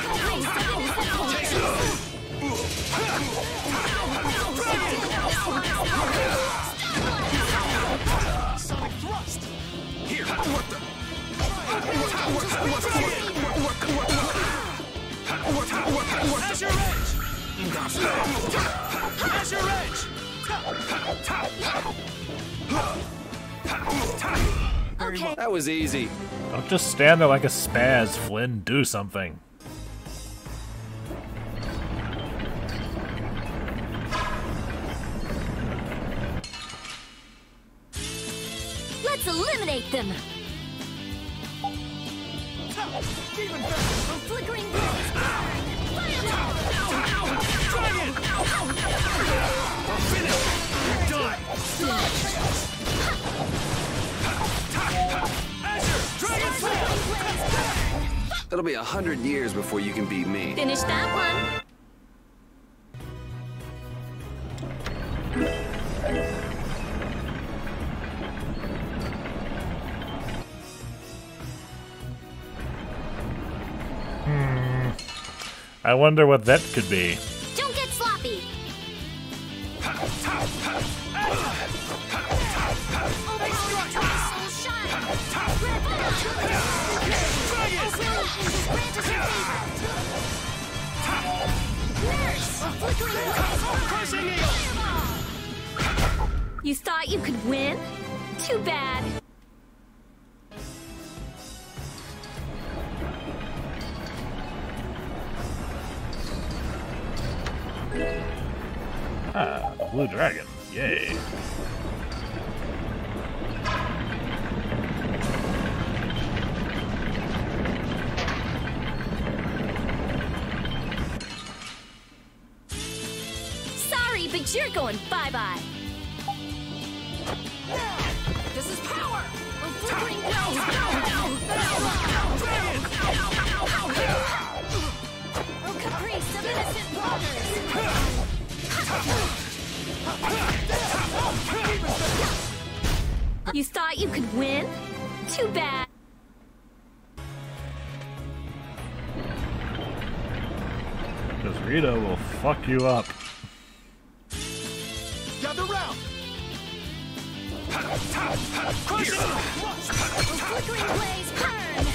Sonic thrust! Here! What the? Azure Edge! Azure Edge! Okay. That was easy. Don't just stand there like a spaz, Flynn. Do something. Let's eliminate them! Even better! A flickering blaze burn! Dragon! Finish! Die! Azure! Dragon Slayer! It'll be 100 years before you can beat me. Finish that one! I wonder what that could be. Don't get sloppy! You thought you could win? Too bad. Ah, blue dragon. Yay. Sorry, but you're going bye-bye. This is power! A flickering blaze! Oh, caprice of innocent bloggers! You thought you could win? Too bad. Because Rita will fuck you up. Gather round! Crushing! Flickering blaze burn!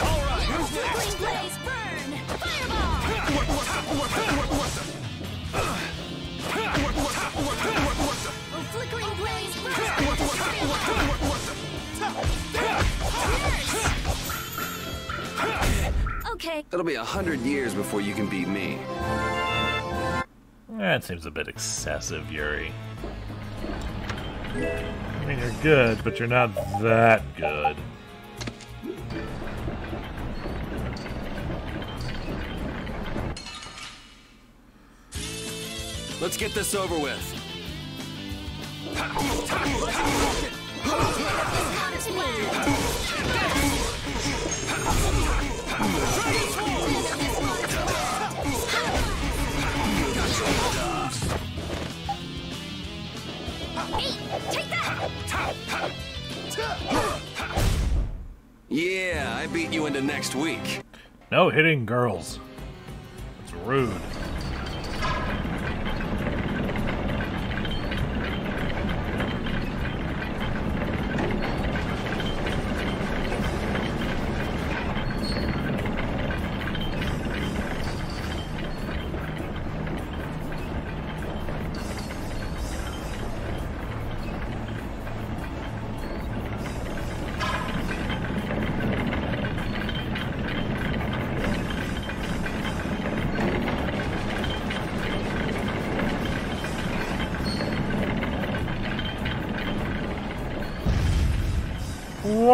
All right, who's Flickering blaze burn! Fireball! Oh, flickering blaze burn! Okay. It'll be 100 years before you can beat me. That seems a bit excessive, Yuri. I mean, you're good, but you're not that good. Let's get this over with. Take that! Yeah, I beat you into next week. No hitting girls. It's rude.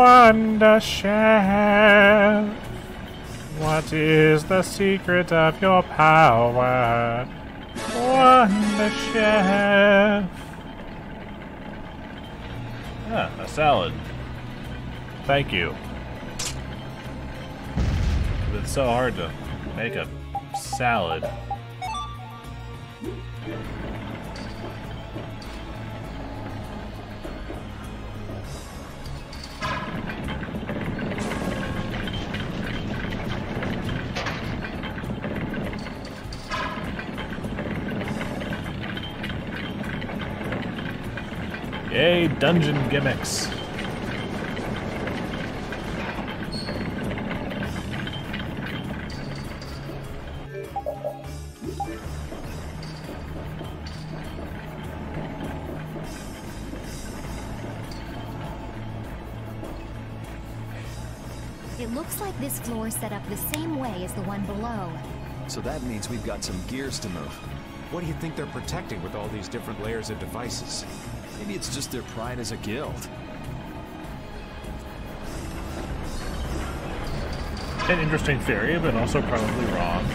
Wonder Chef, what is the secret of your power? Wonder Chef. Ah, a salad. Thank you. It's so hard to make a salad. Yay, dungeon gimmicks. It looks like this floor is set up the same way as the one below. So that means we've got some gears to move. What do you think they're protecting with all these different layers of devices? Maybe it's just their pride as a guild. An interesting theory, but also probably wrong.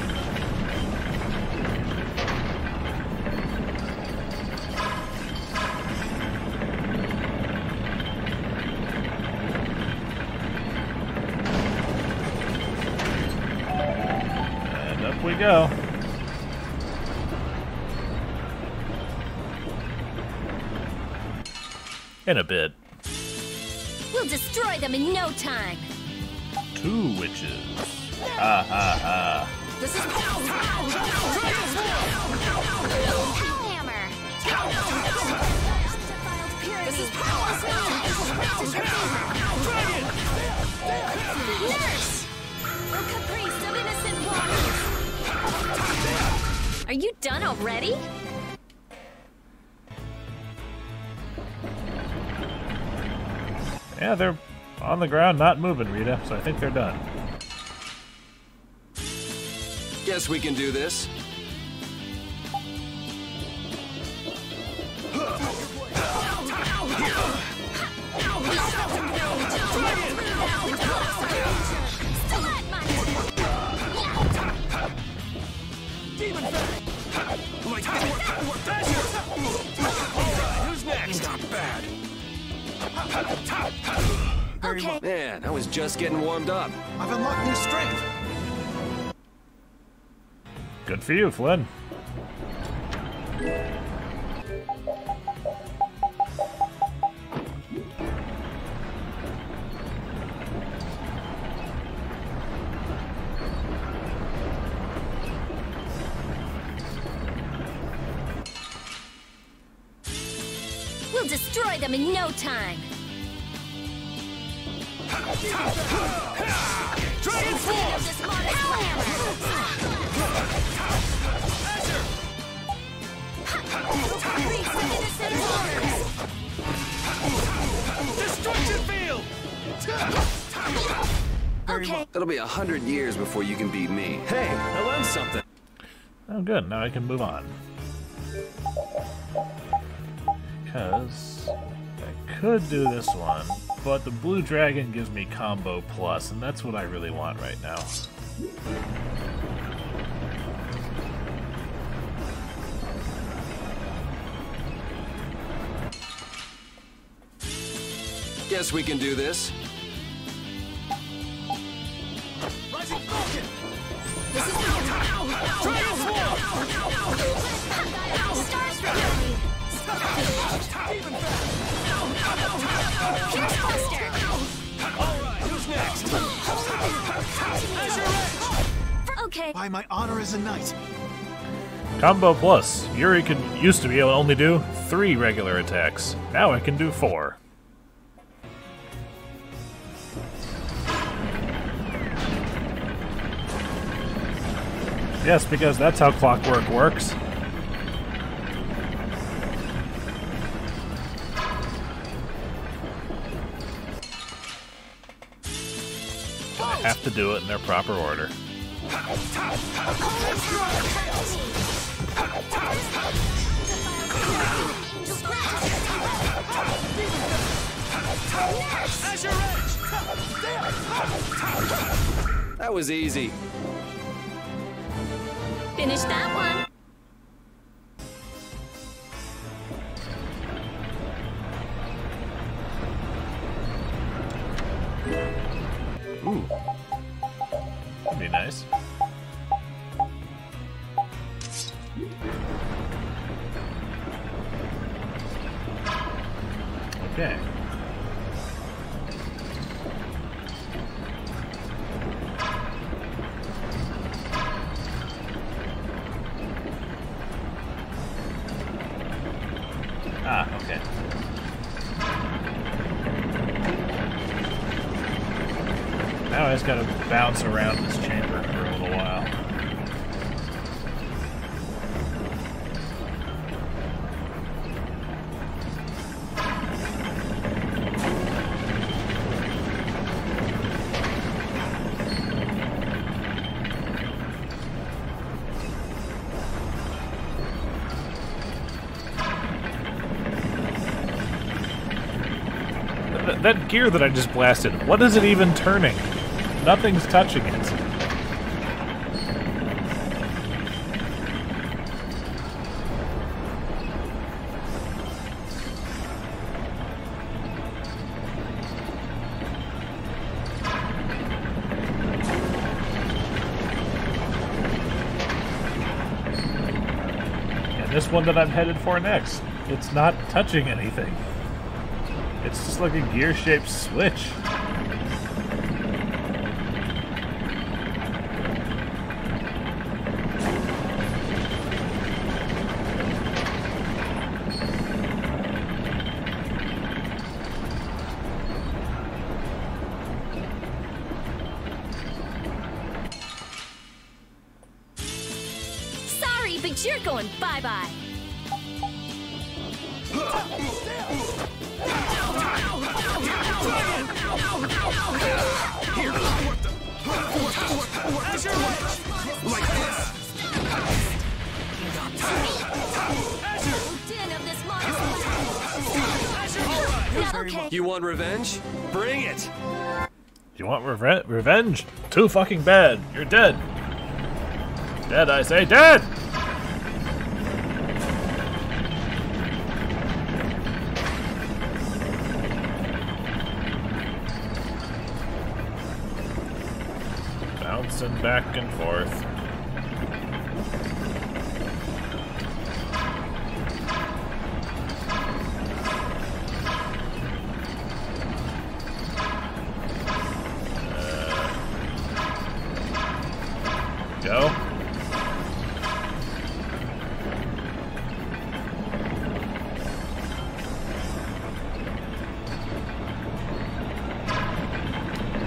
And up we go. In a bit. We'll destroy them in no time. 2 witches. Ha ha ha. This is Hammer! This is Nurse! A caprice of innocent waters. Are you done already? Yeah, they're on the ground, not moving, Rita, so I think they're done. Guess we can do this. Who's next? Not bad. Okay. Man, I was just getting warmed up. I've unlocked new strength. Good for you, Flynn. We'll destroy them in no time. Destruction field! Okay. It'll be 100 years before you can beat me. Hey, I learned something. Oh, good. Now I can move on. Because I could do this one, but the blue dragon gives me combo plus, and that's what I really want right now. Guess we can do this. Rising Falcon! This is Dragon Swarm! Stars for me. Even better! Pierce Buster. Alright, who's next? Azure Edge! Okay. By my honor as a knight. Combo plus. Yuri used to be able to only do 3 regular attacks. Now I can do 4. Yes, because that's how clockwork works. I have to do it in their proper order. Azure Edge! was easy. Finish that one. Ooh. That'd be nice. Okay. Ah, okay. Now I just gotta bounce around this chamber for a little while. That gear that I just blasted, what is it even turning? Nothing's touching it. And this one that I'm headed for next, it's not touching anything. It's just like a gear-shaped switch. Sorry, but you're going bye-bye. Here, what the? As your wish! Like this! You want revenge? Bring it! You want revenge? Too fucking bad. You're dead. Dead, I say, dead! Bouncing back and forth. Go.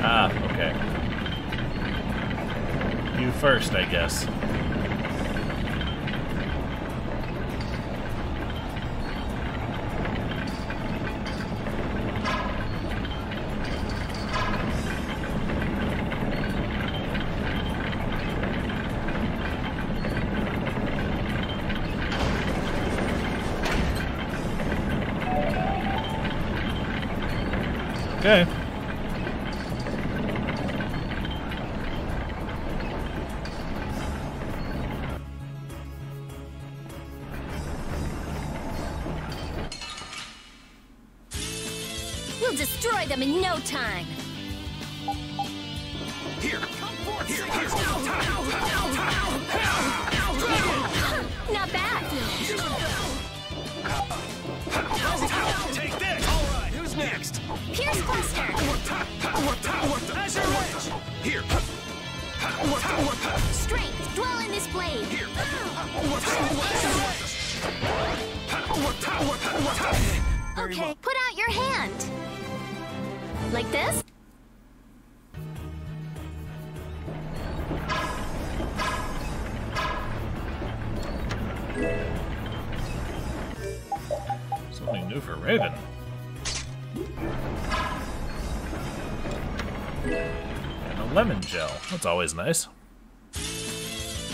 Ah, okay. You first, I guess. Okay. We'll destroy them in no time. Here! Here! Not bad. Take this! Alright, who's next? Pierce Cluster. As your wish! Here! Strength, dwell in this blade. Here! Okay, put out your hand. Like this? Something new for Raven. And a lemon gel. That's always nice.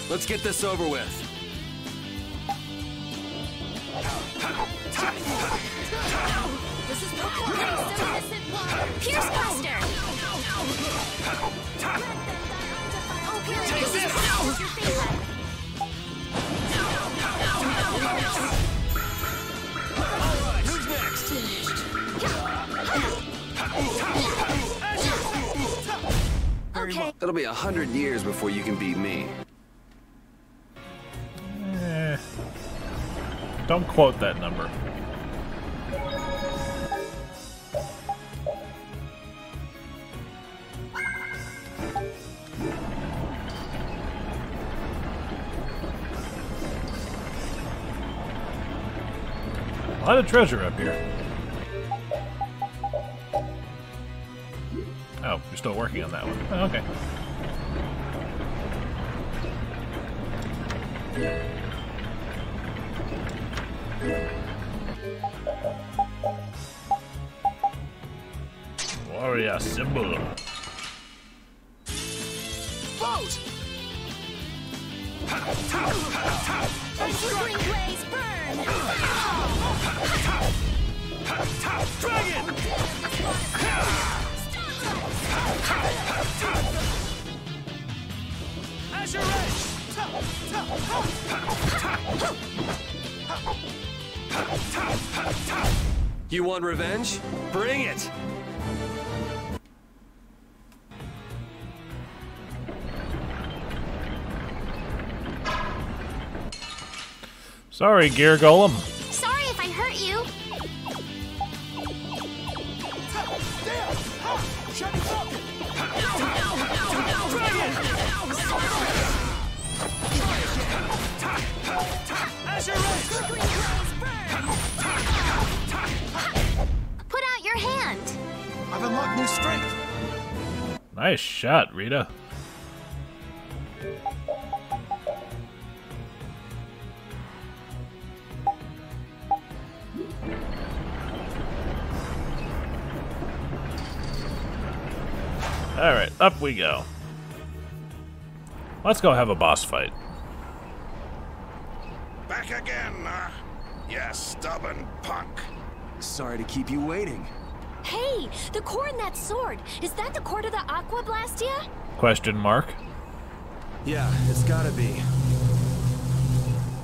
Let's get this over with. This is Pierce Cluster. Take this! Alright, who's next? Okay. It'll be 100 years before you can beat me. Don't quote that number. A lot of treasure up here. Oh, you're still working on that one. Oh, okay. Warrior symbol. Boat! A flickering blaze burn! Dragon! Azure Edge! You want revenge? Bring it! Sorry, Gear Golem. Sorry if I hurt you. Put out your hand. I've unlocked new strength. Nice shot, Rita. Alright, up we go. Let's go have a boss fight. Back again, you stubborn punk. Sorry to keep you waiting. Hey, the core in that sword. Is that the core to the Aqua Blastia? Question mark. Yeah, it's gotta be.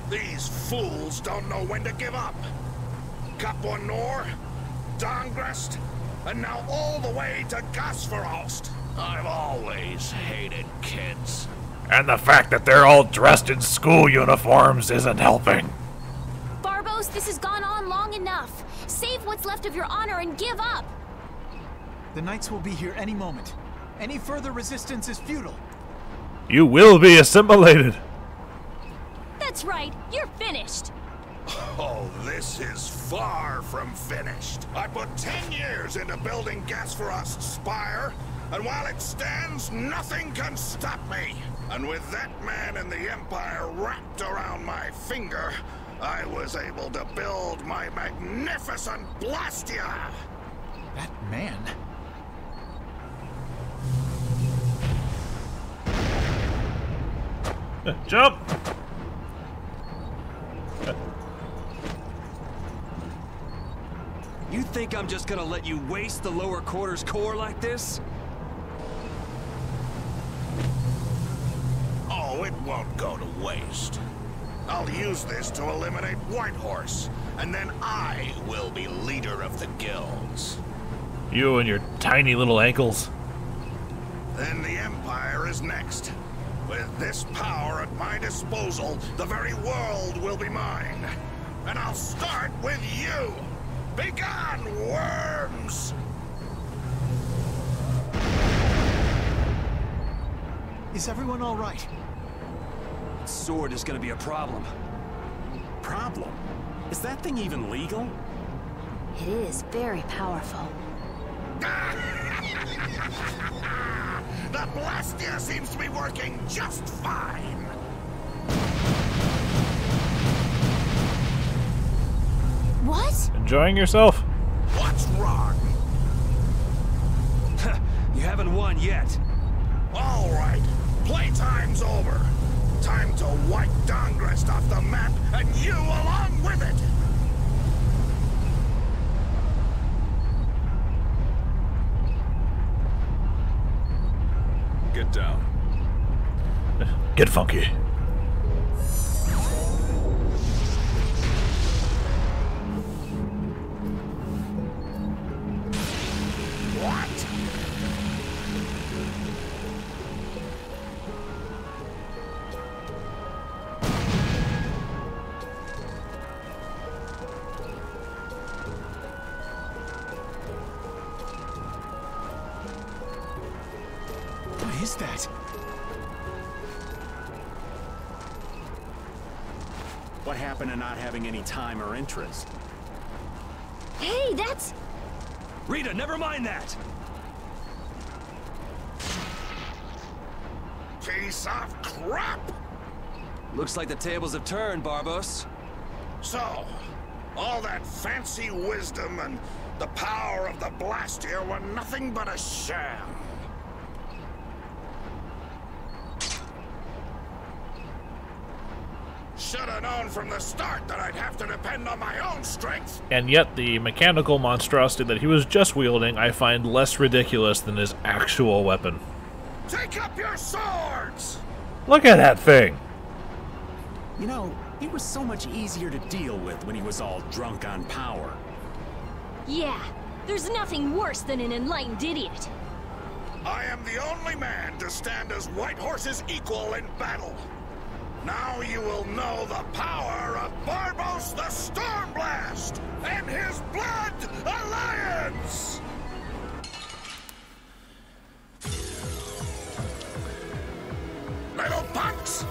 These fools don't know when to give up. Capua Nor, Dongrest, and now all the way to Gasferost. I've always hated kids. And the fact that they're all dressed in school uniforms isn't helping. Barbos, this has gone on long enough. Save what's left of your honor and give up. The Knights will be here any moment. Any further resistance is futile. You will be assimilated. That's right, you're finished. Oh, this is far from finished. I put 10 years into building Gasferost's spire, and while it stands, nothing can stop me. And with that man in the Empire wrapped around my finger, I was able to build my magnificent Blastia! That man? Jump! You think I'm just gonna let you waste the lower quarters core like this? Oh, it won't go to waste. I'll use this to eliminate Whitehorse, and then I will be leader of the guilds. You and your tiny little ankles. Then the Empire is next. With this power at my disposal, the very world will be mine. And I'll start with you! Begone, worms! Is everyone all right? Sword is gonna be a problem. Problem? Is that thing even legal? It is very powerful. The Blastia seems to be working just fine. What? Enjoying yourself? What's wrong? You haven't won yet. All right, playtime's over. Time to wipe Dongrest off the map, and you along with it. Get down. Get funky. What is that? What happened to not having any time or interest? Hey, that's... Rita, never mind that! Piece of crap! Looks like the tables have turned, Barbos. So, all that fancy wisdom and the power of the Blastia were nothing but a sham. Should have known from the start that I'd have to depend on my own strength. And yet the mechanical monstrosity that he was just wielding I find less ridiculous than his actual weapon. Take up your swords! Look at that thing! You know, he was so much easier to deal with when he was all drunk on power. Yeah, there's nothing worse than an enlightened idiot. I am the only man to stand as White Horse's equal in battle. Now you will know the power of Barbos the Stormblast and his Blood Alliance! Little punks!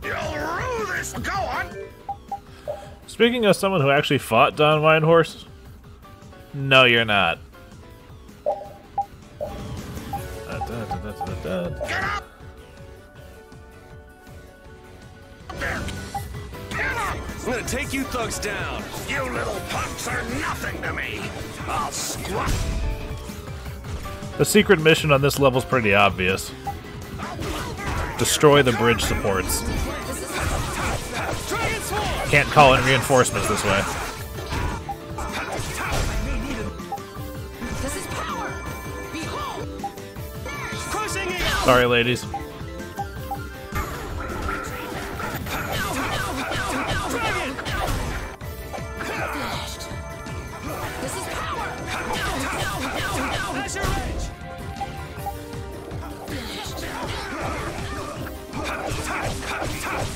You'll rue this! Go on! Speaking of someone who actually fought Don Winehorse, no, you're not. Get up! There! Get up! I'm gonna take you thugs down. You little punks are nothing to me! I'll squat! The secret mission on this level's pretty obvious. Destroy the bridge supports. Can't call in reinforcements this way. Sorry, ladies.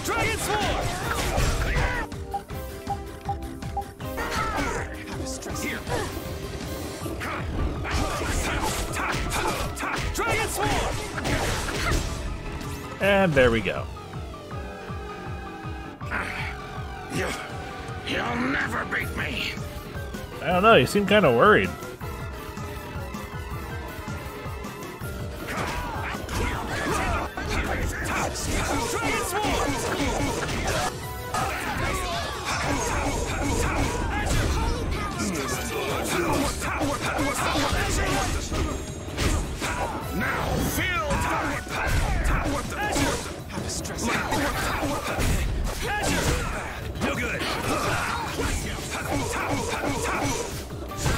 Dragon Sword! Here. Dragon Sword! And there we go. You'll never beat me! I don't know, you seem kind of worried. Now feel time! No good!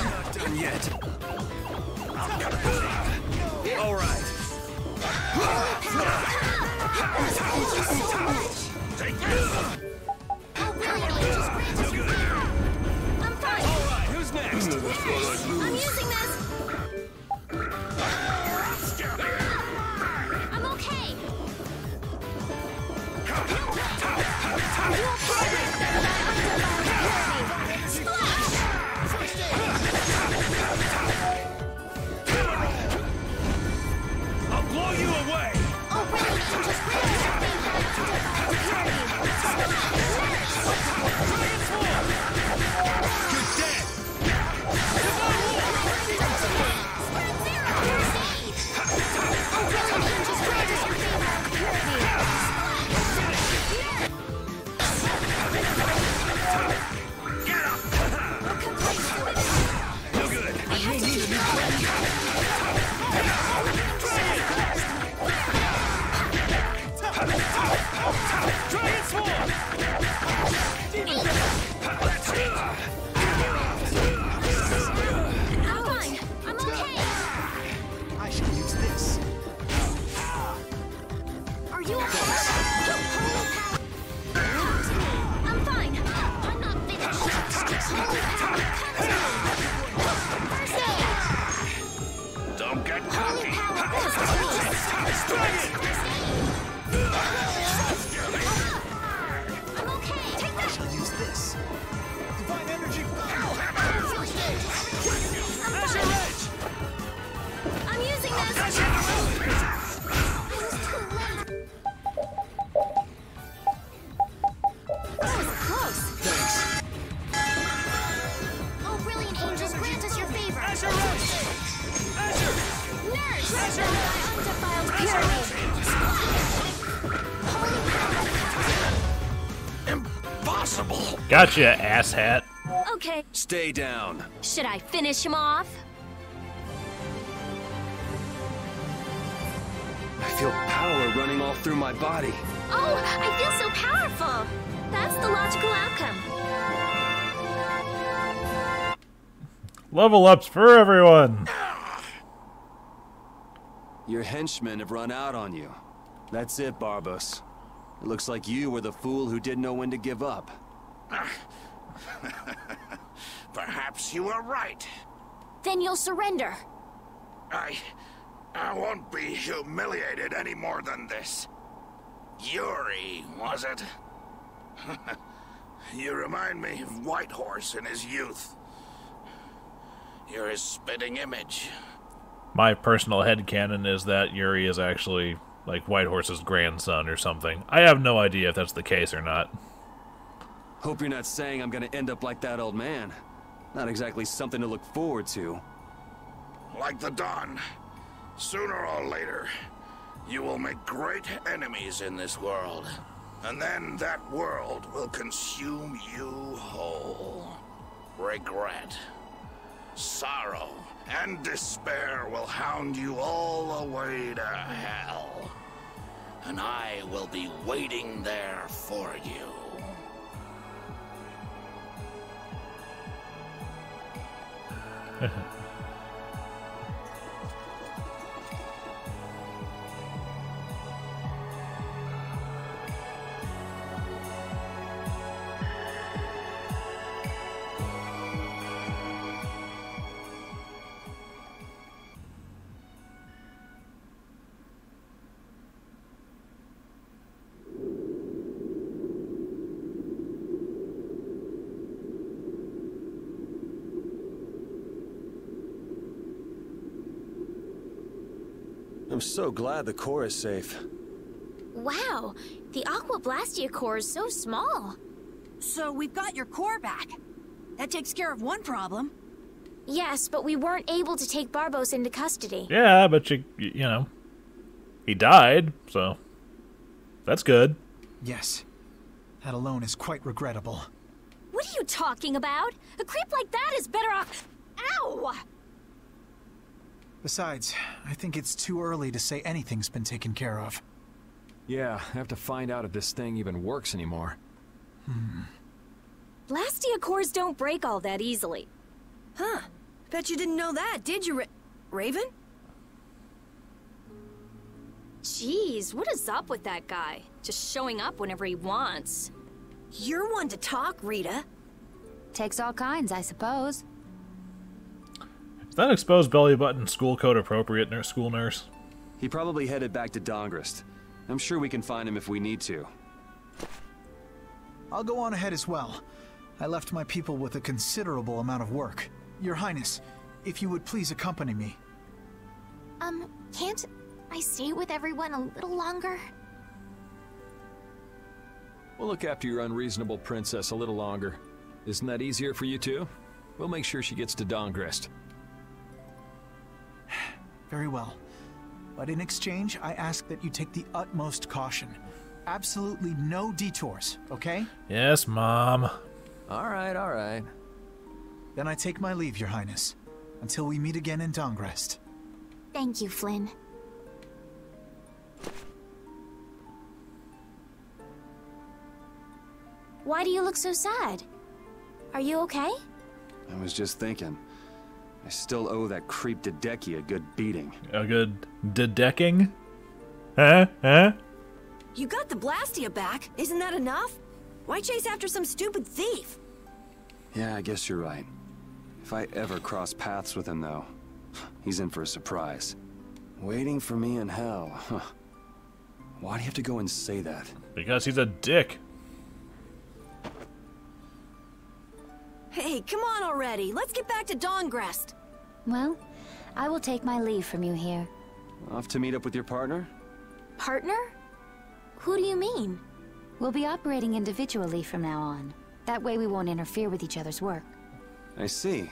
Not done yet. All right. Take this! No good. I'm fine. All right, who's next? I'm using this. I'm okay. I'll blow you away. Oh, really? Just You're dead. No good. I may need a new Dragon Sword! I'm fine. I'm okay. I should use this. You are I'm fine. I'm not finished. First aid. Don't get cocky. I'm okay. Take that. I shall use this. Divine energy. I'm using this. That was close. Thanks. Oh, brilliant angels, grant us your favor. Nurse! Undefiled purity. Impossible! Gotcha, asshat. Okay. Stay down. Should I finish him off? I feel power running all through my body. Oh, I feel so powerful. That's the logical outcome. Level ups for everyone. Your henchmen have run out on you. That's it, Barbos. It looks like you were the fool who didn't know when to give up. Perhaps you were right. Then you'll surrender. I won't be humiliated any more than this. Yuri, was it? You remind me of Whitehorse in his youth. You're his spitting image. My personal headcanon is that Yuri is actually, like, Whitehorse's grandson or something. I have no idea if that's the case or not. Hope you're not saying I'm gonna end up like that old man. Not exactly something to look forward to. Like the Dawn. Sooner or later, you will make great enemies in this world. And then that world will consume you whole. Regret, sorrow, and despair will hound you all the way to hell. And I will be waiting there for you. I'm so glad the core is safe. Wow, the Aqua Blastia core is so small. So we've got your core back. That takes care of one problem. Yes, but we weren't able to take Barbos into custody. Yeah, but you know, he died, so that's good. Yes. That alone is quite regrettable. What are you talking about? A creep like that is better off... Ow! Besides, I think it's too early to say anything's been taken care of. Yeah, I have to find out if this thing even works anymore. Blastia cores don't break all that easily. Huh. Bet you didn't know that, did you, Raven? Jeez, what is up with that guy? Just showing up whenever he wants. You're one to talk, Rita. Takes all kinds, I suppose. Is that exposed belly button school code appropriate, school nurse? He probably headed back to Dongrest. I'm sure we can find him if we need to. I'll go on ahead as well. I left my people with a considerable amount of work. Your Highness, if you would please accompany me. Can't I stay with everyone a little longer? We'll look after your unreasonable princess a little longer. Isn't that easier for you too? We'll make sure she gets to Dongrest. Very well. But in exchange, I ask that you take the utmost caution. Absolutely no detours, okay? Yes, Mom. All right. Then I take my leave, Your Highness. Until we meet again in Dongrest. Thank you, Flynn. Why do you look so sad? Are you okay? I was just thinking. I still owe that creep Dedeki a good beating. A good decking? Huh? You got the Blastia back. Isn't that enough? Why chase after some stupid thief? Yeah, I guess you're right. If I ever cross paths with him, though, he's in for a surprise. Waiting for me in hell. Huh. Why do you have to go and say that? Because he's a dick. Hey, come on already. Let's get back to Dawngrest. Well, I will take my leave from you here. Off to meet up with your partner? Partner? Who do you mean? We'll be operating individually from now on. That way we won't interfere with each other's work. I see.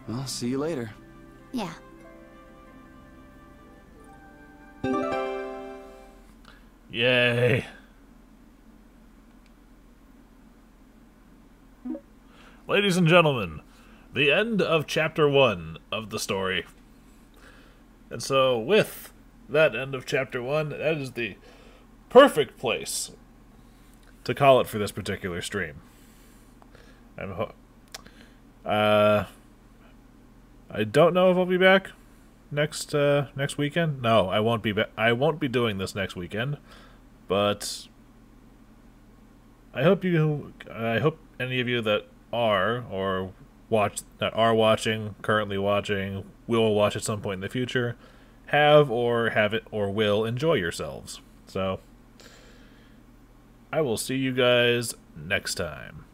Well, see you later. Yeah. Yay. Ladies and gentlemen, the end of Chapter 1 of the story. And so, with that end of Chapter 1, that is the perfect place to call it for this particular stream. I don't know if I'll be back next weekend. No, I won't be I won't be doing this next weekend. But I hope any of you that are watching, currently watching, will watch at some point in the future, have it or will enjoy yourselves. So I will see you guys next time.